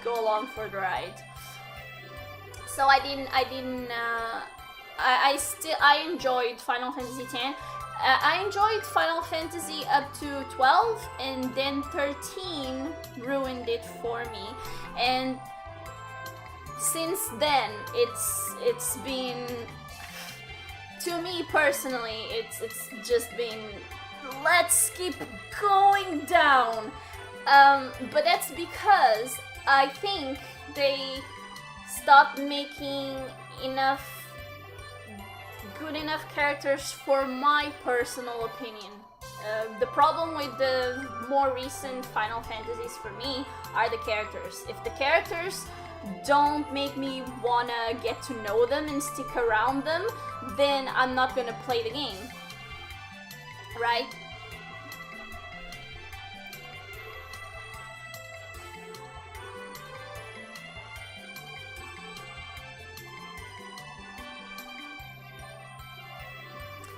go along for the ride. So I enjoyed Final Fantasy X. I enjoyed Final Fantasy up to 12, and then 13 ruined it for me. And since then, it's been, to me personally, it's just been, let's keep going down. But that's because I think they stopped making good enough characters for my personal opinion. The problem with the more recent Final Fantasies for me are the characters. If the characters don't make me wanna get to know them and stick around them, then I'm not gonna play the game, right?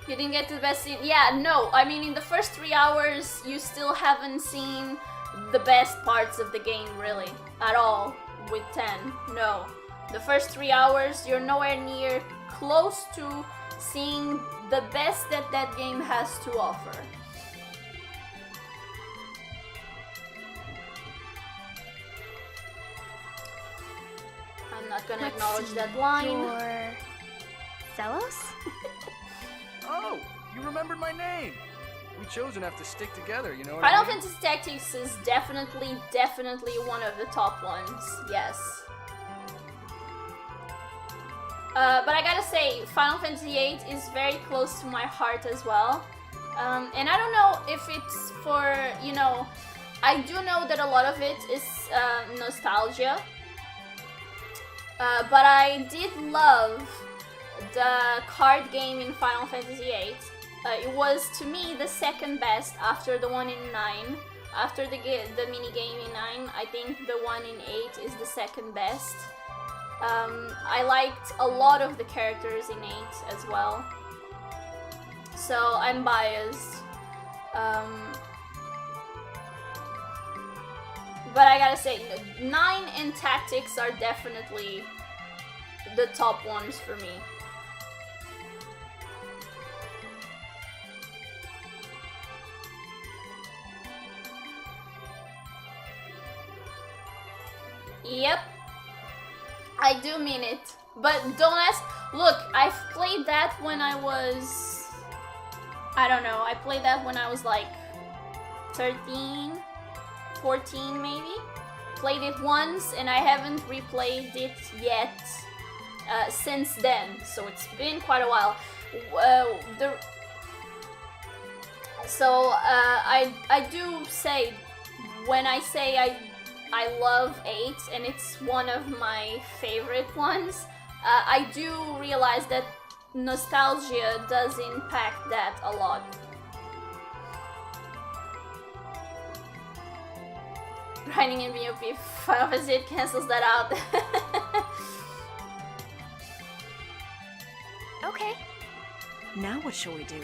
You didn't get to the best scene? Yeah, no. I mean, in the first 3 hours, you still haven't seen the best parts of the game, really. At all. With 10. No. The first 3 hours, you're nowhere near close to seeing the best that that game has to offer. I'm not gonna acknowledge that line. You're Zelos? Oh, you remembered my name. We chose enough to stick together, you know what Final I mean? Fantasy Tactics is definitely one of the top ones, yes. But I gotta say, Final Fantasy VIII is very close to my heart as well. And I don't know if it's for, I do know that a lot of it is nostalgia. But I did love the card game in Final Fantasy VIII. It was, to me, the second best after the one in 9. After the mini game in 9, I think the one in 8 is the second best. I liked a lot of the characters in 8 as well. So I'm biased. But I gotta say, 9 and Tactics are definitely the top ones for me. Yep, I do mean it, but don't ask. Look, I've played that when I was, I don't know, I played that when I was like 13, 14 maybe. Played it once and I haven't replayed it yet since then, so it's been quite a while. So I do say, when I say I love 8 and it's one of my favorite ones, I do realize that nostalgia does impact that a lot. Grinding in VOP, Final Fantasy 8 cancels that out. Okay. Now what shall we do?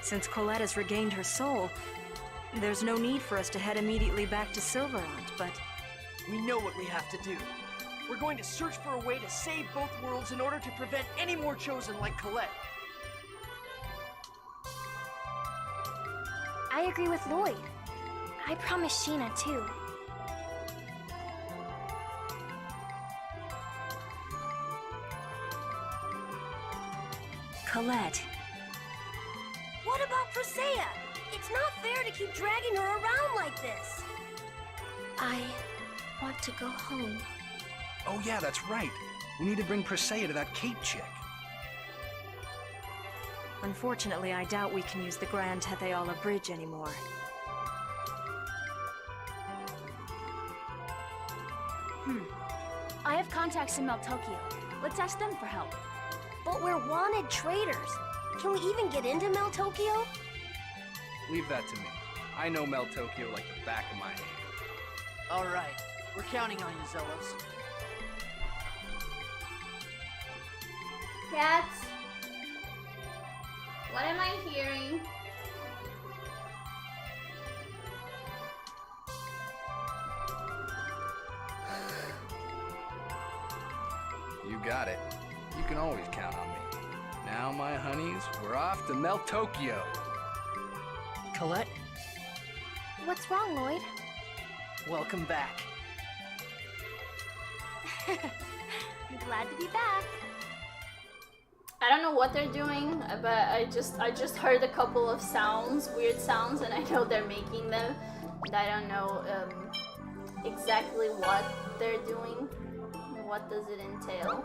Since Colette has regained her soul, there's no need for us to head immediately back to Silverant, but... We know what we have to do. We're going to search for a way to save both worlds in order to prevent any more Chosen like Colette. I agree with Lloyd. I promise Sheena too. Colette. What about Presea? It's not fair to keep dragging her around like this. I want to go home. Oh yeah, that's right. We need to bring Presea to that Cape chick. Unfortunately, I doubt we can use the Grand Tetheala Bridge anymore. I have contacts in Meltokio. Let's ask them for help. But we're wanted traitors. Can we even get into Meltokio? Leave that to me. I know Meltokio like the back of my hand. All right, we're counting on you, Zelos. Cats, what am I hearing? You got it. You can always count on me. Now, my honeys, we're off to Meltokio. Colette, What's wrong, Lloyd? welcome back. I'm glad to be back. I don't know what they're doing, but I just heard a couple of sounds, weird sounds, and I know they're making them. And I don't know exactly what they're doing. What does it entail?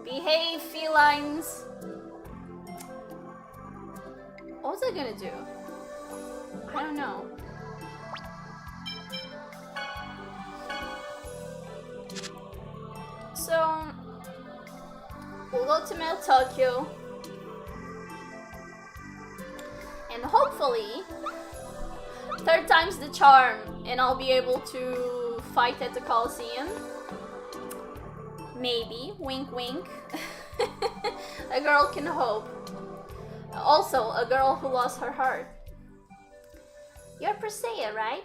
Behave, felines! What was I gonna do? I don't know. So, we'll go to Meltokio. And hopefully, third time's the charm, and I'll be able to fight at the Coliseum. Maybe. Wink wink. A girl can hope. Also, a girl who lost her heart. You're Presea, right?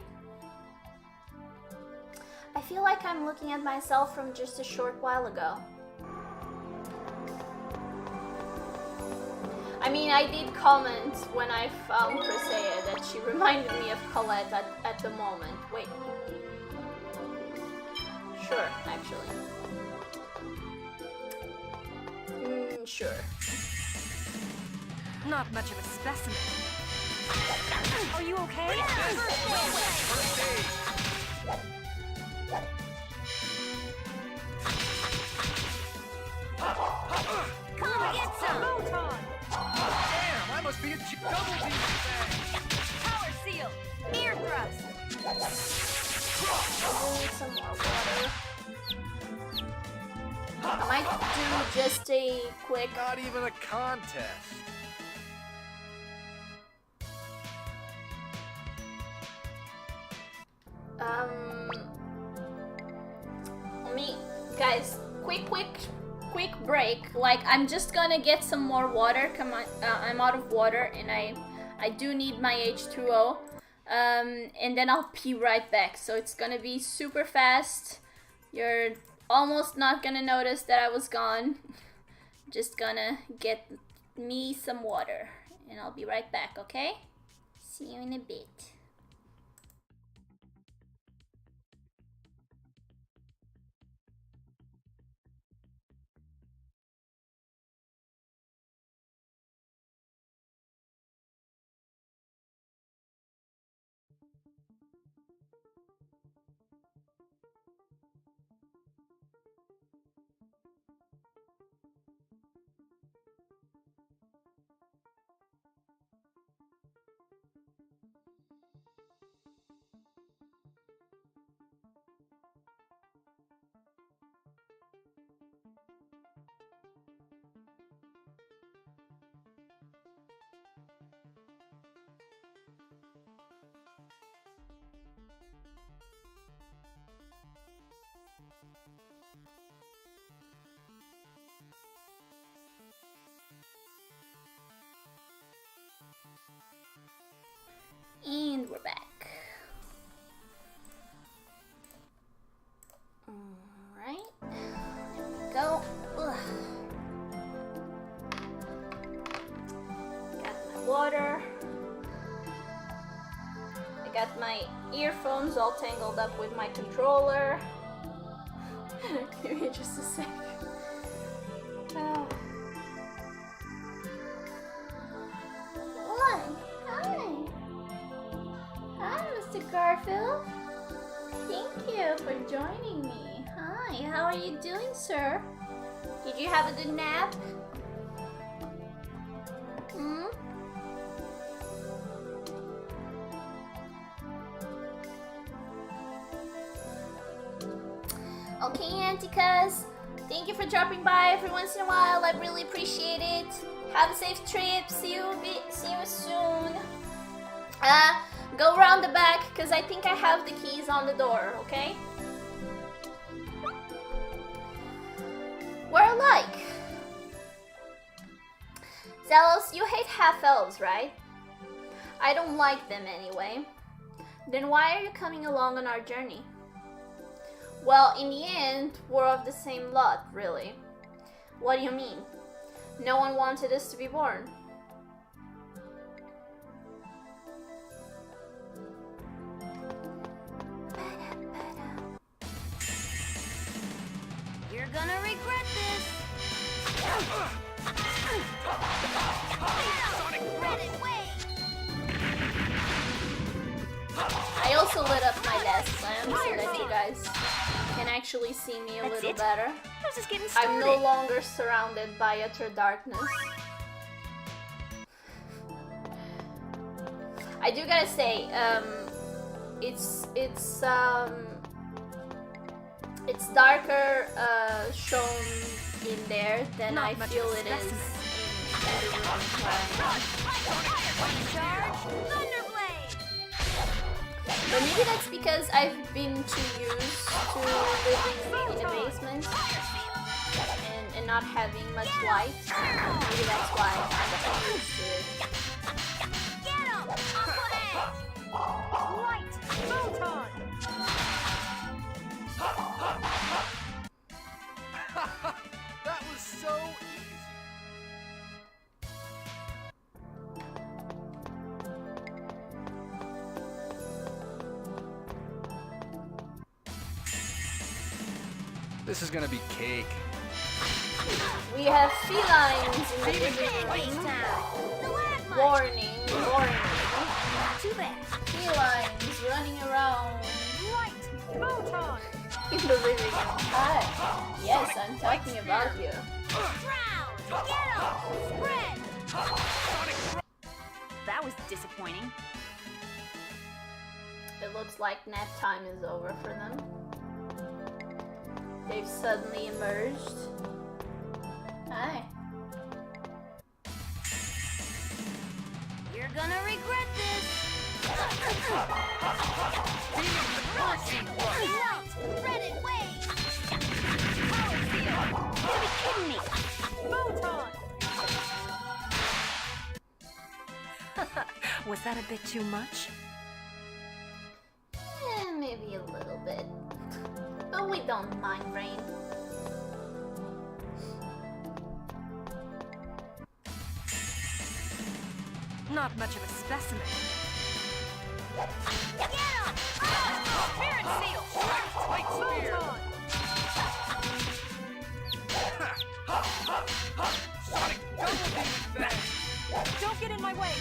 I feel like I'm looking at myself from just a short while ago. I mean, I did comment when I found Presea that she reminded me of Colette at the moment. Wait. Sure, actually. Sure. Not much of a specimen. Are you okay? First aid. Come get some! Damn, I must be a double D fan. Power seal! Ear thrust! I need some more water. I might do just a quick... Not even a contest. Guys, quick break. Like, I'm just gonna get some more water. Come on, I'm out of water, and I do need my H2O. And then I'll be right back. So it's gonna be super fast. You're almost not gonna notice that I was gone. Just gonna get me some water, and I'll be right back. Okay? See you in a bit. And we're back. Alright. There we go. Ugh. Got my water. I got my earphones all tangled up with my controller. Give me just a sec. Oh. Hi. Hi, Mr. Garfield. Thank you for joining me. Hi, how are you doing, sir? Did you have a good nap? Hmm? Okay, Anticas. Thank you for dropping by every once in a while. I really appreciate it. Have a safe trip. See you soon. Go around the back because I think I have the keys on the door, okay? We're alike. Zealous, you hate half-elves, right? I don't like them anyway. Then why are you coming along on our journey? Well, in the end, we're of the same lot, really. What do you mean? No one wanted us to be born. You're gonna regret this. I also lit up my desk lamp so that you guys can actually see me a little better. I was just getting started. I'm no longer surrounded by utter darkness. I do gotta say, it's darker shown in there than I feel it is in the room where I'm at. But maybe that's because I've been too used to living in a basement and not having much light. Maybe that's why I'm so used to it. Get him! Light! Photon! That was so easy. This is gonna be cake. We have felines in the living room. Warning. Not too bad. Felines running around Light! Photon! in the living room. Hi. Yes, I'm talking about you. Round! Get him! Spread! That was disappointing. It looks like nap time is over for them. They've suddenly emerged. Hi. You're gonna regret this. Out! Spread it way! Power field! You gotta be kidding me! Photon! Was that a bit too much? Maybe a little bit. But we don't mind rain. Not much of a specimen. Get him! Spirit seal! Light spear! Sonic double beam back! Don't get in my way!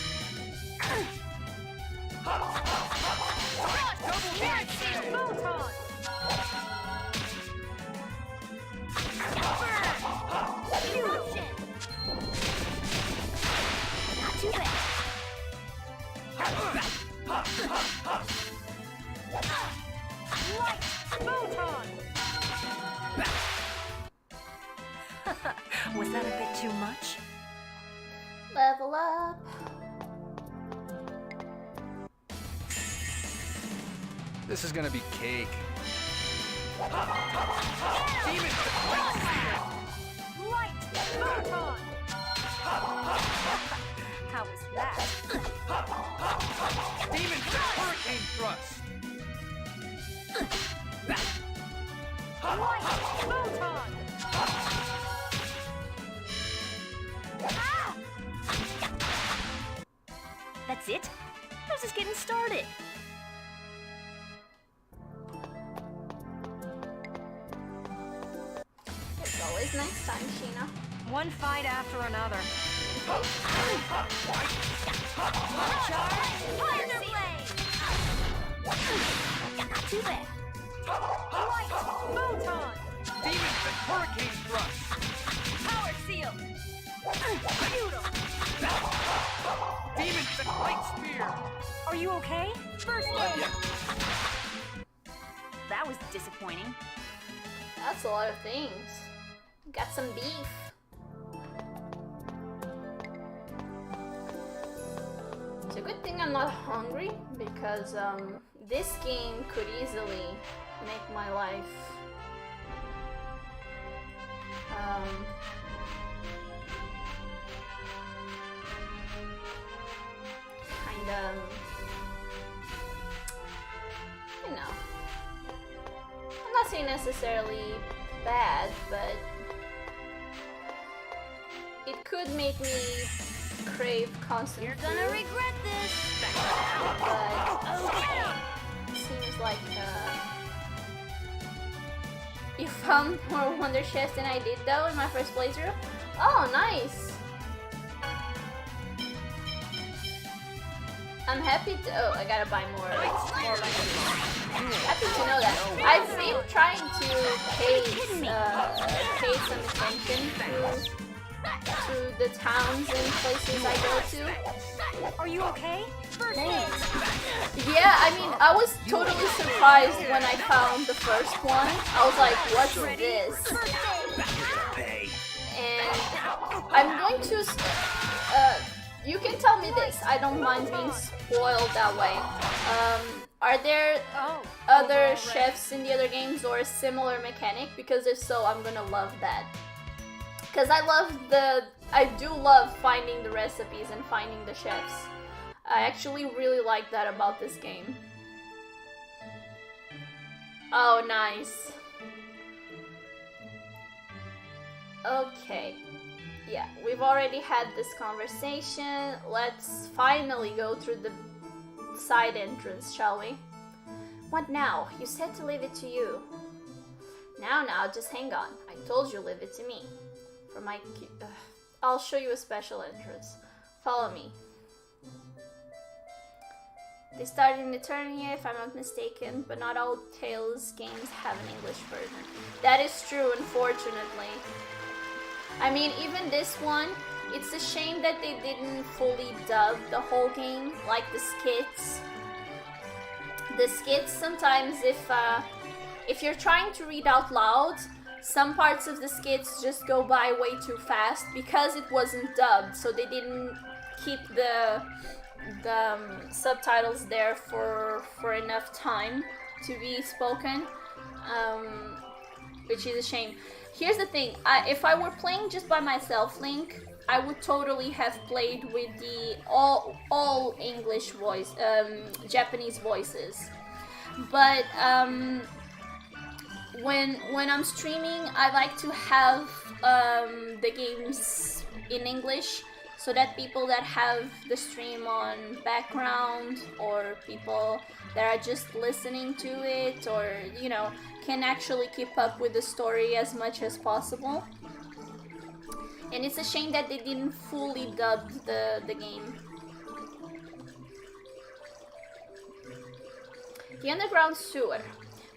Double spirit seal! Photon! Eruption! Not too bad. Light! Photon! Was that a bit too much? Level up. This is gonna be cake. Demon Light! Photon! How was that? Demon hurricane thrust. White photon. That's it? I was just getting started. It's always next time, Sheena. One fight after another. Thunder blade. Not too bad. White photon. Demon hurricane thrust. Power seal. Beautiful. Demon light spear. Are you okay? First aid. That was disappointing. That's a lot of things. Got some beef. It's a good thing I'm not hungry because this game could easily make my life kind of, you know, I'm not saying necessarily bad, but it could make me crave constant You're gonna food. regret this. But it seems like you found more wonder chests than I did though in my first playthrough. Oh, nice! I'm happy to. Oh, I gotta buy more. Happy to know that. I've been trying to pay some attention to the towns and places I go to. Are you okay? Thanks. Yeah, I mean, I was totally surprised when I found the first one. I was like, what's this? And I'm going to... you can tell me this. I don't mind being spoiled that way. Are there other chefs in the other games or a similar mechanic? Because if so, I'm gonna love that. Because I do love finding the recipes and finding the chefs. I actually really like that about this game. Oh, nice. Okay. Yeah, we've already had this conversation. Let's finally go through the side entrance, shall we? What now? You said to leave it to you. Now, just hang on. I told you leave it to me. For my... I'll show you a special entrance. Follow me. They started in Eternia, if I'm not mistaken, but not all Tales games have an English version. That is true, unfortunately. I mean, even this one, it's a shame that they didn't fully dub the whole game, like the skits. The skits, sometimes if you're trying to read out loud, some parts of the skits just go by way too fast because it wasn't dubbed, so they didn't keep the subtitles there for enough time to be spoken, which is a shame. Here's the thing, if I were playing just by myself, Link, I would totally have played with the all English voice, Japanese voices. But when I'm streaming, I like to have the games in English, so that people that have the stream on background or people that are just listening to it, or you know, can actually keep up with the story as much as possible. And it's a shame that they didn't fully dub the game. The underground sewer.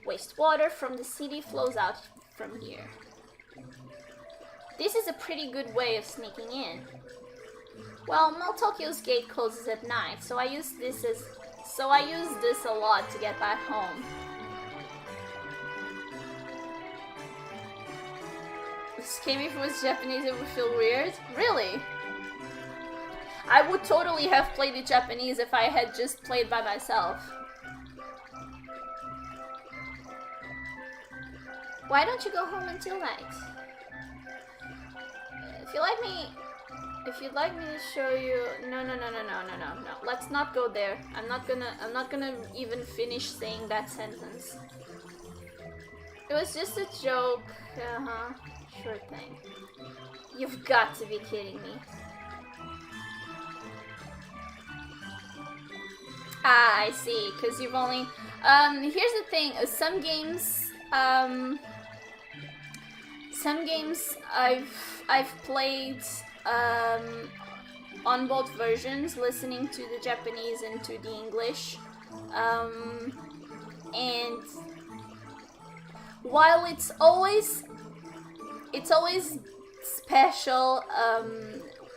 Wastewater from the city flows out from here. This is a pretty good way of sneaking in. Well, Mall Tokyo's gate closes at night, so I use this a lot to get back home. This game, if it was Japanese, it would feel weird. Really? I would totally have played it Japanese if I had just played by myself. Why don't you go home until night? If you let me If you'd like me to show you, no. Let's not go there. I'm not gonna even finish saying that sentence. It was just a joke. Sure thing. You've got to be kidding me. Ah, I see. Cause you've only. Here's the thing. Some games I've played on both versions, listening to the Japanese and to the English, and while it's always special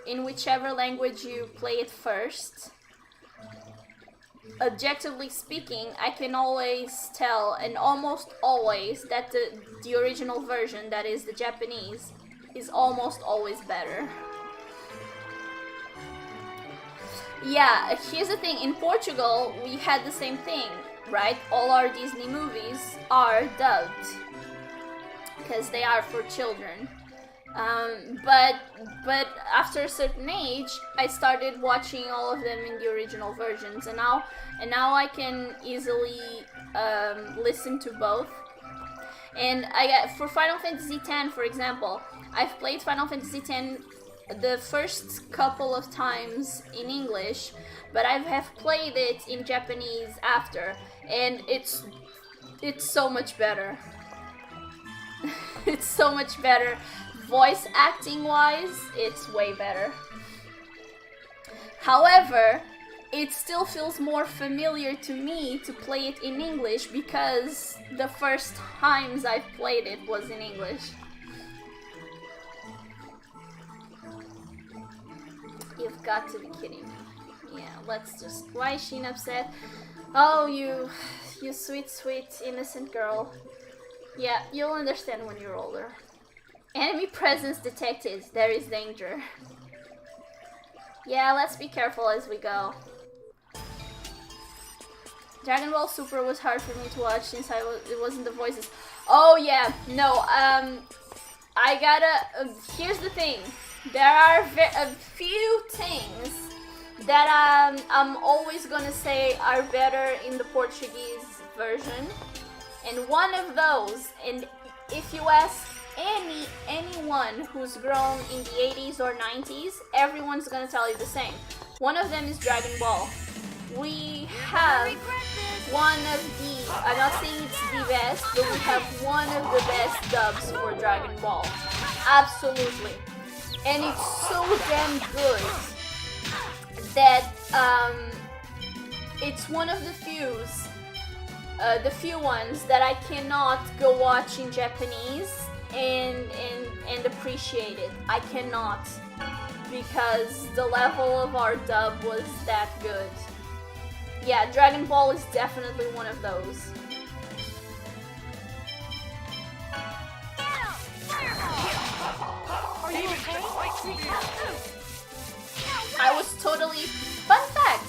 in whichever language you play it first. Objectively speaking, I can always tell, and almost always, that the original version, that is the Japanese, is almost always better. Yeah, here's the thing, in Portugal, we had the same thing, right? All our Disney movies are dubbed, because they are for children. But after a certain age, I started watching all of them in the original versions, and now I can easily listen to both. And for Final Fantasy X, for example, I've played Final Fantasy X the first couple of times in English, but I have played it in Japanese after, and it's so much better. It's so much better. Voice acting wise, it's way better. However, it still feels more familiar to me to play it in English because the first times I've played it was in English. You've got to be kidding me. Yeah, let's just... Why is Sheena upset? Oh, you sweet, sweet, innocent girl. Yeah, you'll understand when you're older. Enemy presence detected. There is danger. Yeah, let's be careful as we go. Dragon Ball Super was hard for me to watch since it wasn't the voices. Oh yeah, no. I gotta. Here's the thing. There are a few things that I'm always gonna say are better in the Portuguese version, and one of those, and if you ask anyone who's grown in the 80s or 90s, everyone's gonna tell you the same. One of them is Dragon Ball. We have one of the, I'm not saying it's the best, but we have one of the best dubs for Dragon Ball. Absolutely. And it's so damn good that it's one of the few ones that I cannot go watch in Japanese and appreciate it. I cannot, because the level of our dub was that good. Yeah, Dragon Ball is definitely one of those. Are you okay? I was totally... Fun fact!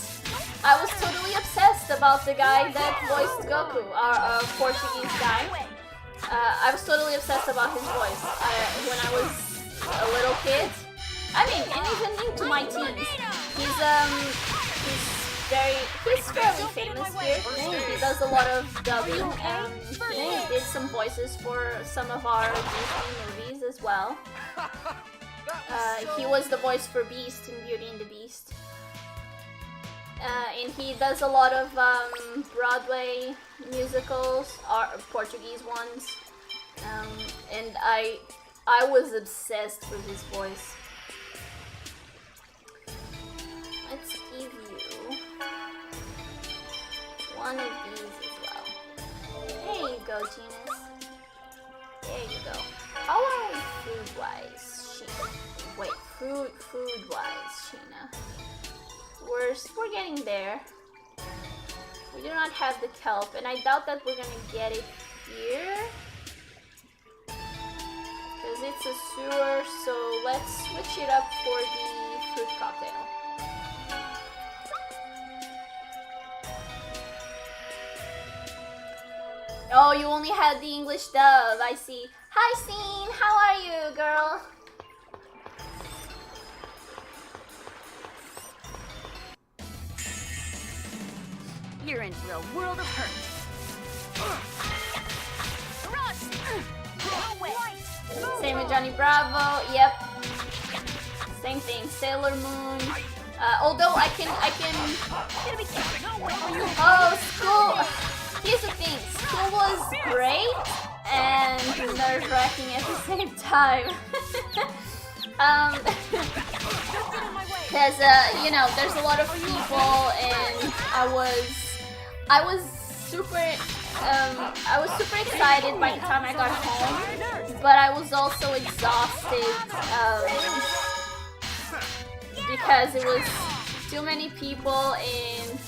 I was totally obsessed about the guy that voiced Goku, our Portuguese guy. I was totally obsessed about his voice when I was a little kid. I mean, and even into my teens. He's fairly famous here. He does a lot of dubbing, and he did some voices for some of our Disney movies as well. He was the voice for Beast in Beauty and the Beast. And he does a lot of Broadway musicals, Portuguese ones. And I was obsessed with his voice. Let's give you one of these as well. There you go, Genus. There you go. How are we food-wise, Sheena? Wait, food-wise, Sheena. We're getting there. We do not have the kelp, and I doubt that we're gonna get it here. Because it's a sewer, so let's switch it up for the fruit cocktail. Oh, you only had the English dub, I see. Hi, Scene! How are you, girl? you're in for a world of hurt. Same with Johnny Bravo. Yep. Same thing. Sailor Moon. Although I can. Oh, school. Here's the thing. School was great and nerve-wracking at the same time. Cause you know, there's a lot of people, and I was super excited by the time I got home, but I was also exhausted because it was too many people, and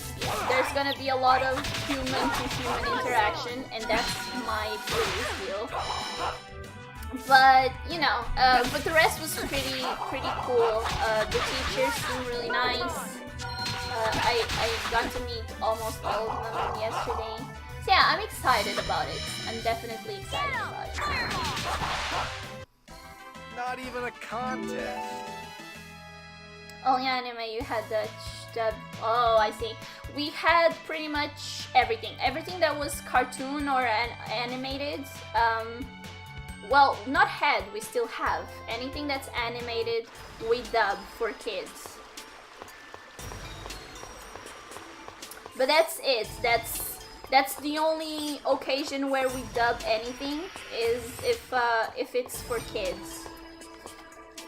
there's gonna be a lot of human-to-human interaction, and that's my Achilles heel. But you know, but the rest was pretty cool. The teachers seemed really nice. I got to meet almost all of them yesterday. So yeah, I'm excited about it. I'm definitely excited about it. Not even a contest. Oh yeah, Anime, you had the oh, I see. We had pretty much everything. Everything that was cartoon or animated. Well, not had, we still have. Anything that's animated, we dub for kids. But that's it. That's the only occasion where we dub anything, is if it's for kids.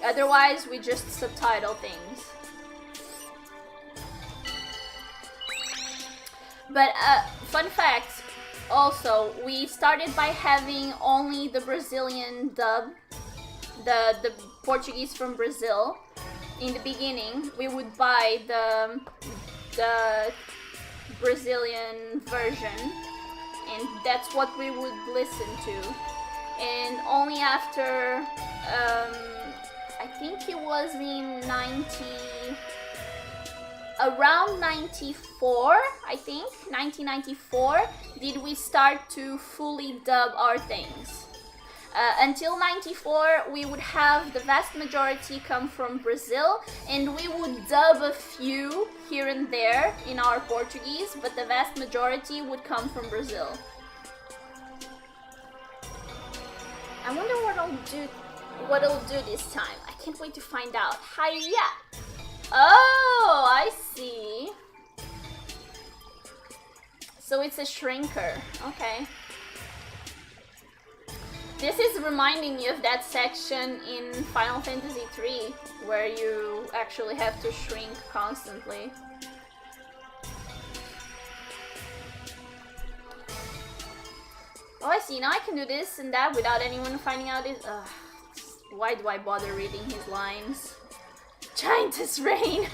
Otherwise, we just subtitle things. But fun fact. Also, we started by having only the Brazilian dub, the Portuguese from Brazil. In the beginning, we would buy the Brazilian version, and that's what we would listen to. And only after, I think it was in around 94, I think, 1994, did we start to fully dub our things. Until 94, we would have the vast majority come from Brazil, and we would dub a few here and there in our Portuguese, but the vast majority would come from Brazil. I wonder what I'll do this time. I can't wait to find out. Hiya! Oh, I see. So it's a shrinker. Okay. This is reminding me of that section in Final Fantasy III where you actually have to shrink constantly. Oh, I see. Now I can do this and that without anyone finding out it. Why do I bother reading his lines? Giantess Rain!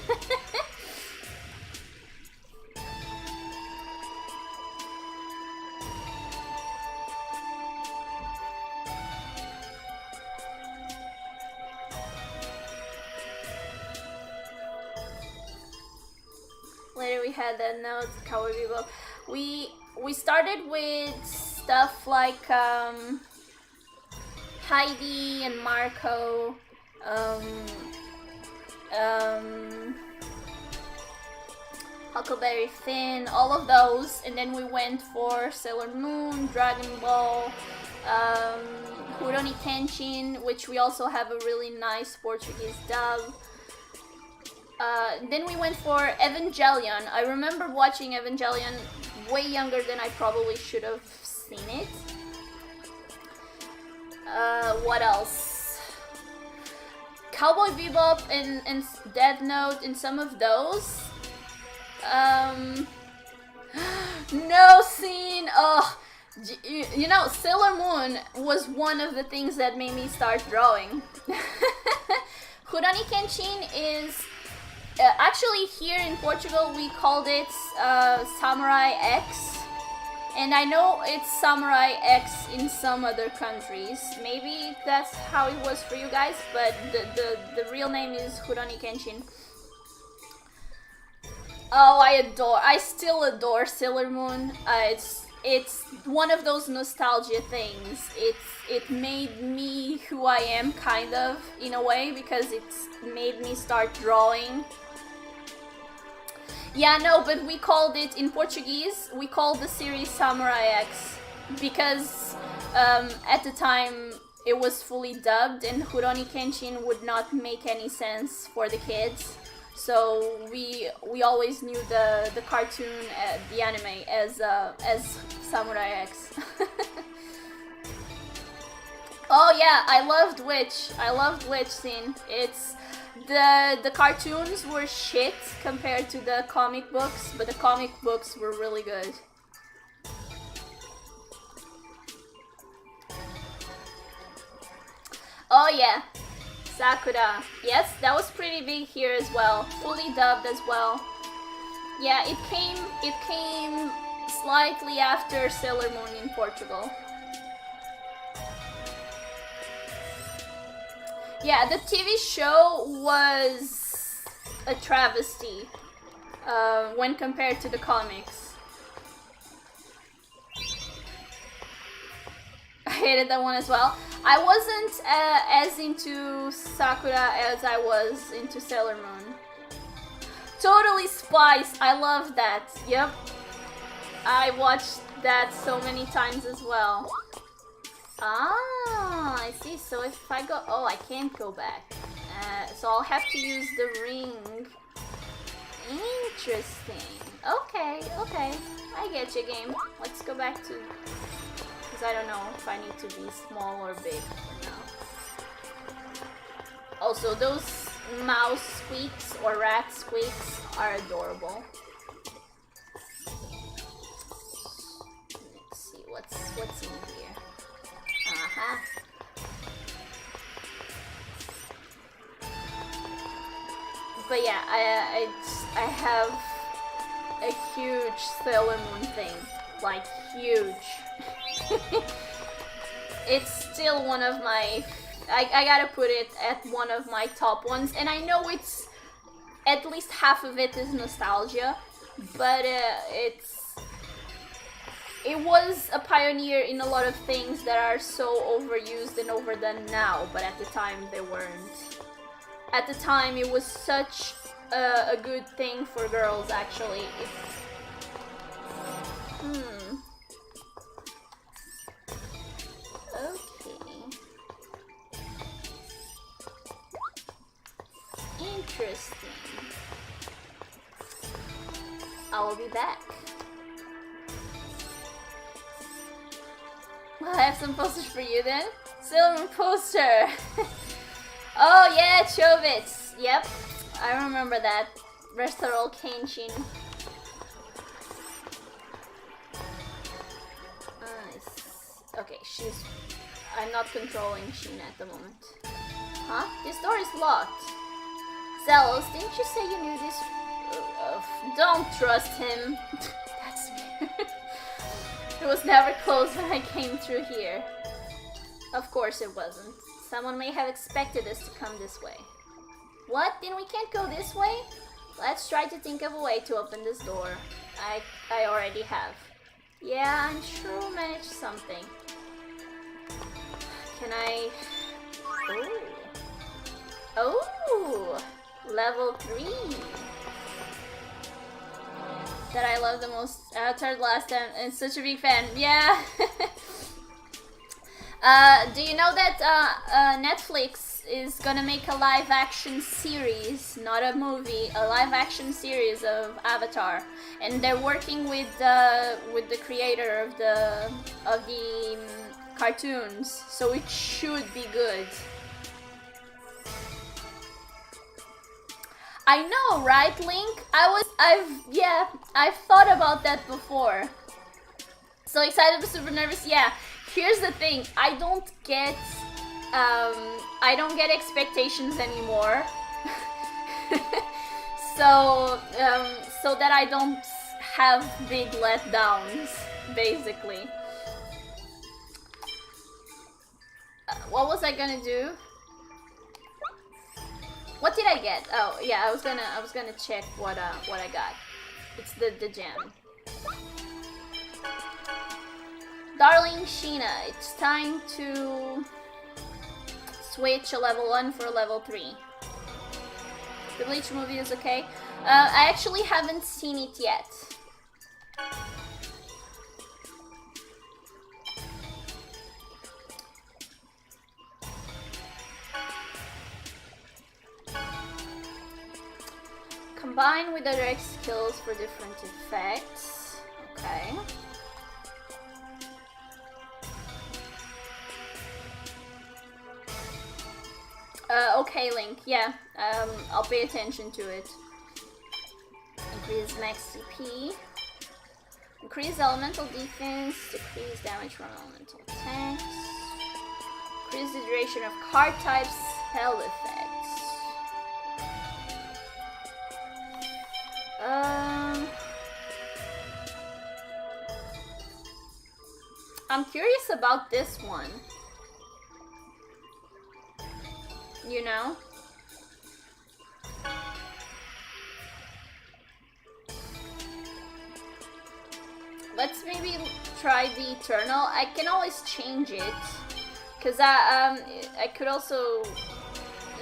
Later we had that note, Cowboy Bebop. We started with stuff like Heidi and Marco, Huckleberry Finn, all of those, and then we went for Sailor Moon, Dragon Ball, Rurouni Kenshin, which we also have a really nice Portuguese dub. Then we went for Evangelion. I remember watching Evangelion way younger than I probably should have seen it. What else? Cowboy Bebop and Death Note and some of those. No scene. Oh, you know, Sailor Moon was one of the things that made me start drawing. Rurouni Kenshin is actually here in Portugal we called it Samurai X. And I know it's Samurai X in some other countries. Maybe that's how it was for you guys, but the real name is Rurouni Kenshin. Oh, I still adore Sailor Moon. It's one of those nostalgia things. It made me who I am, kind of, in a way, because it's made me start drawing. Yeah, no, but we called it, in Portuguese, we called the series Samurai X because at the time it was fully dubbed and Rurouni Kenshin would not make any sense for the kids. So we always knew the cartoon, the anime as Samurai X. Oh yeah, I loved Witch Scene. It's the cartoons were shit compared to the comic books, but the comic books were really good. Oh yeah, Sakura. Yes, that was pretty big here as well. Fully dubbed as well. Yeah, it came slightly after Sailor Moon in Portugal. Yeah, the TV show was a travesty when compared to the comics. I hated that one as well. I wasn't as into Sakura as I was into Sailor Moon. Totally Spice, I love that. Yep, I watched that so many times as well. Ah, I see. So if I go... Oh, I can't go back. So I'll have to use the ring. Interesting. Okay, okay. I get you, game. Let's go back to... Because I don't know if I need to be small or big for now. Also, those mouse squeaks or rat squeaks are adorable. Let's see, what's in here? Uh-huh. But yeah, I have a huge Sailor Moon thing. Like, huge. It's still one of my... I gotta put it at one of my top ones. And I know it's... At least half of it is nostalgia. But it was a pioneer in a lot of things that are so overused and overdone now, but at the time they weren't. At the time it was such a good thing for girls, actually. Okay. Interesting. I will be back. Well, I have some posters for you then. Sailor Moon poster. Oh yeah, Chobits. Yep, I remember that. Restaurant Kenshin. Nice. Okay, I'm not controlling Sheena at the moment. Huh? This door is locked. Zelos, didn't you say you knew this? Don't trust him. That's weird. It was never closed when I came through here. Of course it wasn't. Someone may have expected us to come this way. What? Then we can't go this way? Let's try to think of a way to open this door. I already have. Yeah, I'm sure we'll manage something. Can I... Oh! Level 3! That I love the most. I tried last time and such a big fan. Yeah! Do you know that Netflix is gonna make a live action series, not a movie, a live action series of Avatar, and they're working with the creator of the cartoons, so it should be good. I know, right, Link? I've thought about that before. So excited but super nervous. Yeah. Here's the thing. I don't get expectations anymore. so that I don't have big letdowns, basically. What was I gonna do? What did I get? Oh yeah, I was gonna check what I got. It's the gem. Darling Sheena, it's time to switch a level 1 for a level 3. The Bleach movie is okay. I actually haven't seen it yet. Combine with other X skills for different effects. Okay. Okay, Link. Yeah. I'll pay attention to it. Increase max CP. Increase elemental defense. Decrease damage from elemental attacks. Increase the duration of card types spell effects. I'm curious about this one. You know? Let's maybe try the Eternal. I can always change it, cause I could also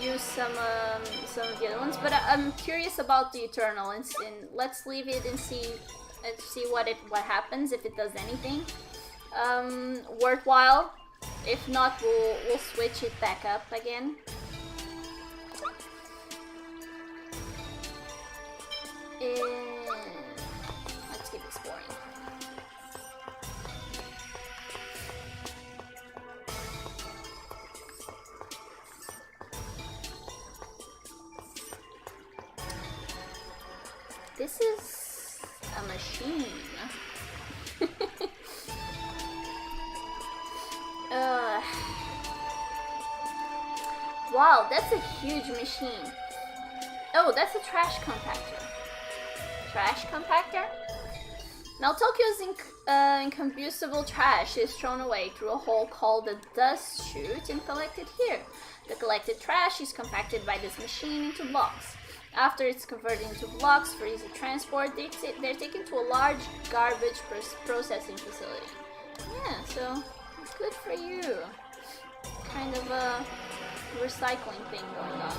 use some of the other ones. But I'm curious about the Eternal, and let's leave it and see what happens, if it does anything worthwhile. If not, we'll switch it back up again. Let's keep exploring. This is a machine. Wow, that's a huge machine. Oh, that's a trash compactor. Trash compactor? Now Tokyo's incombustible trash is thrown away through a hole called the dust chute and collected here. The collected trash is compacted by this machine into blocks. After it's converted into blocks for easy transport, they're taken to a large garbage processing facility. Yeah, so good for you. Kind of a recycling thing going on.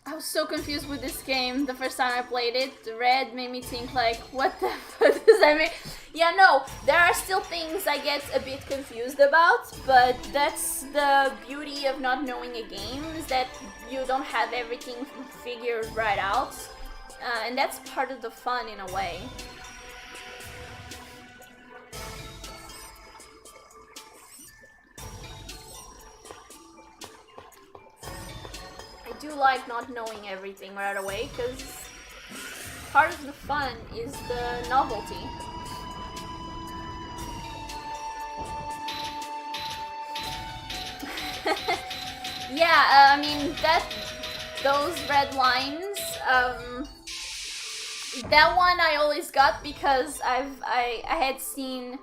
I was so confused with this game the first time I played it. The red made me think like, what the fuck does that mean? Yeah, no, there are still things I get a bit confused about, but that's the beauty of not knowing a game, is that you don't have everything figured right out. And that's part of the fun in a way. I do like not knowing everything right away, because part of the fun is the novelty. Yeah, I mean, those red lines, that one I always got because I had seen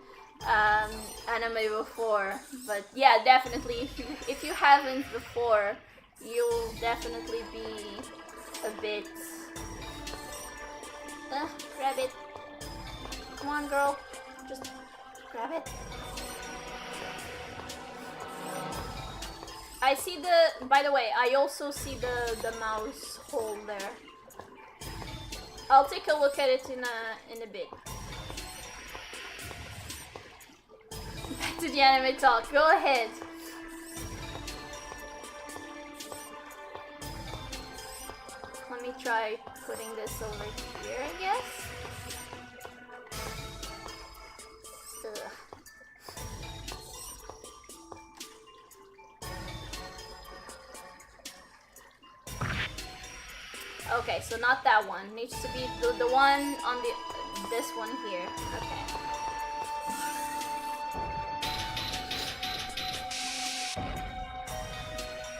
anime before, but yeah, definitely, if you haven't before, you'll definitely be a bit... grab it. Come on, girl. Just grab it. I see the... By the way, I also see the mouse hole there. I'll take a look at it in a bit. Back to the anime talk. Go ahead. Let me try putting this over here, I guess. Ugh. Okay, so not that one. Needs to be the one on this one here. Okay.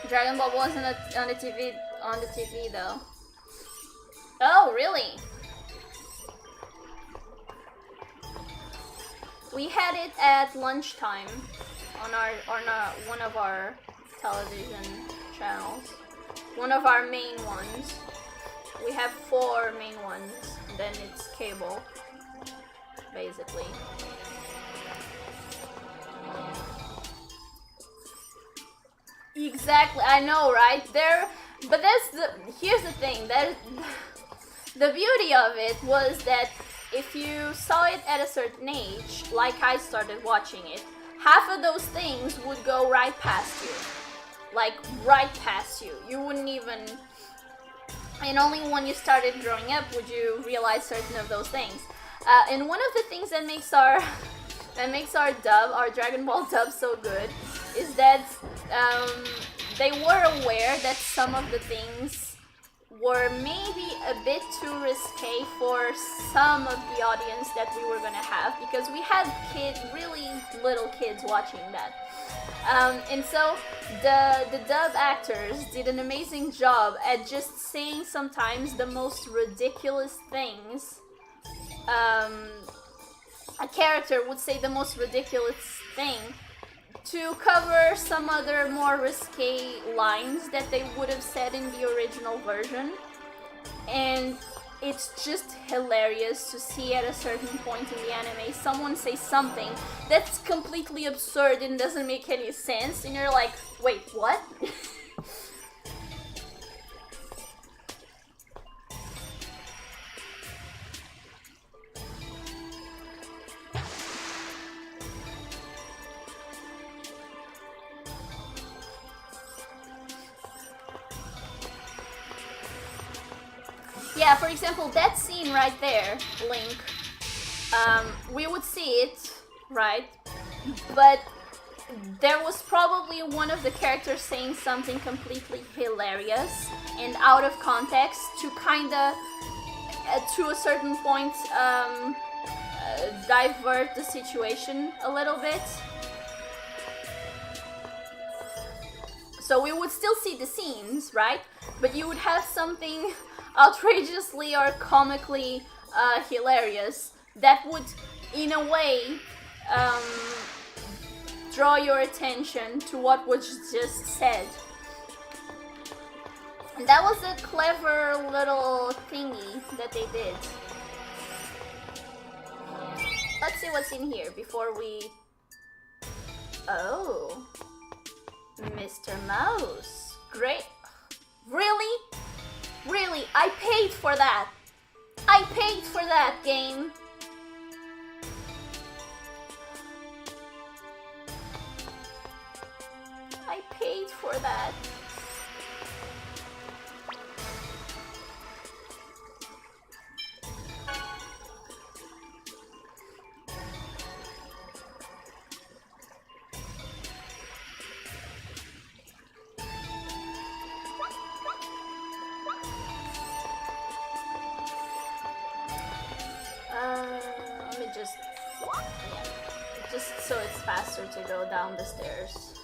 Dragon Ball wasn't on the TV though. Oh, really? We had it at lunchtime on one of our television channels. One of our main ones. We have 4 main ones, then it's cable, basically. Exactly, I know, right? But here's the thing, that the beauty of it was that if you saw it at a certain age, like I started watching it, half of those things would go right past you. Like, right past you. You wouldn't even... And only when you started growing up would you realize certain of those things. And one of the things that makes our dub, our Dragon Ball dub, so good is that they were aware that some of the things were maybe a bit too risque for some of the audience that we were gonna have, because we had really little kids watching that. And so the dub actors did an amazing job at just saying sometimes the most ridiculous things. A character would say the most ridiculous thing to cover some other more risque lines that they would have said in the original version. And it's just hilarious to see at a certain point in the anime someone say something that's completely absurd and doesn't make any sense, and you're like, wait, what? Yeah, for example, that scene right there, Link, we would see it, right? But there was probably one of the characters saying something completely hilarious and out of context to kinda, to a certain point, divert the situation a little bit. So we would still see the scenes, right? But you would have something outrageously or comically hilarious that would, in a way, draw your attention to what was just said. And that was a clever little thingy that they did. Let's see what's in here before we... Oh, Mr. Mouse. Great. Really? Really, I paid for that. I paid for that game. I paid for that. Let me just, yeah, just so it's faster to go down the stairs.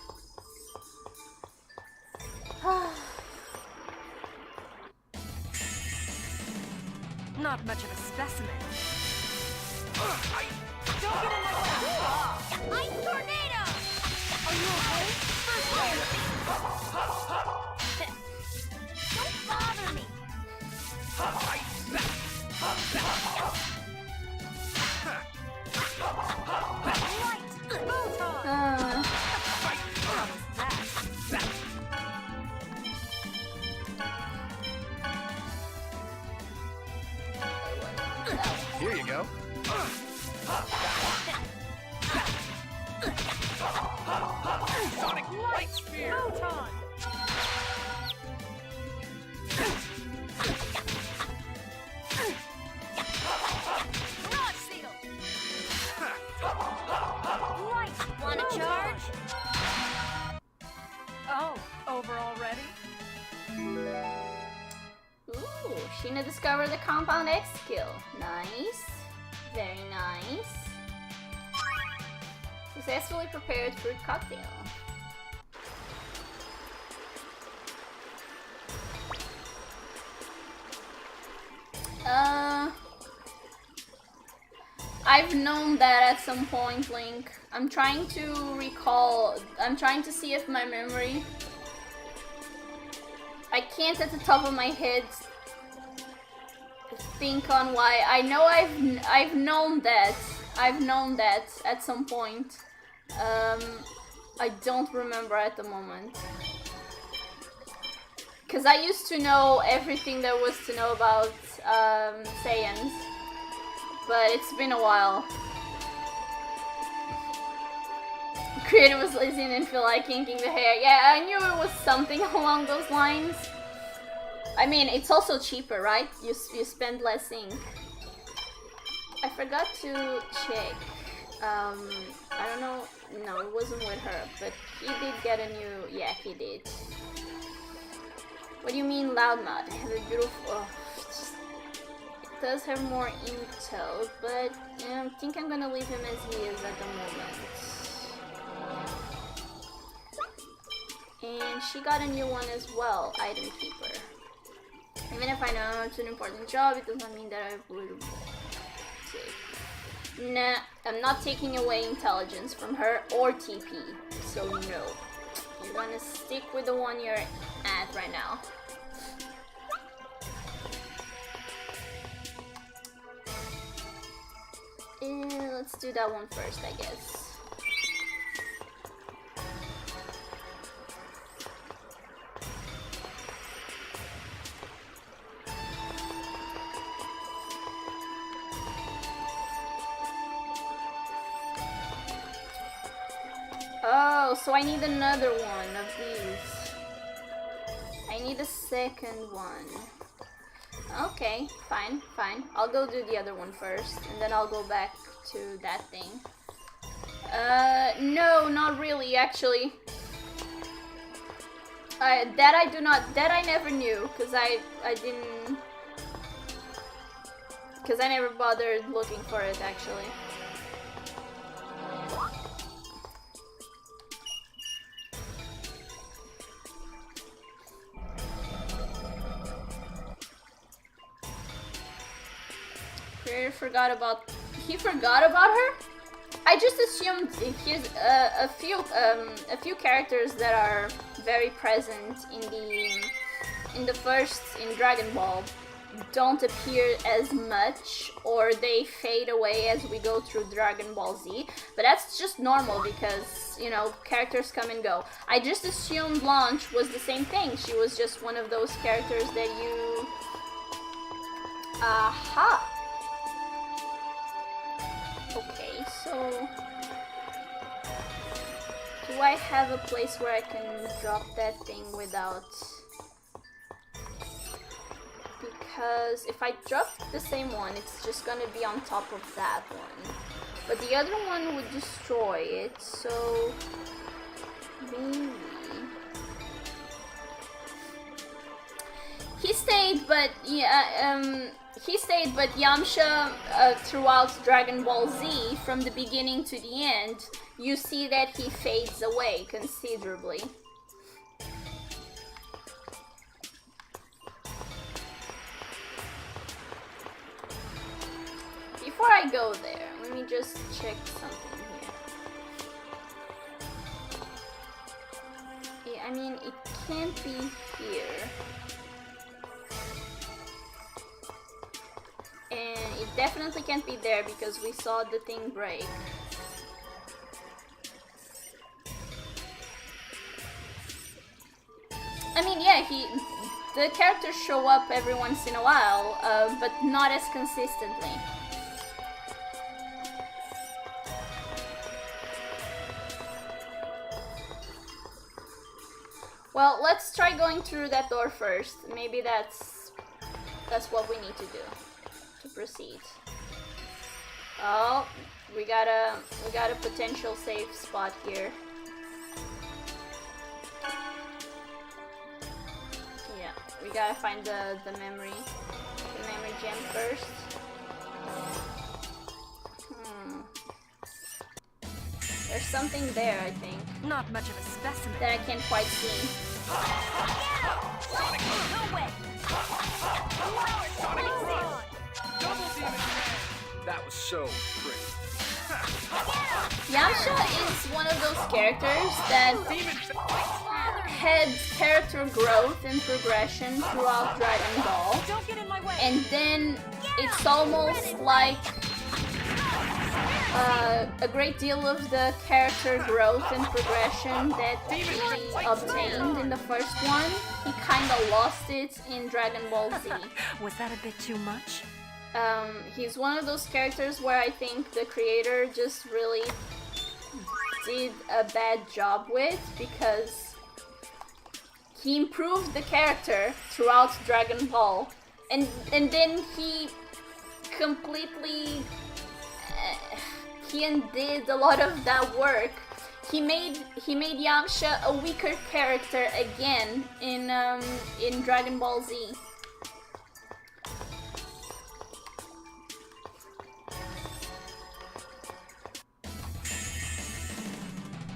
Not much of a specimen. Don't get in my way! Ice tornado! Are you okay? Don't bother me! Here you go. Sonic Light Spear! Photon! Rod Seal! Light! Wanna charge? Oh, over already? Ooh, Sheena discovered the Compound X skill. Nice. Very nice. Successfully prepared fruit cocktail. I've known that at some point, Link. I'm trying to recall. I'm trying to see if my memory. I can't at the top of my head think on why. I know I've known that. I've known that at some point. I don't remember at the moment. Because I used to know everything there was to know about Saiyans, but it's been a while. Creator was lazy and didn't feel like kinking the hair. Yeah, I knew it was something along those lines. I mean, it's also cheaper, right? You spend less ink. I forgot to check. I don't know. No, it wasn't with her, but he did get a new. Yeah, he did. What do you mean, loud mud? I have a beautiful. Oh, it does have more intel, but I think I'm gonna leave him as he is at the moment. And she got a new one as well, Item Keeper. Even if I know it's an important job, it doesn't mean that I would take. Nah, I'm not taking away intelligence from her or TP, so no. You're gonna stick with the one you're at right now. Let's do that one first, I guess. Oh, so I need another one of these. I need a second one. Okay, fine. I'll go do the other one first, and then I'll go back to that thing. No, not really, actually. That I never knew, because I didn't... Because I never bothered looking for it, actually. He forgot about her? I just assumed he's a few characters that are very present in Dragon Ball don't appear as much, or they fade away as we go through Dragon Ball Z, but that's just normal because, you know, characters come and go. I just assumed Launch was the same thing. She was just one of those characters that you... Aha! Okay, so... Do I have a place where I can drop that thing without... Because if I drop the same one, it's just gonna be on top of that one. But the other one would destroy it, so... Maybe... He stayed, but Yamcha, throughout Dragon Ball Z, from the beginning to the end, you see that he fades away considerably. Before I go there, let me just check something here. Yeah, I mean, it can't be here. And it definitely can't be there because we saw the thing break. I mean, yeah, the characters show up every once in a while, but not as consistently. Well, let's try going through that door first. Maybe that's what we need to do to proceed. Oh, we got a potential safe spot here. Yeah, we gotta find the memory gem first. There's something there, I think. Not much of a specimen. That I can't quite see. No way! That was so pretty. Yamcha is one of those characters that had character growth and progression throughout Dragon Ball. And then it's almost like a great deal of the character growth and progression that he obtained in the first one, he kinda lost it in Dragon Ball Z. Was that a bit too much? He's one of those characters where I think the creator just really did a bad job with, because he improved the character throughout Dragon Ball, and then he completely he undid a lot of that work. He made Yamcha a weaker character again in Dragon Ball Z.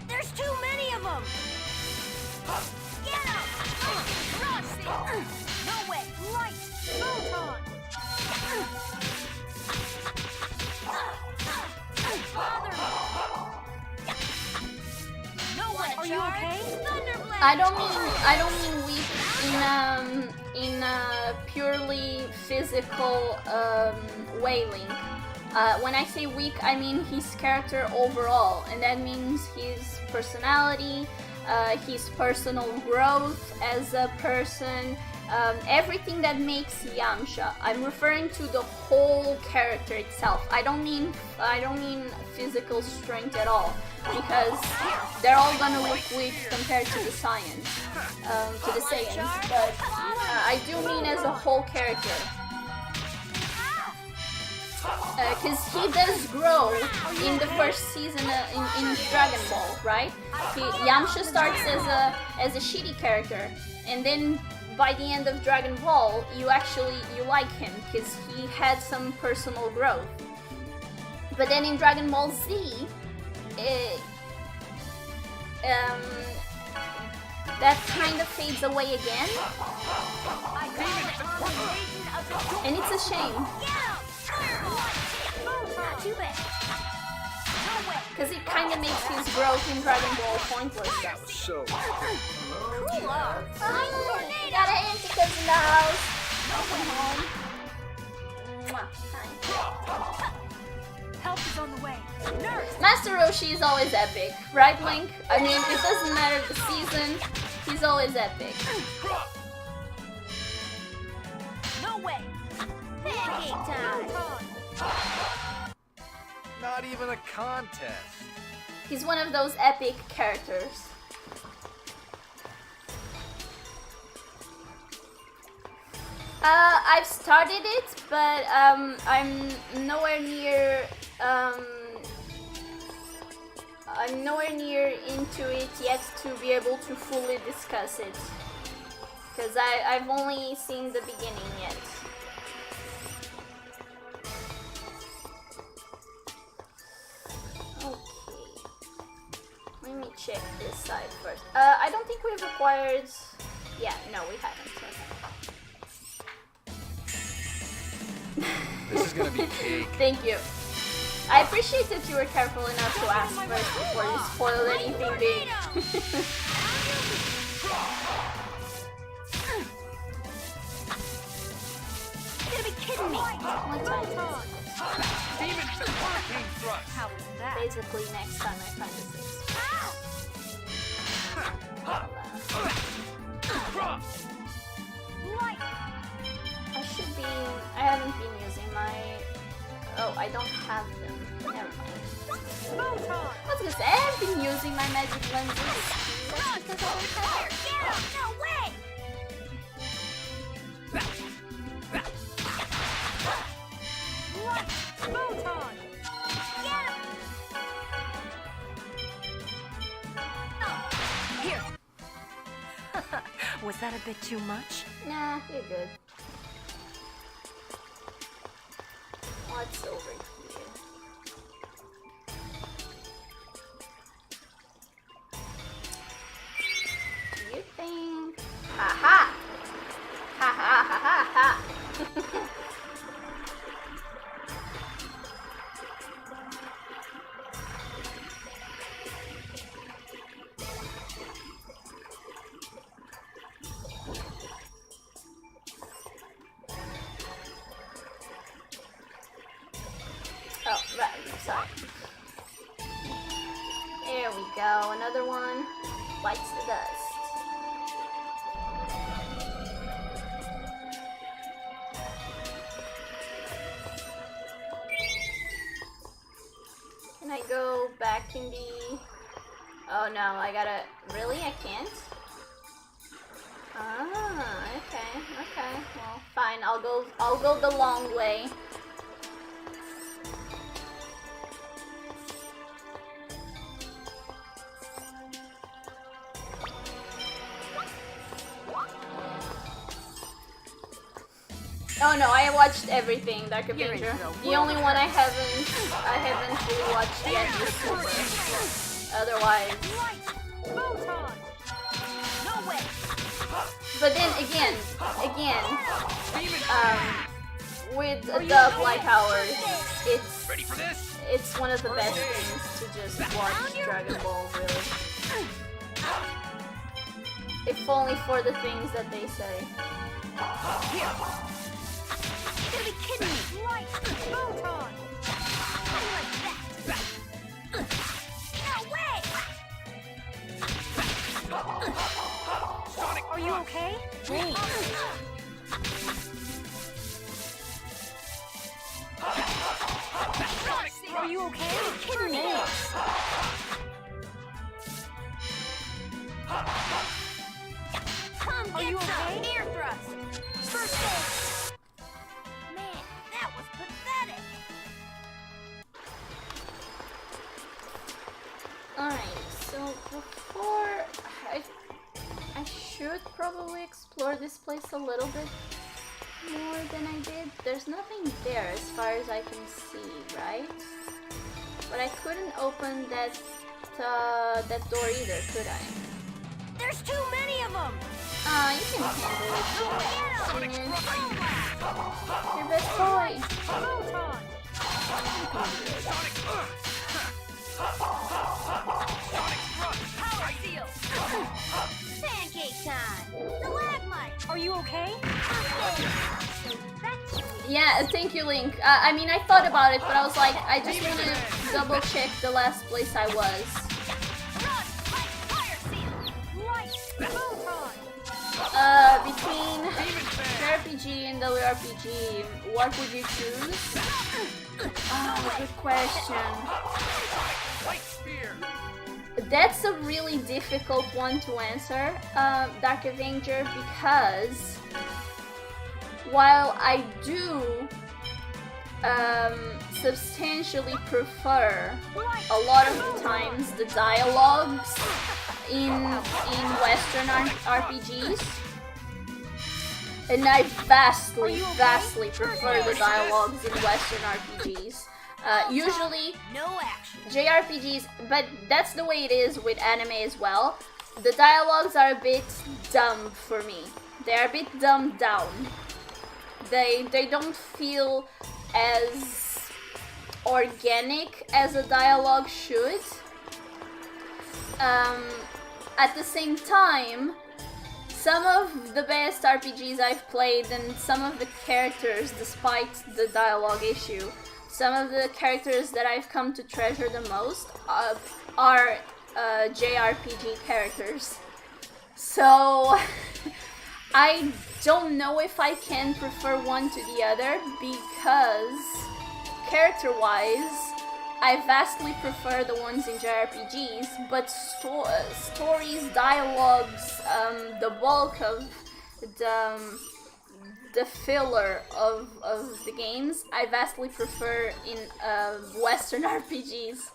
There's too many of them! Get up! Rossi! No way! Light! Photon! Bother me! No way! Are you okay? Thunderblade! I don't mean weak in a purely physical way, Link. When I say weak, I mean his character overall, and that means his personality, his personal growth as a person, everything that makes Yamcha. I'm referring to the whole character itself. I don't mean physical strength at all, because they're all gonna look weak compared to the Saiyans, but I do mean as a whole character. Because he does grow in the first season in Dragon Ball, right? Yamcha starts as a shitty character, and then by the end of Dragon Ball, you like him because he had some personal growth. But then in Dragon Ball Z, that kind of fades away again, and it's a shame. Not too bad. Because it kind of makes his growth in Dragon Ball pointless. That was so Cool off. Got an anti-cousin in the house. Welcome home. Mwah. Help is on the way. Nurse! Master Roshi is always epic, right, Link? I mean, it doesn't matter the season, he's always epic. No way! Pancake time! Not even a contest. He's one of those epic characters. I've started it, but I'm nowhere near into it yet to be able to fully discuss it, because I've only seen the beginning yet. Let me check this side first. I don't think we've acquired... Yeah, no, we haven't. Okay. This is gonna be cake. Thank you. I appreciate that you were careful enough to ask first before you spoiled anything big. You're gonna be kidding me! What time is it? Demon Hurricane Thrust. How was that? Basically, next time I find a 6. I haven't been using my... Oh, I don't have them. Never mind. I was gonna say, I have been using my magic lenses. That's because I don't have them. Get up! No way! Light! Photon! Get him! Here! Was that a bit too much? Nah, you're good. What's over here? Do you think? Ha ha! Ha ha ha ha ha! Sorry. There we go. Another one. Bites the dust. Can I go back in the... Oh no, I gotta... Really? I can't? Ah, okay, okay. Well, fine. I'll go the long way. Oh no, I watched everything, Dark Avenger. The only one I haven't fully watched yet is Super. Otherwise. But then again, with a dub like ours, it's one of the best things to just watch Dragon Ball, really. If only for the things that they say. Here. You gotta be kidding me! Right! Photon! How do you like that? No way! Sonic, are you okay? Wait. Are you okay? Are you kidding me? Come are you okay? Air thrust! First aid! Man, that was pathetic! Alright, so before I should probably explore this place a little bit more than I did. There's nothing there as far as I can see, right? But I couldn't open that door either, could I? There's too many of them! You can handle it. Your best boy. Photon! Power seal! Pancake time! Stalagmite! Are you okay? Yeah, thank you, Link. I mean, I thought about it, but I was like, I just want to double check the last place I was. Between JRPG and WRPG, what would you choose? Oh, good question. That's a really difficult one to answer, Dark Avenger, because while I do substantially prefer a lot of the times the dialogues in Western RPGs, and I vastly prefer the dialogues in Western RPGs. Usually, no action. JRPGs, but that's the way it is with anime as well. The dialogues are a bit dumb for me. They're a bit dumbed down. They don't feel as organic as a dialogue should. At the same time, some of the best RPGs I've played and some of the characters, despite the dialogue issue, some of the characters that I've come to treasure the most are JRPG characters. So I don't know if I can prefer one to the other, because character-wise, I vastly prefer the ones in JRPGs, but stories, dialogues, the bulk of the filler of the games, I vastly prefer in Western RPGs.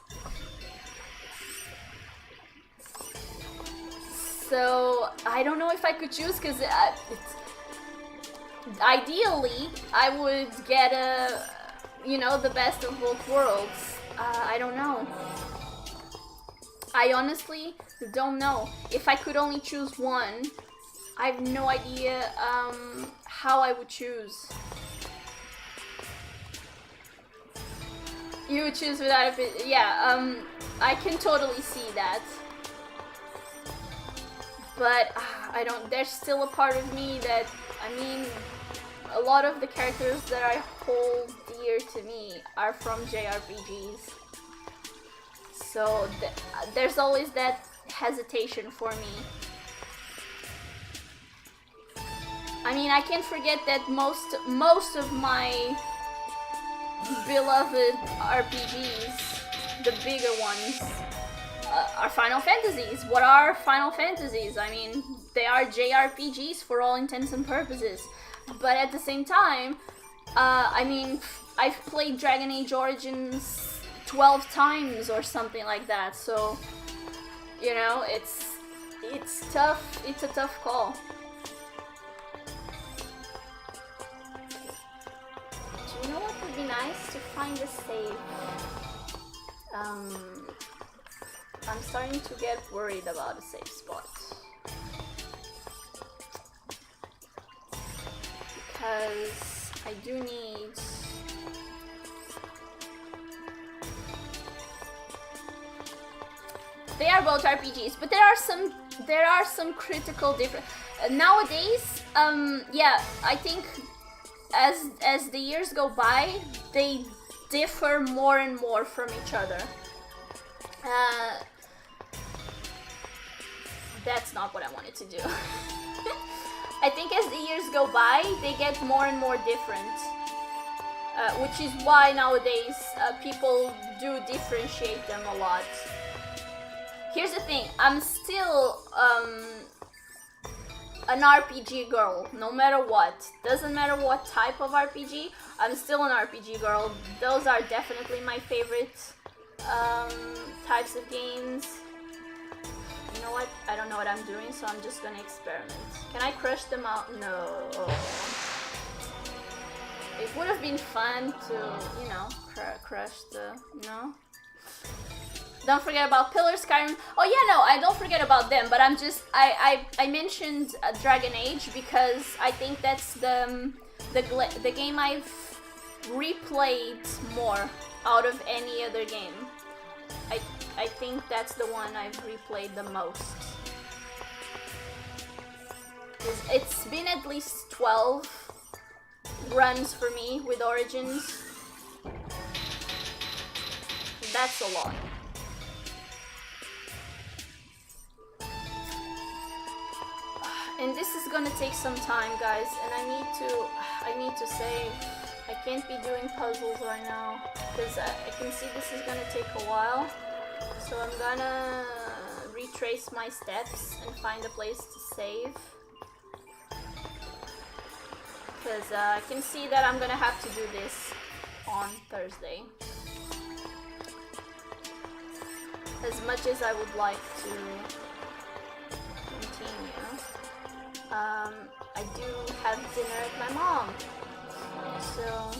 So I don't know if I could choose, because ideally I would get the best of both worlds. I don't know. I honestly don't know. If I could only choose one, I have no idea how I would choose. You would choose without a bit. Yeah, I can totally see that. But I don't. There's still a part of me that, I mean, a lot of the characters that I hold dear to me are from JRPGs. So there's always that hesitation for me. I mean, I can't forget that most of my beloved RPGs, the bigger ones, are Final Fantasies. What are Final Fantasies? I mean, they are JRPGs for all intents and purposes. But at the same time, I mean, I've played Dragon Age Origins 12 times or something like that. So, you know, it's tough. It's a tough call. Do you know what would be nice? To find a save. I'm starting to get worried about a safe spot. Because I do need... They are both RPGs, but there are some critical difference. Nowadays, yeah, I think as the years go by, they differ more and more from each other. That's not what I wanted to do. I think as the years go by, they get more and more different. Which is why nowadays people do differentiate them a lot. Here's the thing, I'm still an RPG girl, no matter what. Doesn't matter what type of RPG, I'm still an RPG girl. Those are definitely my favorite types of games. You know what? I don't know what I'm doing, so I'm just gonna experiment. Can I crush them out? No. It would have been fun to, you know, crush the... No? Don't forget about Pillar, Skyrim. Oh yeah, no, I don't forget about them, but I'm just... I mentioned Dragon Age because I think that's the game I've replayed more out of any other game. I think that's the one I've replayed the most. It's been at least 12 runs for me with Origins. That's a lot. And this is gonna take some time, guys, and I need to save. I can't be doing puzzles right now because I can see this is gonna take a while. So I'm gonna retrace my steps and find a place to save. Because I can see that I'm gonna have to do this on Thursday. As much as I would like to continue, I do have dinner at my mom. So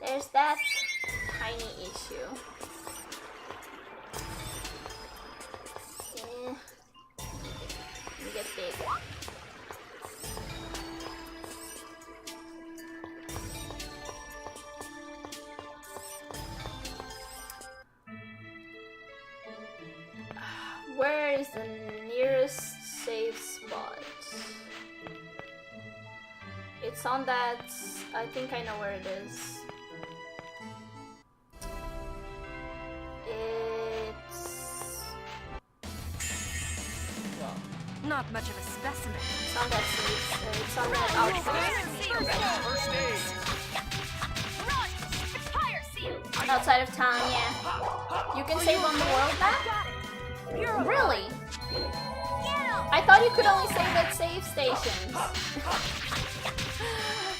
there's that tiny issue. Let me get big. Where is the nearest save spot? It's on that... I think I know where it is. It's... well, Not much of a specimen. It's on that save. It's on that outside of town, yeah. You can save on the world map? Really? I thought you could only save at save stations.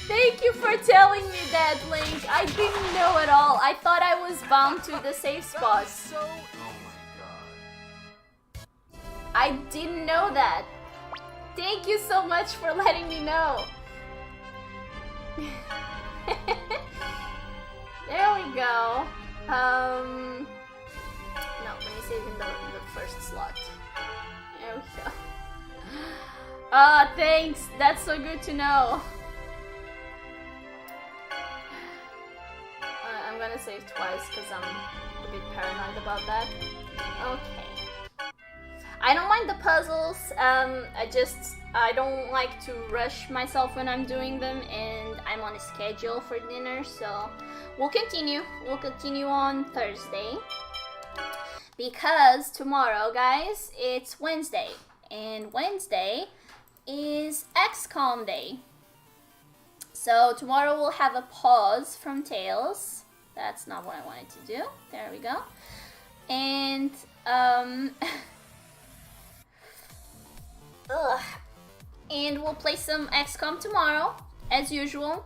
Thank you for telling me that, Link. I didn't know at all. I thought I was bound to the save spots. Oh my god. I didn't know that. Thank you so much for letting me know. There we go. No, let me save in the first slot. There we go. Ah, thanks. That's so good to know. I'm gonna save twice because I'm a bit paranoid about that. Okay. I don't mind the puzzles. I don't like to rush myself when I'm doing them, and I'm on a schedule for dinner, so we'll continue. We'll continue on Thursday. because tomorrow, guys, it's Wednesday, and Wednesday is XCOM day. So tomorrow we'll have a pause from Tales. That's not what I wanted to do. There we go. And and we'll play some XCOM tomorrow, as usual.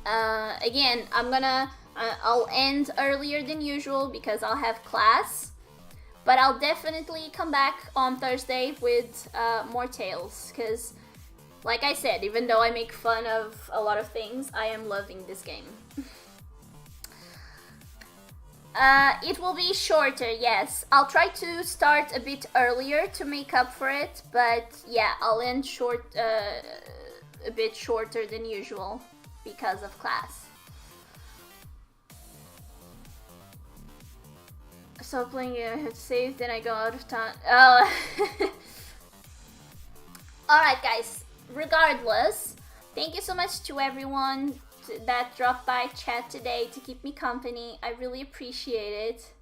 Again, I'll end earlier than usual because I'll have class. But I'll definitely come back on Thursday with more Tales. Because, like I said, even though I make fun of a lot of things, I am loving this game. It will be shorter, yes. I'll try to start a bit earlier to make up for it. But yeah, I'll end a bit shorter than usual because of class. So playing it, I had to save, then I go out of time. Oh. Alright guys, regardless, thank you so much to everyone that dropped by chat today to keep me company. I really appreciate it.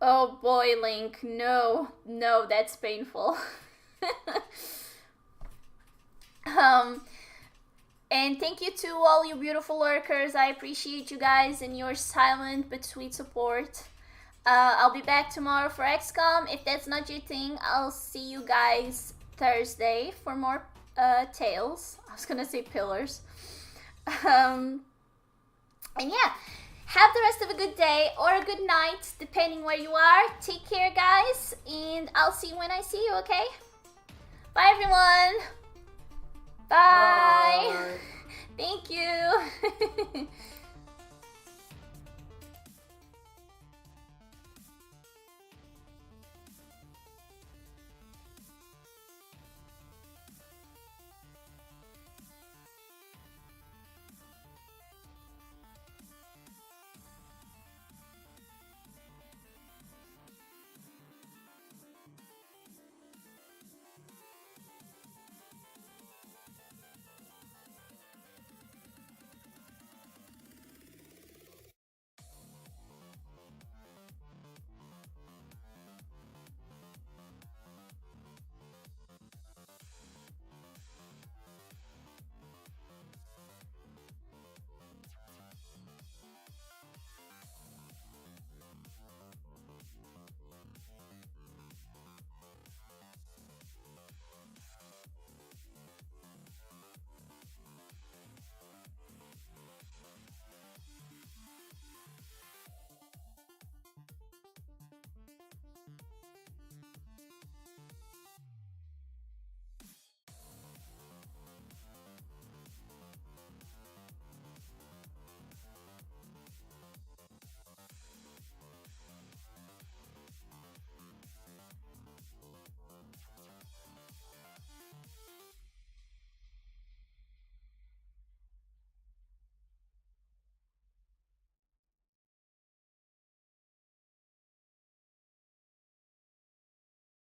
Oh boy, Link, no, that's painful. And thank you to all you beautiful lurkers. I appreciate you guys and your silent but sweet support. I'll be back tomorrow for XCOM. If that's not your thing, I'll see you guys Thursday for more Tales. I was gonna say pillars. And yeah, have the rest of a good day or a good night, depending where you are. Take care, guys, and I'll see you when I see you, okay? Bye, everyone! Bye. Thank you.